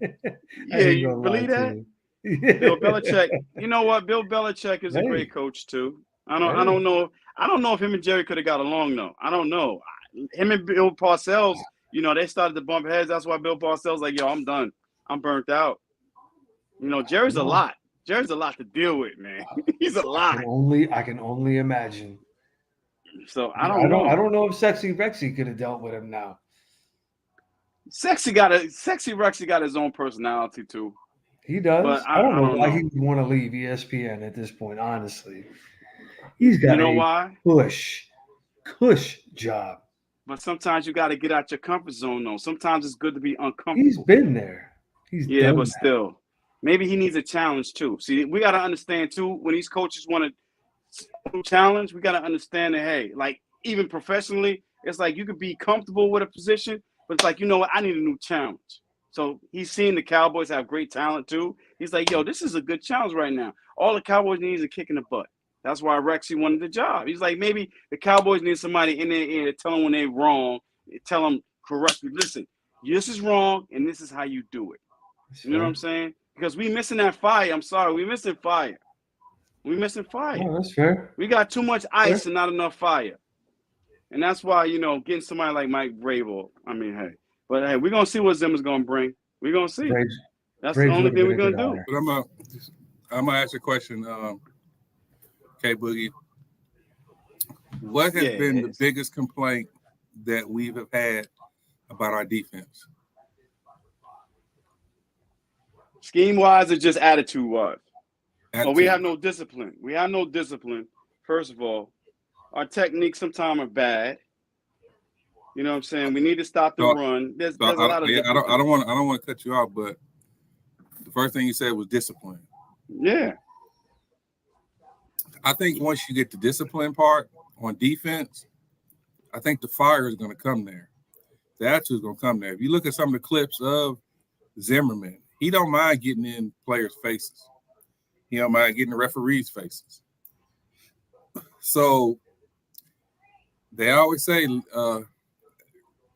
Yeah, you believe that? Bill Belichick. You know what? Bill Belichick is a great coach too. I don't know if him and Jerry could have got along though. I don't know. Him and Bill Parcells, they started to bump heads. That's why Bill Parcells like, yo, I'm done. I'm burnt out. Jerry's a lot. Jerry's a lot to deal with, man. He's a lot. I can only imagine. So I don't know. I don't know if Sexy Rexy could have dealt with him now. Sexy Rexy got his own personality too. He does. But I don't know why he would want to leave ESPN at this point, honestly. He's got why? Cush job. But sometimes you got to get out your comfort zone, though. Sometimes it's good to be uncomfortable. He's been there. But still. Maybe he needs a challenge, too. See, we got to understand, too, when these coaches want to challenge, we got to understand that, hey, like, even professionally, it's like you could be comfortable with a position, but it's like, you know what, I need a new challenge. So he's seeing the Cowboys have great talent, too. He's like, yo, this is a good challenge right now. All the Cowboys need is a kick in the butt. That's why Rexy wanted the job. He's like, maybe the Cowboys need somebody in their ear to tell them when they're wrong, tell them correctly, listen, this is wrong, and this is how you do it. You know what I'm saying? Because we missing that fire. I'm sorry. We missing fire. Oh, that's fair. We got too much ice and not enough fire. And that's why, getting somebody like Mike Vrabel, I mean, hey. But, hey, we're going to see what Zimmer's going to bring. We're going to see. That's the only thing we're going to do. But I'm going to ask a question, K Boogie. What has been the biggest complaint that we have had about our defense? Scheme-wise or just attitude-wise? Well, we have no discipline. First of all. Our techniques sometimes are bad. You know what I'm saying? We need to stop the run. There's a lot of. I don't want to cut you off, but the first thing you said was discipline. Yeah. I think once you get the discipline part on defense, I think the fire is going to come there. The attitude is going to come there. If you look at some of the clips of Zimmerman, he don't mind getting in players' faces. He don't mind getting the referees' faces. So they always say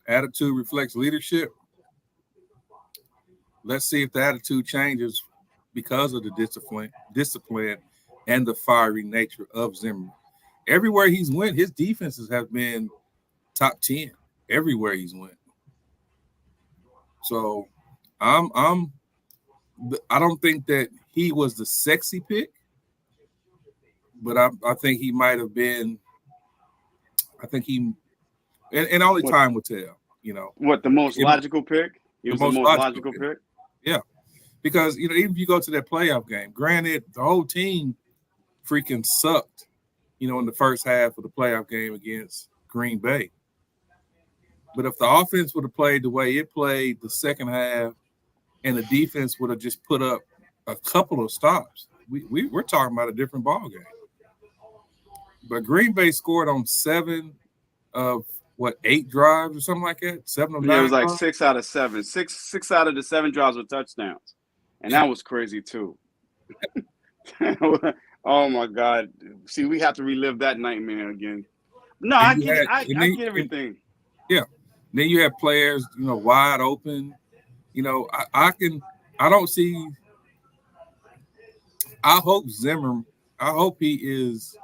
attitude reflects leadership. Let's see if the attitude changes because of the discipline and the fiery nature of Zimmerman. Everywhere he's went, his defenses have been top 10 everywhere he's went. So I don't think that he was the sexy pick, but I think he might have been. I think he, and only time will tell. What, the most logical pick? He was the most logical pick. Yeah, because even if you go to that playoff game, granted the whole team freaking sucked, in the first half of the playoff game against Green Bay. But if the offense would have played the way it played the second half, and the defense would have just put up a couple of stops, we're talking about a different ball game. But Green Bay scored on 7 of 8 drives or something like that? 7 of 9. Yeah, it was like 6 out of 7. Six out of the 7 drives were touchdowns, and that was crazy too. Oh my God! See, we have to relive that nightmare again. No, I get it. I get everything. Yeah. Then you have players, wide open. I don't see. I hope he is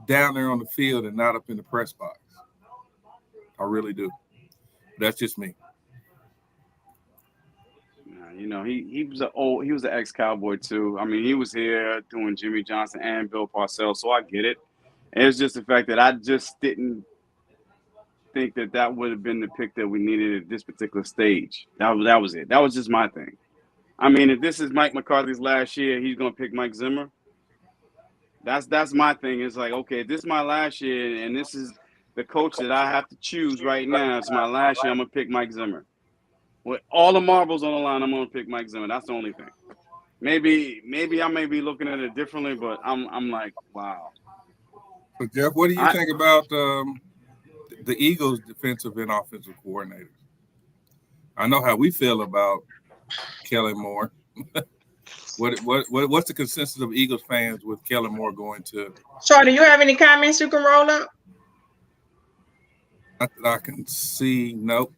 down there on the field and not up in the press box. I really do. That's just me. He was an ex-Cowboy too. I mean, he was here doing Jimmy Johnson and Bill Parcells, so I get it. And it's just the fact that I just didn't think that would have been the pick that we needed at this particular stage. That was it. That was just my thing. I mean, if this is Mike McCarthy's last year, he's gonna pick Mike Zimmer. That's my thing. It's like, okay, this is my last year, and this is the coach that I have to choose right now. It's my last year. I'm gonna pick Mike Zimmer. With all the marbles on the line, I'm gonna pick Mike Zimmer. That's the only thing. Maybe I may be looking at it differently, but I'm like, wow. So Jeff, what do you think about the Eagles' defensive and offensive coordinators? I know how we feel about Kellen Moore. What's the consensus of Eagles fans with Kellen Moore going to? Troy, do you have any comments you can roll up? Not that I can see. Nope.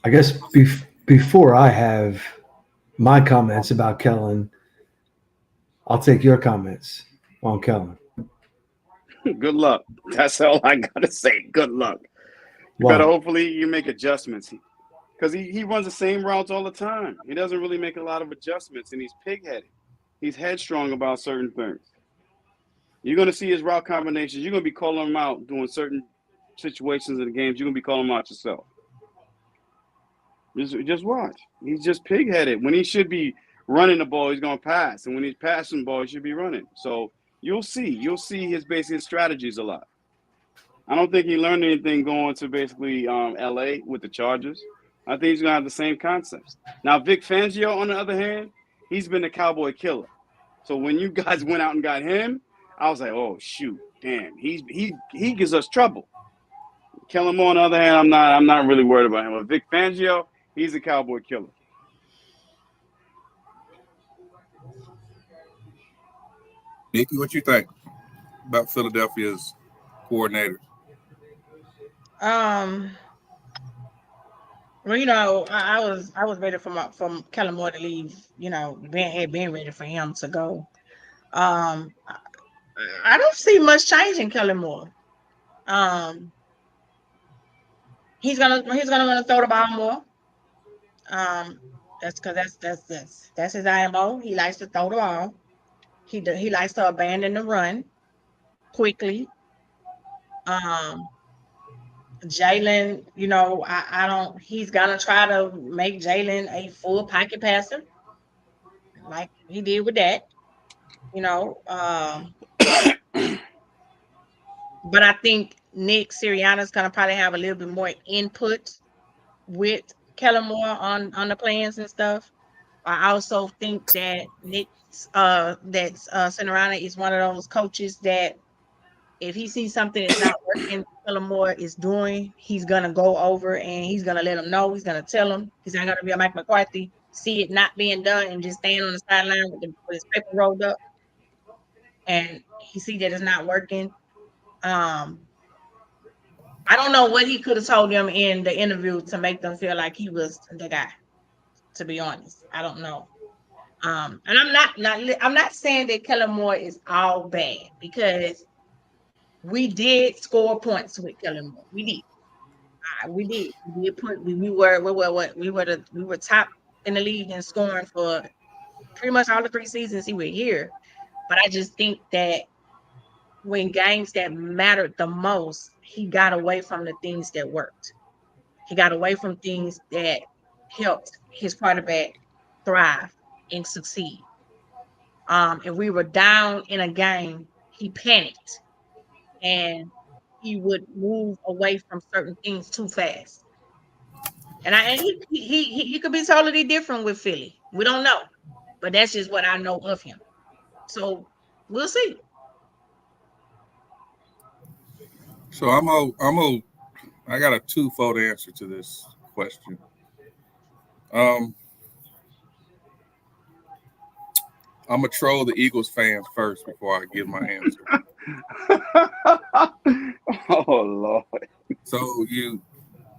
I guess before I have my comments about Kellen, I'll take your comments on Kellen. Good luck. That's all I gotta say. Good luck. But hopefully you make adjustments, because he runs the same routes all the time. He doesn't really make a lot of adjustments, and he's pig-headed. He's headstrong about certain things. You're going to see his route combinations. You're going to be calling him out doing certain situations in the games. You're going to be calling him out yourself. Just watch. He's just pig-headed. When he should be running the ball, he's going to pass. And when he's passing the ball, he should be running. So you'll see his basic strategies a lot. I don't think he learned anything going to basically L.A. with the Chargers. I think he's going to have the same concepts. Now, Vic Fangio, on the other hand, he's been a Cowboy killer. So when you guys went out and got him, I was like, oh, shoot, damn, he gives us trouble. Kellen Moore, on the other hand, I'm not really worried about him. But Vic Fangio, he's a Cowboy killer. Nikki, what you think about Philadelphia's coordinator? Well, I was ready from Kellen Moore to leave. Had been ready for him to go. I don't see much change in Kellen Moore. He's gonna want to throw the ball more. That's because that's his IMO. He likes to throw the ball. He likes to abandon the run quickly. Jalen, I don't. He's gonna try to make Jalen a full pocket passer, like he did with that. But I think Nick Sirianni's gonna probably have a little bit more input with Kellen Moore on the plans and stuff. I also think that Sirianni is one of those coaches that if he sees something that's not working, Kellen Moore is doing, he's gonna go over and he's gonna let him know. He's gonna tell him. He's not gonna be a Mike McCarthy, see it not being done and just stand on the sideline with his paper rolled up, and he see that it's not working. I don't know what he could have told them in the interview to make them feel like he was the guy. To be honest, I don't know. And I'm not saying that Kellen Moore is all bad, because we did score points with Kellen Moore. We did. We did. We were top in the league in scoring for pretty much all the 3 seasons he was here. But I just think that when games that mattered the most, he got away from the things that worked. He got away from things that helped his quarterback thrive and succeed. If we were down in a game, he panicked and he would move away from certain things too fast. And he could be totally different with Philly. We don't know, but that's just what I know of him. So we'll see. So I got a twofold answer to this question. I'm gonna troll the Eagles fans first before I give my answer. Oh Lord. So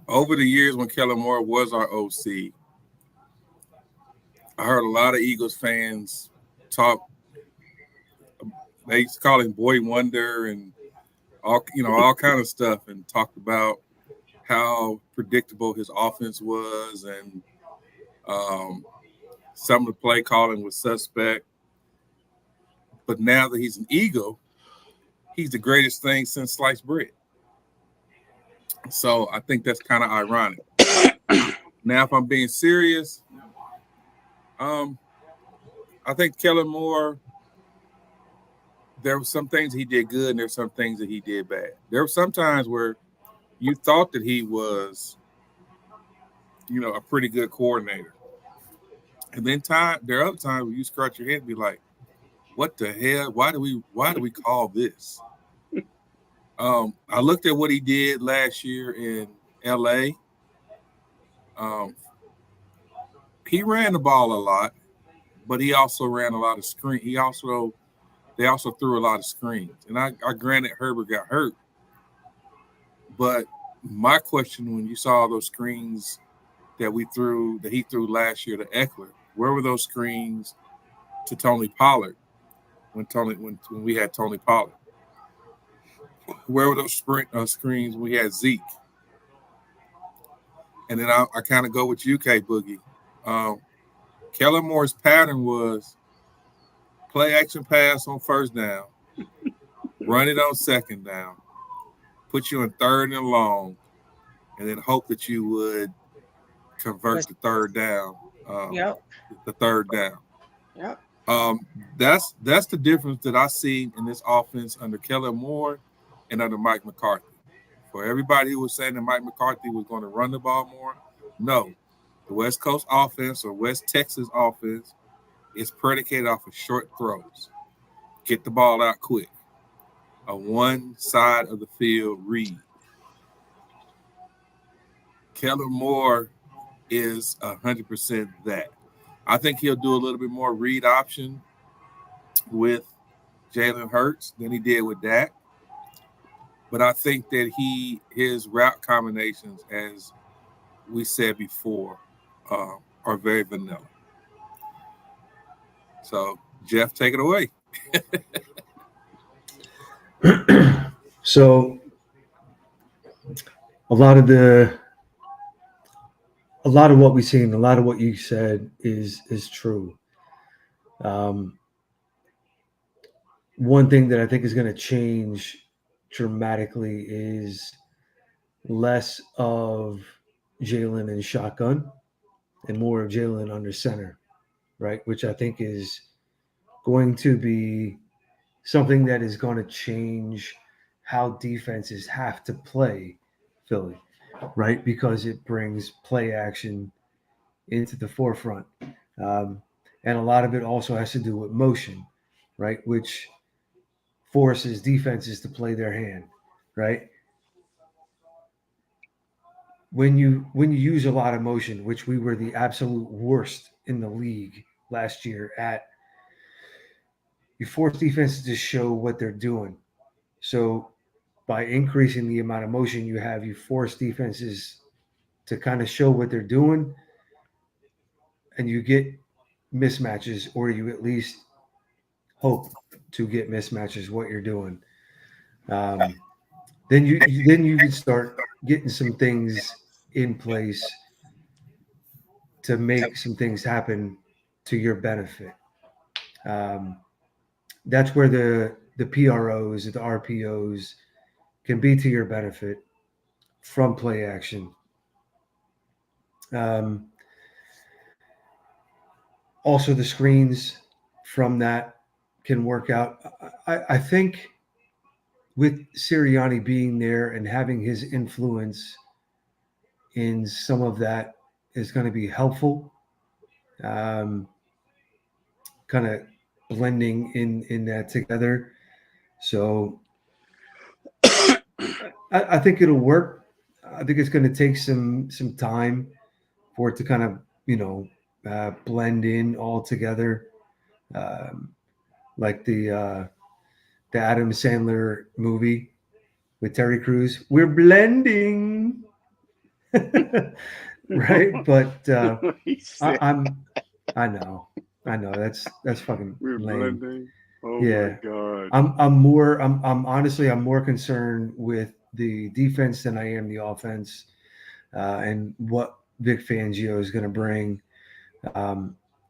over the years when Kellen Moore was our OC, I heard a lot of Eagles fans talk. They used to call him Boy Wonder and all kind of stuff, and talked about how predictable his offense was, and some of the play calling was suspect. But now that he's an Eagle, he's the greatest thing since sliced bread. So I think that's kind of ironic. Now, if I'm being serious, I think Kellen Moore, there were some things he did good and there's some things that he did bad. There were some times where you thought that he was, a pretty good coordinator. And then there are other times where you scratch your head and be like, what the hell? Why do we call this? I looked at what he did last year in LA. He ran the ball a lot, but he also ran a lot of screen. They also threw a lot of screens. And I granted Herbert got hurt. But my question when you saw those screens that he threw last year to Eckler, where were those screens to Tony Pollard when we had Tony Pollard? Where were those screens when we had Zeke? And then I kind of go with UK Boogie. Kellen Moore's pattern was play action pass on first down, run it on second down, put you in third and long, and then hope that you would convert the third down. The third down. Yep. That's the difference that I see in this offense under Kellen Moore and under Mike McCarthy. For everybody who was saying that Mike McCarthy was going to run the ball more, no. The West Coast offense or West Texas offense is predicated off of short throws. Get the ball out quick. A one side of the field read. Kellen Moore is 100% that. I think he'll do a little bit more read option with Jalen Hurts than he did with Dak. But I think that his route combinations, as we said before, are very vanilla. So, Jeff, take it away. So, a lot of what we've seen, a lot of what you said is true. One thing that I think is going to change dramatically is less of Jalen in shotgun and more of Jalen under center, right? Which I think is going to be something that is going to change how defenses have to play Philly, right? Because it brings play action into the forefront. And a lot of it also has to do with motion, right? Which forces defenses to play their hand, right? When you use a lot of motion, which we were the absolute worst in the league last year at, you force defenses to show what they're doing. So by increasing the amount of motion you have, you force defenses to kind of show what they're doing, and you get mismatches, or you at least hope to get mismatches what you're doing. Then you can start getting some things in place to make some things happen to your benefit. That's where the PROs, the RPOs can be to your benefit from play action. Also, the screens from that can work out. I think with Sirianni being there and having his influence in some of that is going to be helpful. Kind of blending in that together. So I think it'll work. I think it's going to take some time for it to kind of blend in all together, um, like the Adam Sandler movie with Terry Crews. We're blending, right? But He said I know, that's fucking we're lame. blending. Oh my Yeah, God. I'm honestly I'm more concerned with the defense than I am the offense, and what Vic Fangio is going to bring,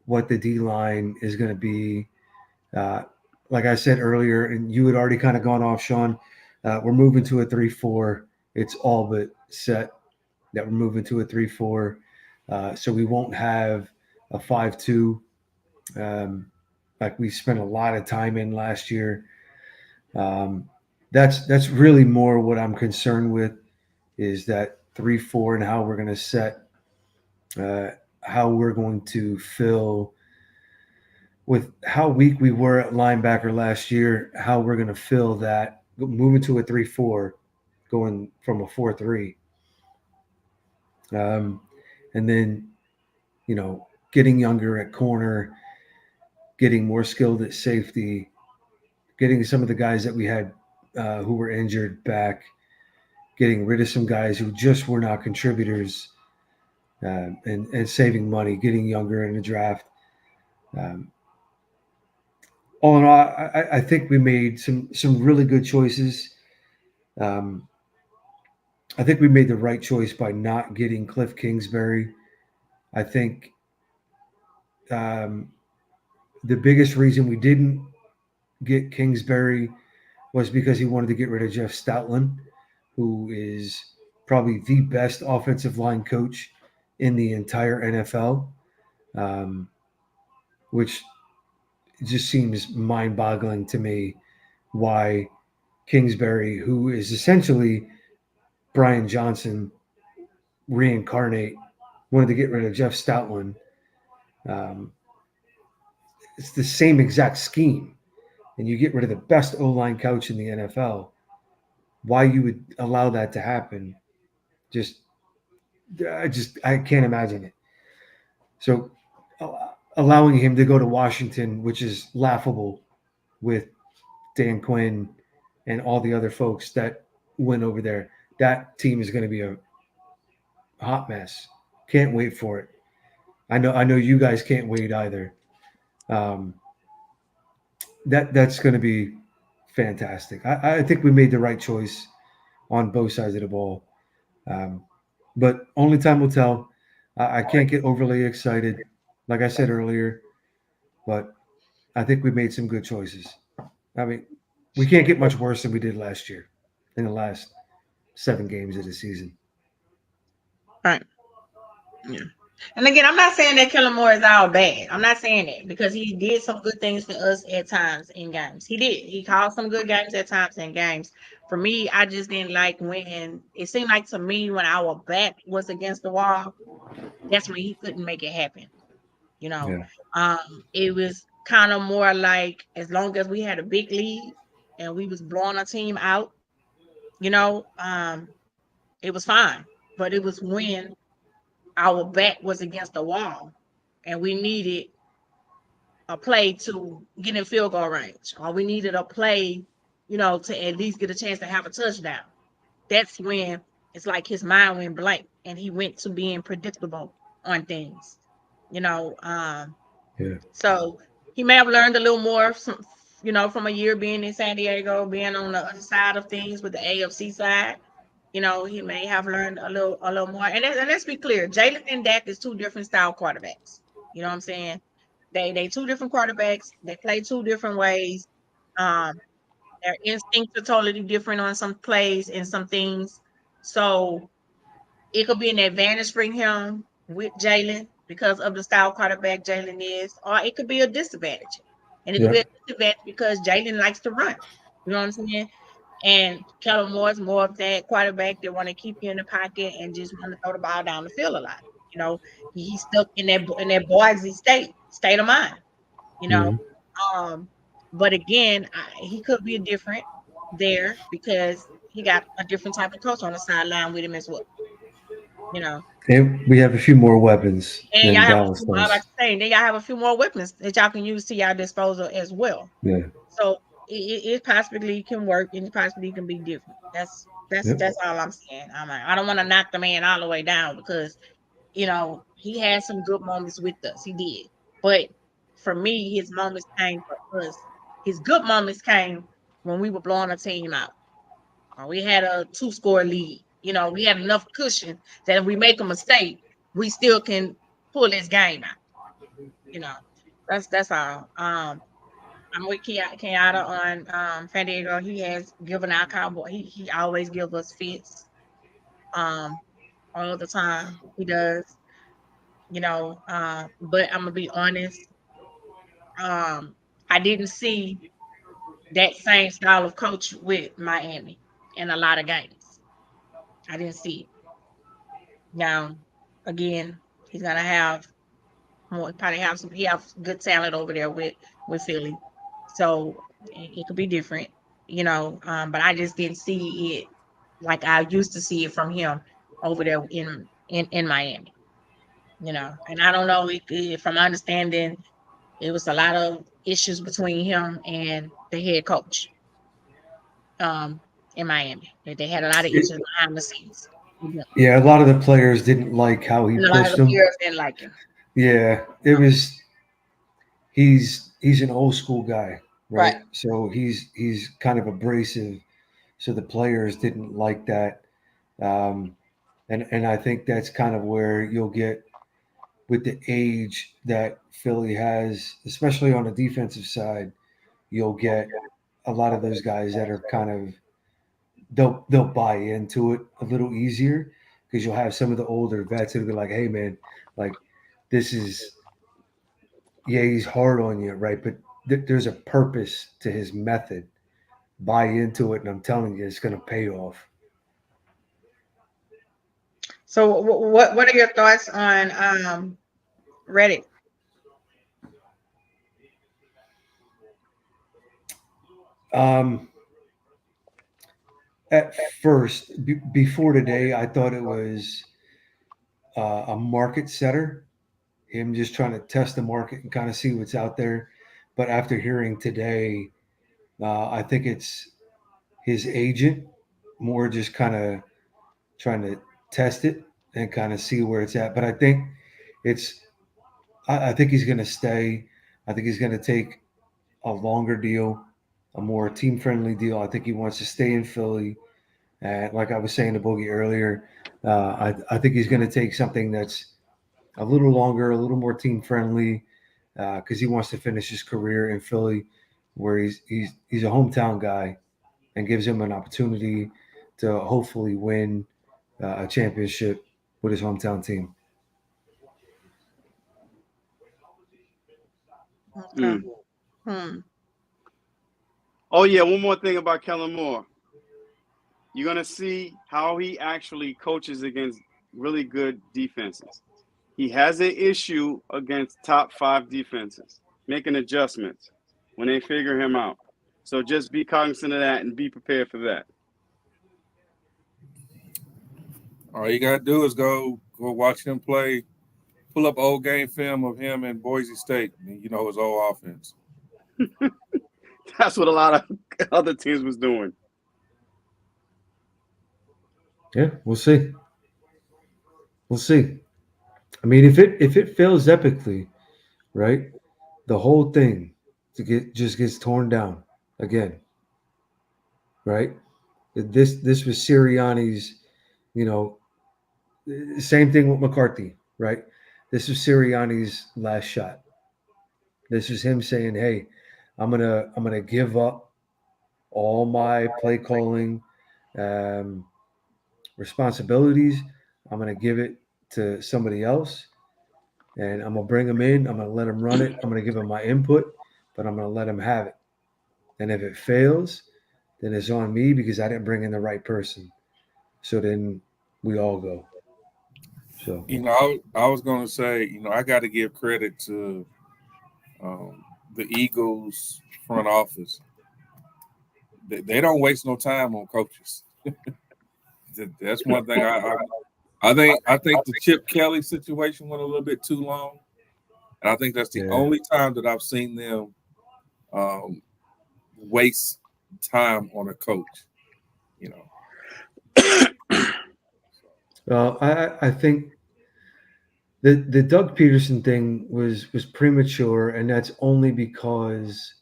what the D line is going to be. Uh, like I said earlier, and you had already kind of gone off, Sean. We're moving to a 3-4. It's all but set that we're moving to a 3-4. So we won't have a 5-2, like we spent a lot of time in last year. Um, that's really more what I'm concerned with, is that 3-4 and how we're going to set, uh, how we're going to fill with how weak we were at linebacker last year, how we're going to fill that, moving to a 3-4, going from a 4-3. And then, getting younger at corner, getting more skilled at safety, getting some of the guys that we had who were injured back, getting rid of some guys who just were not contributors, and saving money, getting younger in the draft. Um, all in all, I think we made some really good choices. Um, I think we made the right choice by not getting Cliff Kingsbury. I think um, the biggest reason we didn't get Kingsbury was because he wanted to get rid of Jeff Stoutland, who is probably the best offensive line coach in the entire NFL, um, which just seems mind-boggling to me why Kingsbury, who is essentially Brian Johnson reincarnate, wanted to get rid of Jeff Stoutland. Um, it's the same exact scheme, and you get rid of the best O-line coach in the NFL. Why you would allow that to happen? Just I can't imagine it. So allowing him to go to Washington, which is laughable, with Dan Quinn and all the other folks that went over there, that team is going to be a hot mess. Can't wait for it. I know you guys can't wait either. Um, that's going to be fantastic. I think we made the right choice on both sides of the ball. But only time will tell. I can't get overly excited, like I said earlier, but I think we made some good choices. I mean, we can't get much worse than we did last year in the last 7 games of the season. Right. Yeah. And again, I'm not saying that Kellen Moore is all bad. I'm not saying that, because he did some good things for us at times in games. He did. He called some good games at times in games. For me, I just didn't like when it seemed like to me when our back was against the wall, that's when he couldn't make it happen. You know, Yeah. it was kind of more like as long as we had a big lead and we was blowing a team out, you know, it was fine. But it was when our back was against the wall and we needed a play to get in field goal range, or we needed a play, to at least get a chance to have a touchdown. That's when it's like his mind went blank and he went to being predictable on things, you know. Yeah. So he may have learned a little more from a year being in San Diego, being on the other side of things with the AFC side. He may have learned a little more. And let's be clear, Jalen and Dak is two different style quarterbacks. You know what I'm saying? They two different quarterbacks. They play two different ways. Um, their instincts are totally different on some plays and some things. So it could be an advantage for him with Jalen because of the style quarterback Jalen is, or it could be a disadvantage. And it could Yeah. be a disadvantage because Jalen likes to run. You know what I'm saying? And Kellen Moore is more of that quarterback that want to keep you in the pocket and just want to throw the ball down the field a lot. You know, he's stuck in that Boise state of mind. You know, Mm-hmm. um, but again, he could be different there because he got a different type of coach on the sideline with him as well. You know, And we have a few more weapons and y'all than have a Dallas few more, I was about does. to say, and then y'all have a few more weapons that y'all can use to y'all disposal as well. Yeah. So it possibly can work, and it possibly can be different. Yep. That's all I'm saying. I'm like, I don't want to knock the man all the way down because he had some good moments with us. He did, but for me, his moments came for us. His good moments came when we were blowing a team out. We had a 2-score lead. We had enough cushion that if we make a mistake, we still can pull this game out. You know, that's all. I'm with Kenyatta on San Diego. He has given our Cowboy. He always gives us fits. All the time he does. But I'm gonna be honest. I didn't see that same style of coach with Miami in a lot of games. I didn't see it. Now, again, he's gonna have more. Probably have some. He have good talent over there with Philly, so it could be different. But I just didn't see it like I used to see it from him over there in Miami. And I don't know if from my understanding, it was a lot of issues between him and the head coach um, in Miami. They had a lot of issues behind the scenes. And Yeah, a lot of the players didn't like how he a lot of pushed the them. players didn't like him. Yeah, it was. He's an old school guy, Right. right? So he's kind of abrasive. So the players didn't like that, um, and I think that's kind of where you'll get with the age that Philly has, especially on the defensive side. You'll get a lot of those guys that are kind of they'll buy into it a little easier because you'll have some of the older vets that'll be like, "Hey, man, like this is yeah, he's hard on you, right? But there's a purpose to his method. Buy into it, and I'm telling you, it's going to pay off." So what are your thoughts on Reddit? Um, at first, before today, I thought it was a market setter, him just trying to test the market and kind of see what's out there. But after hearing today, I think it's his agent more just kind of trying to test it and kind of see where it's at. But I think it's, I think he's going to stay. I think he's going to take a longer deal, a more team friendly deal. I think he wants to stay in Philly. And like I was saying to Boogie earlier, I think he's going to take something that's a little longer, a little more team friendly, because he wants to finish his career in Philly, where he's a hometown guy, and gives him an opportunity to hopefully win a championship with his hometown team. Okay. Hmm. Oh yeah, one more thing about Kellen Moore. You're gonna see how he actually coaches against really good defenses. He has an issue against top 5 defenses, making adjustments when they figure him out. So just be cognizant of that and be prepared for that. All you gotta do is go watch him play. Pull up old game film of him in Boise State, and you know his old offense. That's what a lot of other teams was doing. Yeah, we'll see. We'll see. I mean, if it fails epically, right, the whole thing just gets torn down again, right? This was Sirianni's, you know, same thing with McCarthy, right? This was Sirianni's last shot. This is him saying, "Hey, I'm gonna give up all my play calling um, responsibilities. I'm gonna give it to somebody else, and I'm gonna bring him in. I'm gonna let him run it. I'm gonna give him my input, but I'm gonna let him have it. And if it fails, then it's on me because I didn't bring in the right person. So then we all go." So I was gonna say, I got to give credit to the Eagles front office. They don't waste no time on coaches. That's one thing. I think the Chip Kelly situation went a little bit too long, and I think that's the only time that I've seen them waste time on a coach. You know. Well, I think the Doug Peterson thing was premature, and that's only because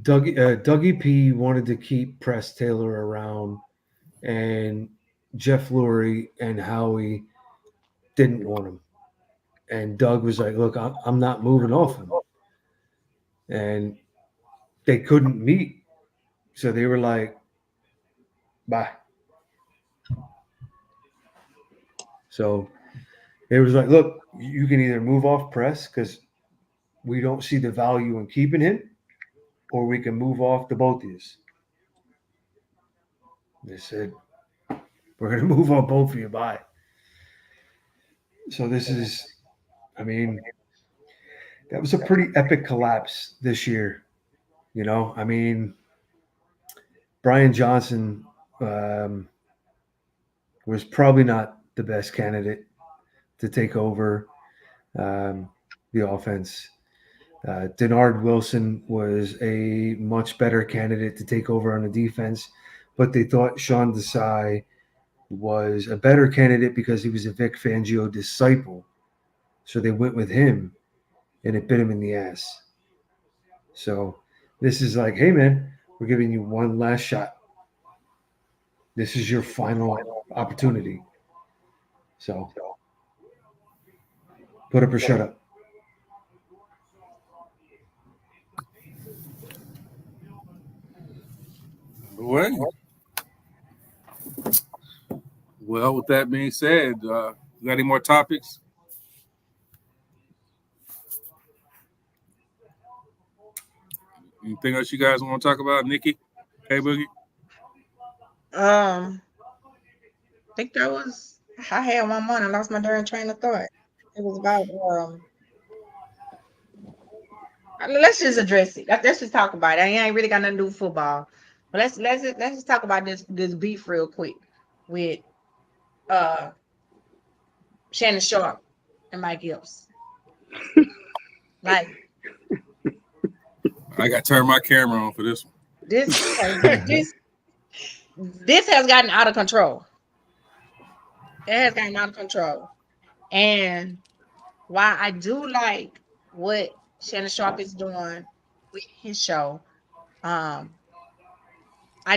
Dougie P wanted to keep Press Taylor around, and Jeff Lurie and Howie didn't want him. And Doug was like, "Look, I'm not moving off him," and they couldn't meet, so they were like, "Bye." So it was like, "Look, you can either move off Press because we don't see the value in keeping him, or we can move off the both of you." They said, "We're going to move on both of you. Bye." So this is, I mean, that was a pretty epic collapse this year. You know, I mean, Brian Johnson was probably not the best candidate to take over the offense. Denard Wilson was a much better candidate to take over on the defense, but they thought Sean Desai was a better candidate because he was a Vic Fangio disciple. So they went with him, and it bit him in the ass. So this is like, hey, man, we're giving you one last shot. This is your final opportunity. So put up or shut up. Well, with that being said, you got any more topics? Anything else you guys want to talk about, Nikki? Hey, Boogie? I think that was, I had one more and I lost my darn train of thought. It was about, let's just address it. Let's just talk about it. I ain't really got nothing to do with football. But let's just talk about this beef real quick with Shannon Sharp and Mike Epps. Like, I got to turn my camera on for this one. This has gotten out of control. It has gotten out of control. And while I do like what Shannon Sharp is doing with his show, I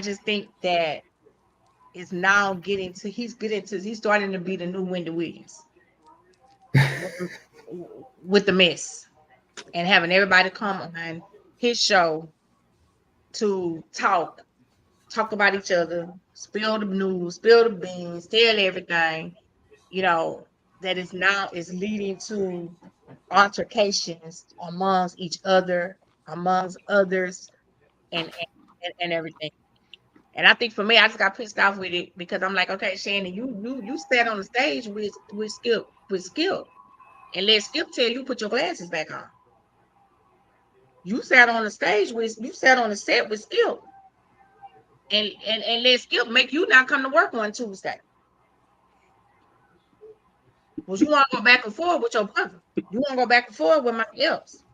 just think that it's now he's starting to be the new Wendy Williams with the mess and having everybody come on his show to talk about each other, spill the news, spill the beans, tell everything, you know, that is now is leading to altercations amongst each other, amongst others, and everything. And I think for me, I just got pissed off with it because I'm like, okay, Shannon, you sat on the stage with Skip, and let Skip tell you put your glasses back on. You sat on the set with Skip. And let Skip make you not come to work on Tuesday. Well, you want to go back and forth with your brother. You want to go back and forth with Mike Epps.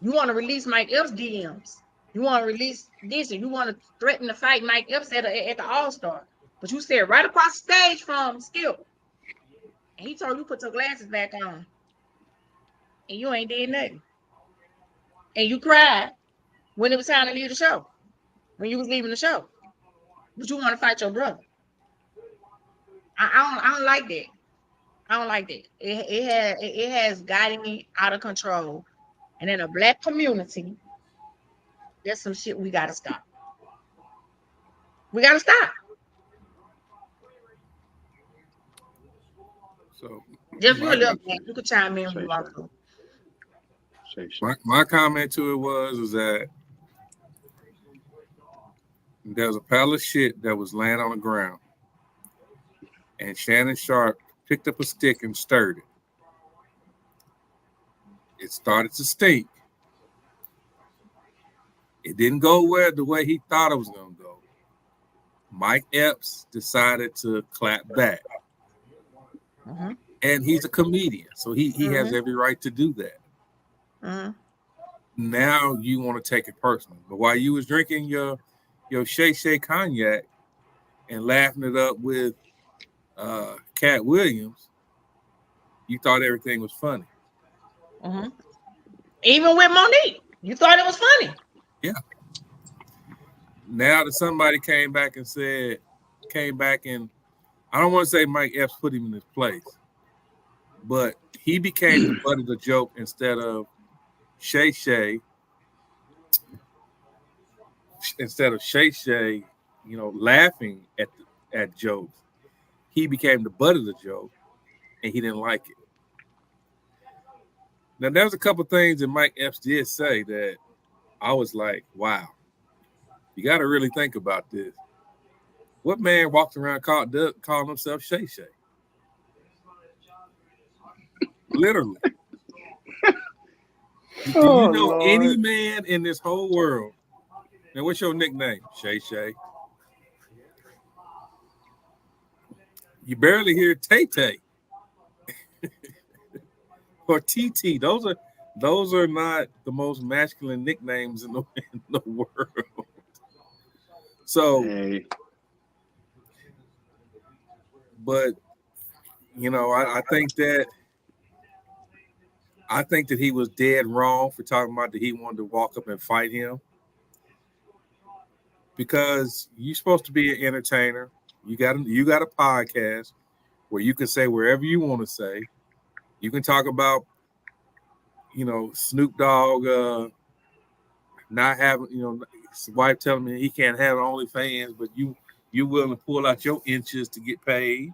You want to release Mike Epps DMs. You want to release this, and you want to threaten to fight Mike Epps at the All-Star. But you said right across the stage from Skip. And he told you put your glasses back on. And you ain't did nothing. And you cried when it was time to leave the show. When you was leaving the show. But you want to fight your brother. I don't like that. I don't like that. It has gotten me out of control. And in a Black community, there's some shit we gotta stop. We gotta stop. So Just really up, you could chime in when you want to. My comment to it was that there was a pile of shit that was laying on the ground, and Shannon Sharp picked up a stick and stirred it. It started to stink. It didn't go the way he thought it was going to go. Mike Epps decided to clap back. Mm-hmm. And he's a comedian, so he has every right to do that. Mm-hmm. Now you want to take it personal. But while you was drinking your Shay Shay cognac and laughing it up with Cat Williams, you thought everything was funny. Mm-hmm. Even with Monique, you thought it was funny. Yeah. Now that somebody came back and I don't want to say Mike Epps put him in his place, but he became the butt of the joke instead of Shay Shay. Instead of Shay Shay, laughing at jokes, he became the butt of the joke, and he didn't like it. Now, there's a couple things that Mike Epps did say that I was like, wow, you got to really think about this. What man walks around calling himself Shay Shay? Literally. Do you know any man in this whole world? Now, what's your nickname? Shay Shay. You barely hear Tay Tay or TT. Those are not the most masculine nicknames in the world. So, but I think that he was dead wrong for talking about that he wanted to walk up and fight him, because you're supposed to be an entertainer. You got a podcast where you can say wherever you want to say. You can talk about, Snoop Dogg not having, his wife telling me he can't have OnlyFans, but you willing to pull out your inches to get paid.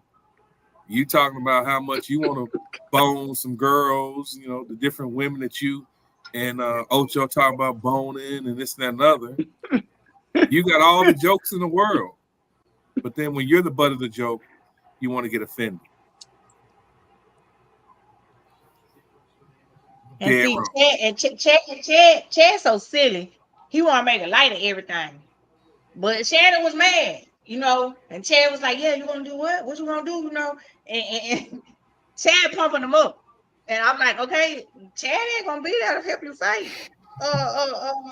You talking about how much you want to bone some girls, the different women that you and Ocho talking about boning and this and that and other. You got all the jokes in the world. But then when you're the butt of the joke, you want to get offended. And Chad's so silly. He want to make a light of everything. But Shannon was mad, and Chad was like, yeah, you going to do what? What you going to do, And Chad pumping him up. And I'm like, okay, Chad ain't going to be there to help you fight.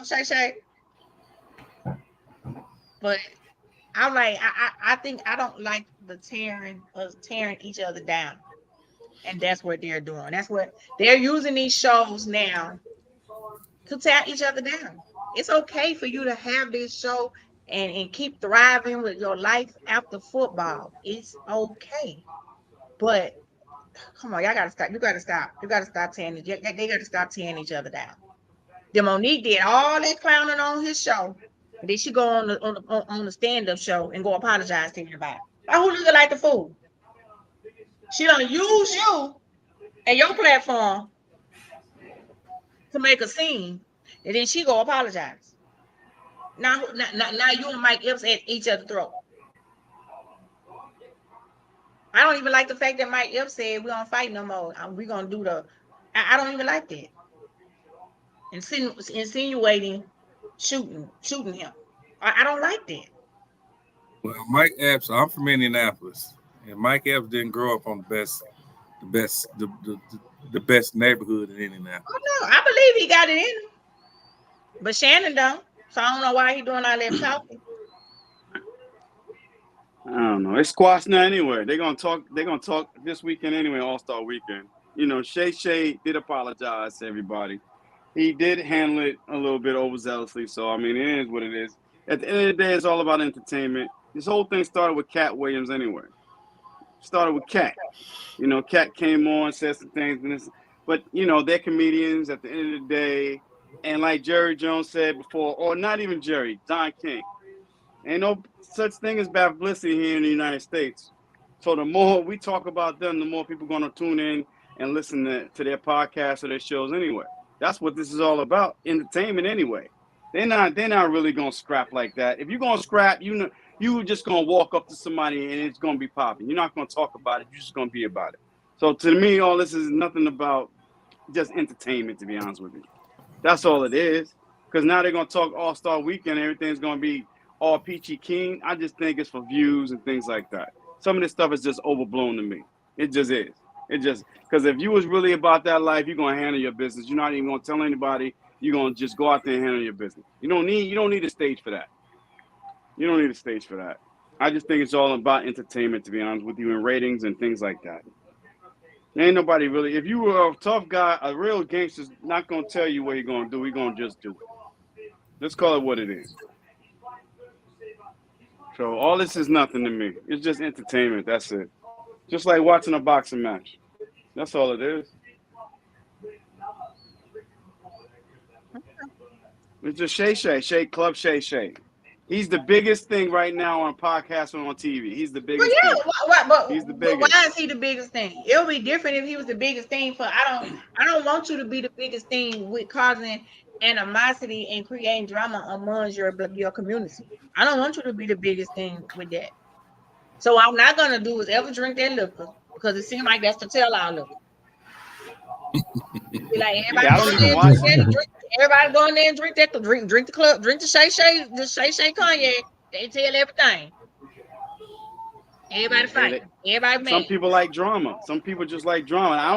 Shay. But I'm like, I think I don't like the tearing each other down. And that's what they're doing. That's what they're using these shows now to tear each other down. It's okay for you to have this show and keep thriving with your life after football. It's okay. But come on, y'all gotta stop. You gotta stop. They gotta stop tearing each other down. Then Monique did all that clowning on his show. And then she go on the stand-up show and go apologize to everybody. Who looking like the fool? She don't use you and your platform to make a scene, and then she go apologize. Now you and Mike Epps at each other's throat. I don't even like the fact that Mike Epps said we don't fight no more. We're gonna do I don't even like that. Insinuating shooting him. I don't like that. Well, Mike Epps, I'm from Indianapolis, and Mike Epps didn't grow up on the best neighborhood in Indianapolis. Oh no, I believe he got it in him, but Shannon don't. So I don't know why he doing all that talking. I don't know. It's squashed now anyway. They're gonna talk this weekend anyway, All-Star weekend. Shay did apologize to everybody. He did handle it a little bit overzealously. So I mean, it is what it is. At the end of the day, it's all about entertainment. This whole thing started with Cat Williams anyway. Started with Cat. Cat came on, said some things, but they're comedians at the end of the day. And like Jerry Jones said before, or not even Jerry, Don King, ain't no such thing as bad publicity here in the United States. So the more we talk about them, the more people are going to tune in and listen to their podcasts or their shows anyway. That's what this is all about, entertainment anyway. They're not really going to scrap like that. If you're going to scrap, you're just going to walk up to somebody and it's going to be popping. You're not going to talk about it. You're just going to be about it. So to me, all this is nothing about just entertainment, to be honest with you. That's all it is. Because now they're going to talk All-Star Weekend. Everything's going to be all peachy keen. I just think it's for views and things like that. Some of this stuff is just overblown to me. It just is. It just because if you was really about that life, you're gonna handle your business. You're not even gonna tell anybody. You're gonna just go out there and handle your business. You don't need a stage for that. You don't need a stage for that. I just think it's all about entertainment, to be honest with you, and ratings and things like that. Ain't nobody really. If you were a tough guy, a real gangster's not gonna tell you what you're gonna do. He's gonna just do it. Let's call it what it is. So all this is nothing to me. It's just entertainment. That's it. Just like watching a boxing match. That's all it is. It's just Shay Club Shay. He's the biggest thing right now on podcasts and on TV. He's the biggest thing. He's the biggest. But why is he the biggest thing? It would be different if he was the biggest thing. I don't want you to be the biggest thing with causing animosity and creating drama amongst your community. I don't want you to be the biggest thing with that. So what I'm not gonna do is ever drink that liquor because it seems like that's the tell all of it. Be like everybody go in there and drink that. Drink the club, drink the Shay Kanye. They tell everything. Everybody fight. Everybody mad. Some people like drama. Some people just like drama. I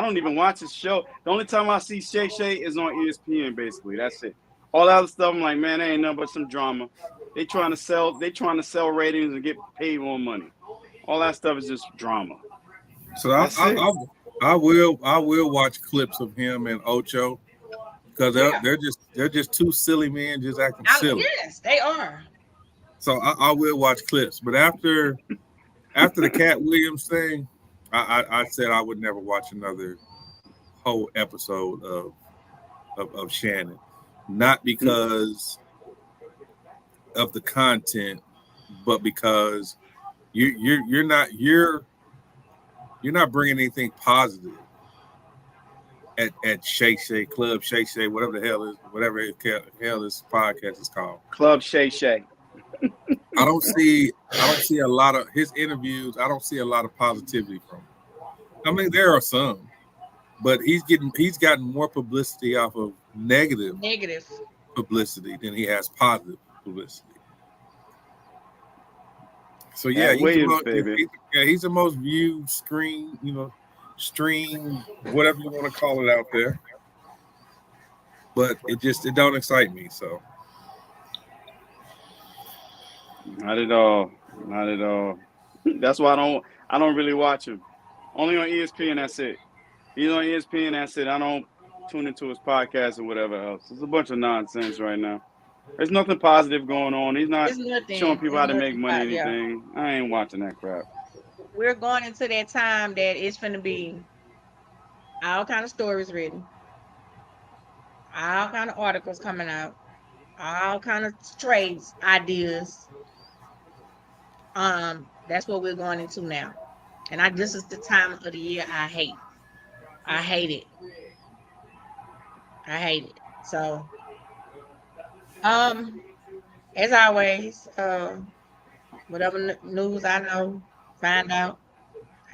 don't even watch his show. The only time I see Shay is on ESPN. Basically, that's it. All that other stuff, I'm like, man, there ain't nothing but some drama. They trying to sell ratings and get paid more money. All that stuff is just drama. So I will watch clips of him and Ocho because they're just two silly men just acting silly. Yes, they are. So I will watch clips, but after the Cat Williams thing, I said I would never watch another whole episode of Shannon, not because of the content, but because you're not bringing anything positive at Shay Club Shay, whatever the hell this podcast is called. Club Shay. I don't see a lot of his interviews. I don't see a lot of positivity from him. I mean, there are some, but he's gotten more publicity off of negative publicity than he has positive publicity. So yeah, he's the most viewed stream, whatever you want to call it out there. But it don't excite me. So not at all. That's why I don't really watch him. Only on ESPN. That's it. He's on ESPN. That's it. I don't tune into his podcast or whatever else. It's a bunch of nonsense right now. There's nothing positive going on. He's not showing people how to make money or anything. Yeah. I ain't watching that crap. We're going into that time that it's going to be all kind of stories written, all kind of articles coming out, all kind of trades, ideas. That's what we're going into now. And this is the time of the year I hate. I hate it. So as always, whatever news I know, find out.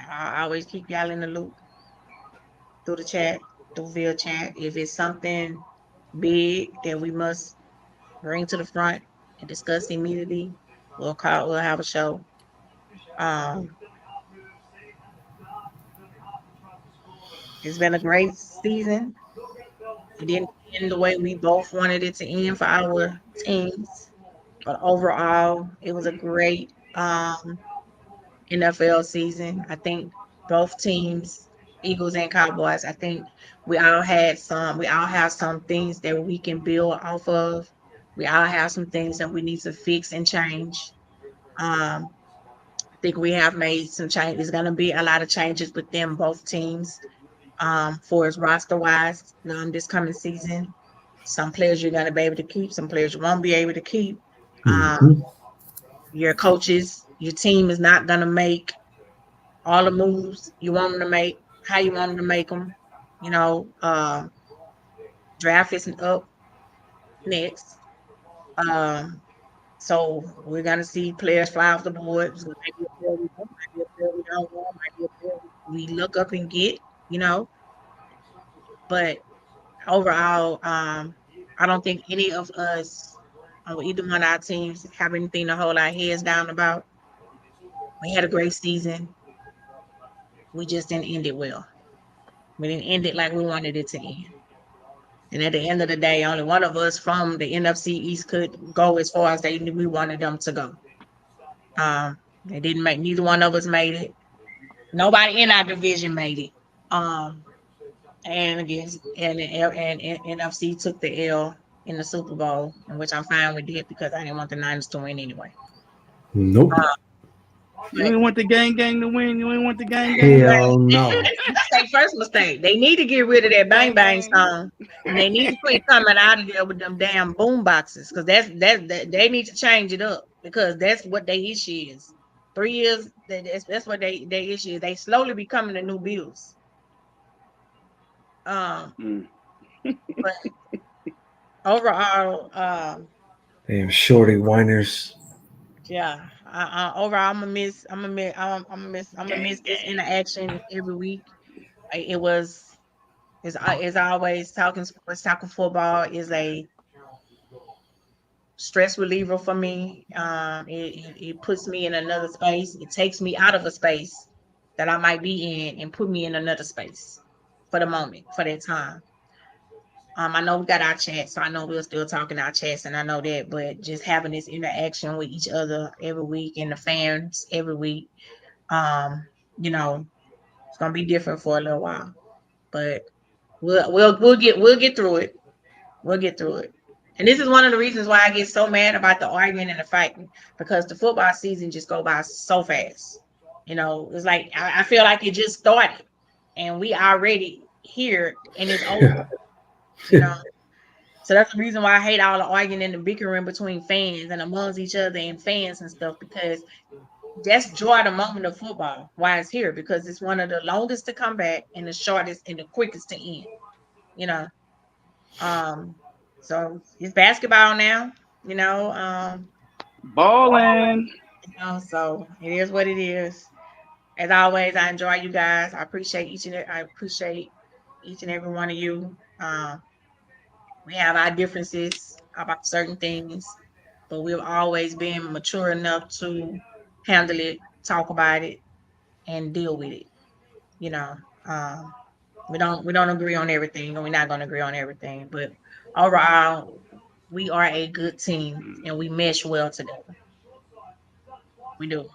I always keep y'all in the loop through the chat, through via chat. If it's something big that we must bring to the front and discuss immediately, we'll have a show. It's been a great season. It didn't end the way we both wanted it to end for our teams, but overall, it was a great NFL season. I think both teams, Eagles and Cowboys, I think we all have some things that we can build off of. We all have some things that we need to fix and change. I think we have made some change. There's going to be a lot of changes within both teams. For as roster wise, this coming season, some players you're gonna be able to keep, some players you won't be able to keep. Your coaches, your team is not gonna make all the moves you want them to make, how you want them to make them. Draft isn't up next, so we're gonna see players fly off the board. So might be a player we want, might be a player we don't want, might be a player we look up and get. But overall, I don't think any of us on either one of our teams have anything to hold our heads down about. We had a great season. We just didn't end it well. We didn't end it like we wanted it to end. And at the end of the day, only one of us from the NFC East could go as far as we wanted them to go. They didn't make, neither one of us made it. Nobody in our division made it. And against and NFC took the L in the Super Bowl, in which I'm fine with it because I didn't want the Niners to win anyway. Nope. You ain't want the gang to win. You ain't want the gang to Hell win. no. That's their first mistake. They need to get rid of that bang bang song, and they need to quit coming out of there with them damn boom boxes because that they need to change it up because that's what their issue is. 3 years, that's what they issue is. They slowly becoming the new Bills. But overall, Damn shorty whiners. yeah. Overall, I'm gonna miss this interaction every week. It's always talking sports, talking football is a stress reliever for me. It puts me in another space. It takes me out of a space that I might be in and put me in another space for the moment, for that time. I know we got our chat, so I know we're still talking our chats, and I know that, but just having this interaction with each other every week and the fans every week, you know, it's gonna be different for a little while. But we'll get through it. We'll get through it. And this is one of the reasons why I get so mad about the arguing and the fighting, because the football season just go by so fast. You know, it's like I feel like it just started and we already here and it's over. You know. So that's the reason why I hate all the arguing and the bickering between fans and amongst each other and fans and stuff, because that's joy the moment of football. Why it's here, because it's one of the longest to come back and the shortest and the quickest to end. You know. So it's basketball now, you know. Balling. You know, so it is what it is. As always, I enjoy you guys. I appreciate each and every one of you. We have our differences about certain things, but we've always been mature enough to handle it, talk about it, and deal with it. You know, we don't agree on everything, and we're not going to agree on everything. But overall, we are a good team, and we mesh well together. We do.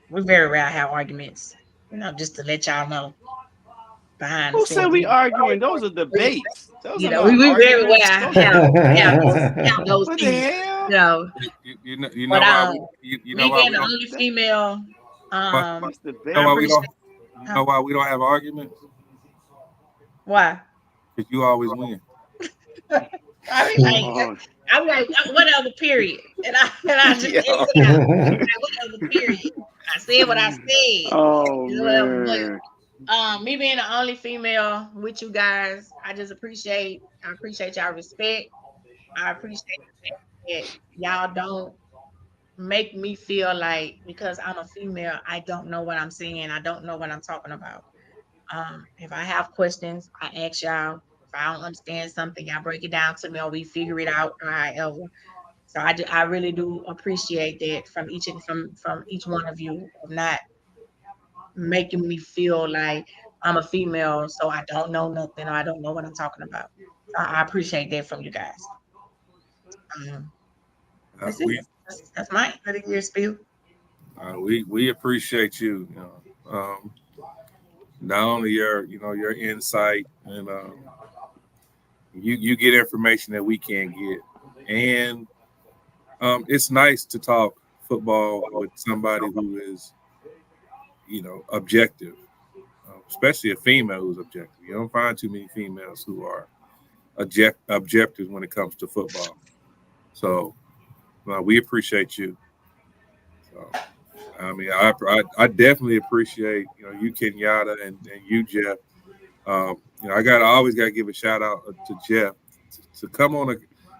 We very rare have arguments. You know, just to let y'all know behind the Who said scenes. we arguing? Those are debates. Those You are know, not we very well arguments. have those What things. the hell? You know, You know but why you know me why being we the don't only female, What's the you know why we don't Huh? know why we don't have arguments? Why? Because you always win. I mean, like, I'm like whatever. Period. And I just Yo. exit out. Like, whatever. Period. I said what I said. Oh Whatever. man. But me being the only female with you guys, I appreciate y'all respect. I appreciate that y'all don't make me feel like because I'm a female, I don't know what I'm saying. I don't know what I'm talking about. If I have questions, I ask y'all. If I don't understand something, y'all break it down to me or we figure it out or however. So I really do appreciate that from each one of you of not making me feel like I'm a female, so I don't know nothing or I don't know what I'm talking about. I appreciate that from you guys. That's it. That's my 30-year spiel. We appreciate you. You know, not only your insight and you get information that we can't get, and it's nice to talk football with somebody who is objective, especially a female who's objective. You don't find too many females who are objectives when it comes to football. So we appreciate you. So, I mean, I definitely appreciate you Kenyatta and you Jeff. I always gotta give a shout out to Jeff to come on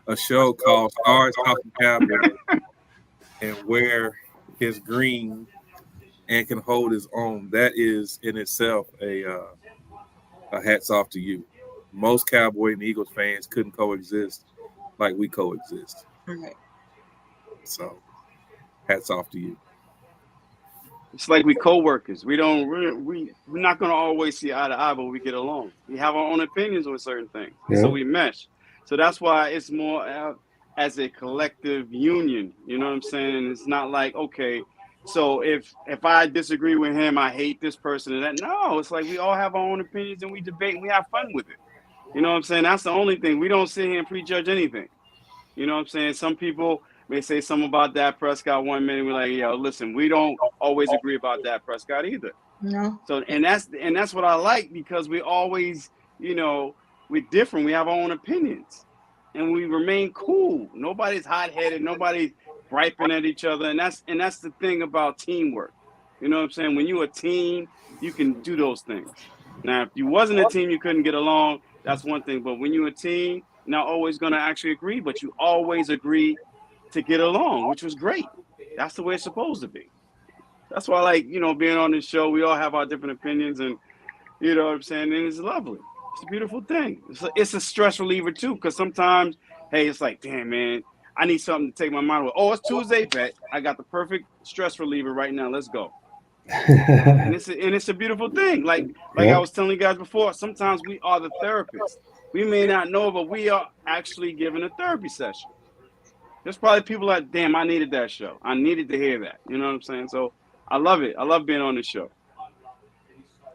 a show called Stars Talking Cowboys and wear his green and can hold his own. That is in itself a hats off to you. Most Cowboy and Eagles fans couldn't coexist like we coexist. Right. So, hats off to you. It's like we co-workers. We're not gonna always see eye to eye, but we get along. We have our own opinions on certain things, Yeah. so we mesh. So that's why it's more as a collective union. You know what I'm saying? It's not like, okay, so if I disagree with him, I hate this person and that. No, it's like we all have our own opinions and we debate and we have fun with it. You know what I'm saying? That's the only thing. We don't sit here and prejudge anything. You know what I'm saying? Some people may say something about Dak Prescott one minute. We're like, yo, listen, we don't always agree about Dak Prescott either. No. So and that's what I like, because we always, we're different. We have our own opinions, and we remain cool. Nobody's hot headed. Nobody's griping at each other. And that's the thing about teamwork. You know what I'm saying? When you're a team, you can do those things. Now, if you wasn't a team, you couldn't get along. That's one thing. But when you're a team, you're not always going to actually agree, but you always agree to get along, which was great. That's the way it's supposed to be. That's why I like, being on this show. We all have our different opinions, and you know what I'm saying? And it's lovely. It's a beautiful thing. It's a stress reliever too, because sometimes, hey, it's like, damn, man, I need something to take my mind away. Oh, it's Tuesday, bet. I got the perfect stress reliever right now. Let's go. and it's a beautiful thing. Like I was telling you guys before, sometimes we are the therapists. We may not know, but we are actually giving a therapy session. There's probably people like, damn, I needed that show. I needed to hear that. You know what I'm saying? So I love it. I love being on this show.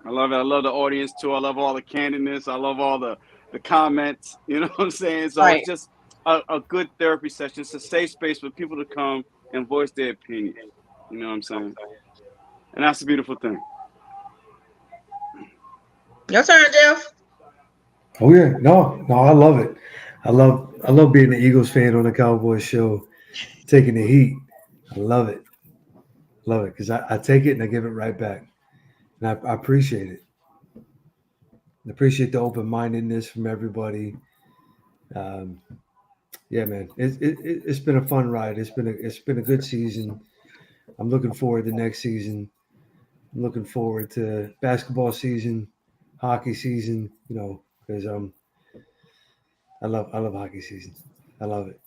I love it. I love the audience too. I love all the candidness. I love all the comments. You know what I'm saying? So Right. It's just a good therapy session. It's a safe space for people to come and voice their opinion. You know what I'm saying? And that's a beautiful thing. Your turn, Jeff. Oh yeah, no, I love it. I love being an Eagles fan on the Cowboys show, taking the heat. I love it because I take it and I give it right back, and I appreciate it. I appreciate the open mindedness from everybody. Yeah, man, it's been a fun ride. It's been a good season. I'm looking forward to next season. I'm looking forward to basketball season, hockey season. Because I love hockey season. I love it.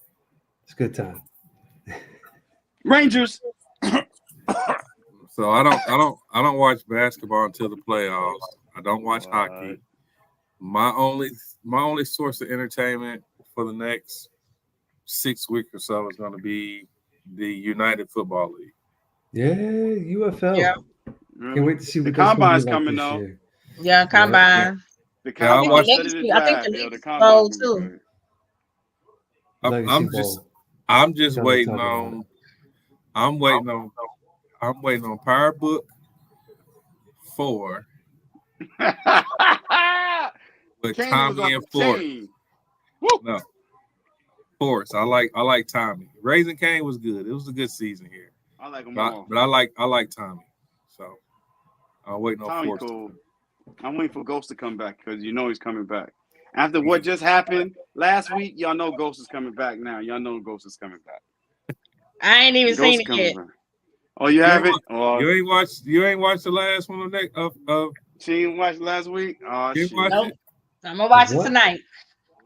It's a good time. Rangers. So I don't watch basketball until the playoffs. I don't watch hockey. My only source of entertainment for the next 6 weeks or so is going to be the United Football League. Yeah, UFL. Yeah. Can't wait to see what The that's going to combine's be like coming this though. year. Yeah, combine. The Yeah, I combine. watched- I think the Legacy Bowl too. Legacy Bowl. I'm just Tell me waiting about on. I'm waiting on Power Book 4 with Kane Tommy was on and the Ford. chain. No, Forrest. I like Tommy. Raising Cane was good. It was a good season here. I like him But all. I like Tommy. So I'm waiting on Tommy Forrest. cool. I'm waiting for Ghost to come back, because he's coming back. After what just happened last week, y'all know Ghost is coming back now. Y'all know Ghost is coming back. I ain't even Ghost seen is it coming yet. back. Oh, you haven't? Oh, You ain't watched the last one of she didn't watch last week? Oh, you shit. watched Nope. it? I'm gonna watch it What? tonight.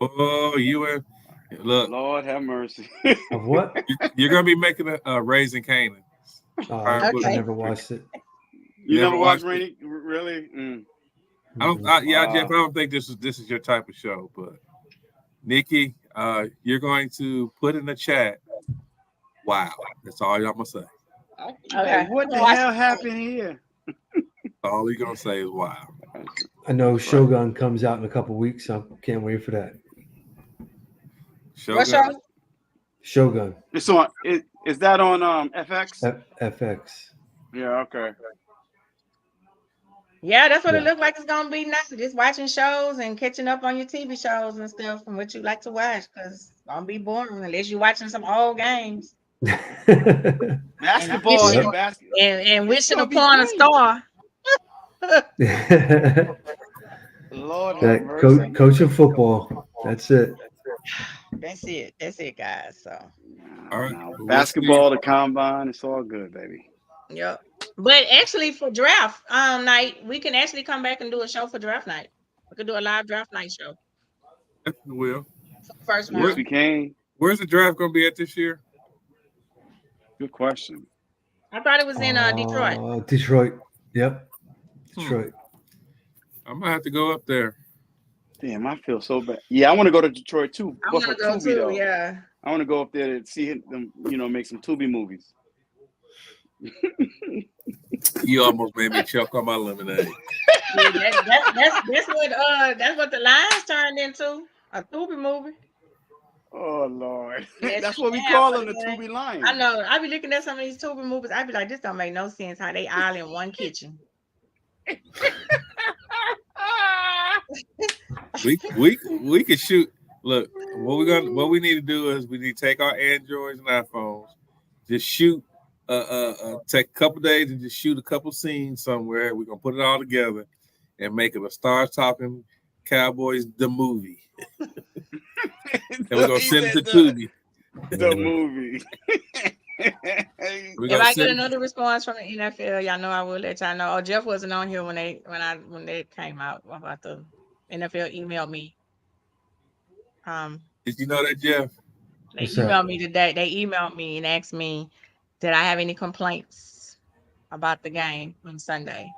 Oh, you and look, Lord have mercy. Of what? you're gonna be making a Raising Canaan. I Okay. never watched it. You Never never watched watched Rainy? Really? Mm. Jeff, I don't think this is your type of show, but Nikki, you're going to put in the chat. Wow, that's all I'm gonna say. Okay. What the hell happened here? All you're gonna say is wow. I know Shogun comes out in a couple weeks. So I can't wait for that. What Shogun. show? Shogun. It's on. Is that on FX? FX. Yeah. Okay. Yeah, that's what it Yeah. looked like. It's gonna be nice. Just watching shows and catching up on your TV shows and stuff from what you like to watch, because it's gonna be boring unless you're watching some old games. Basketball. And Basketball. and It's wishing gonna be upon a great. star. Lord have mercy. Coaching football. That's it. That's it, guys. So All right. Now, Well, basketball, the combine, it's all good, baby. yep. But actually, for draft night, we can actually come back and do a show for draft night. We could do a live draft night show. we will. For the first Yes, round. we can. Where's the draft going to be at this year? Good question. I thought it was in Detroit. Detroit. Yep. Detroit. I might have to go up there. Damn, I feel so bad. Yeah, I want to go to Detroit too. I But want for to go Tubi, too. though. Yeah. I want to go up there to see them, make some Tubi movies. You almost made me choke on my lemonade. That's what the Lions turned into, a Tubi movie. Oh Lord, Yes, that's what we yeah, call for them, the the game. Tubi Lions. I know. I be looking at some of these Tubi movies. I be like, this don't make no sense. How they all in one kitchen. we could shoot. Look, what we need to do is we need to take our Androids and iPhones, just shoot. Take a couple days and just shoot a couple scenes somewhere. We're gonna put it all together and make it a Stars Talking Cowboys the movie. And we're gonna send it to Tubi. The movie. If I get another response from the NFL, y'all know I will let y'all know. Oh, Jeff wasn't on here when they came out about the NFL emailed me. Did you know that, Jeff? They emailed me today. They emailed me and asked me, did I have any complaints about the game on Sunday?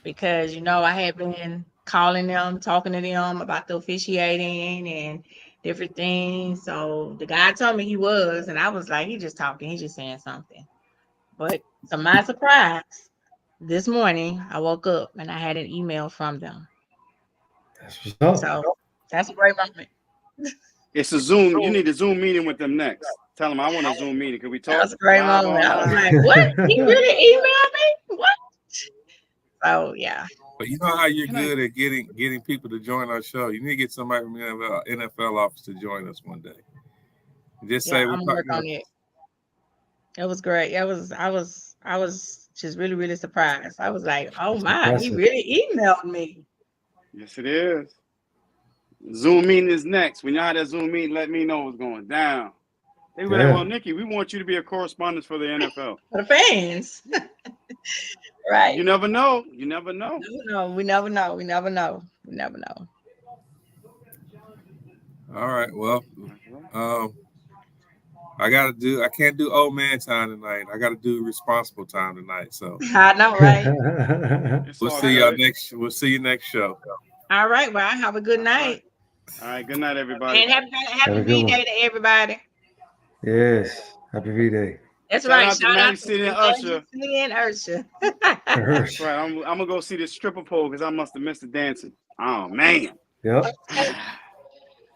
Because I had been calling them, talking to them about the officiating and different things. So the guy told me he was, and I was like, he just talking, he just saying something. But to my surprise, this morning I woke up and I had an email from them. So that's a great moment. It's a Zoom. You need a Zoom meeting with them next. Tell them I want a Zoom meeting. Can we talk? That was a great moment. I was like, what? He really emailed me? What? Oh yeah. But you know how you're good at getting people to join our show. You need to get somebody from the NFL office to join us one day. Just say I'm working on it. It was great. I was just really, really surprised. I was like, oh my, he really emailed me. Yes, it is. Zoom meeting is next. When y'all have that Zoom meeting, let me know what's going down. They were like, well, Nikki, we want you to be a correspondent for the NFL. For the fans. Right. You never know. You never know. We never know. All right. Well, I can't do old man time tonight. I got to do responsible time tonight. So I know, right? We'll see you next show. All right. Well, have a good night. All right. Good night, everybody. And happy V-Day to everybody. Yes. Happy V-Day. That's right. Shout out to Majesty and Usher. That's right. I'm gonna go see this stripper pole because I must have missed the dancing. Oh man. Yep.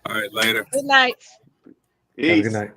All right. Later. Good night. Peace. Have a good night.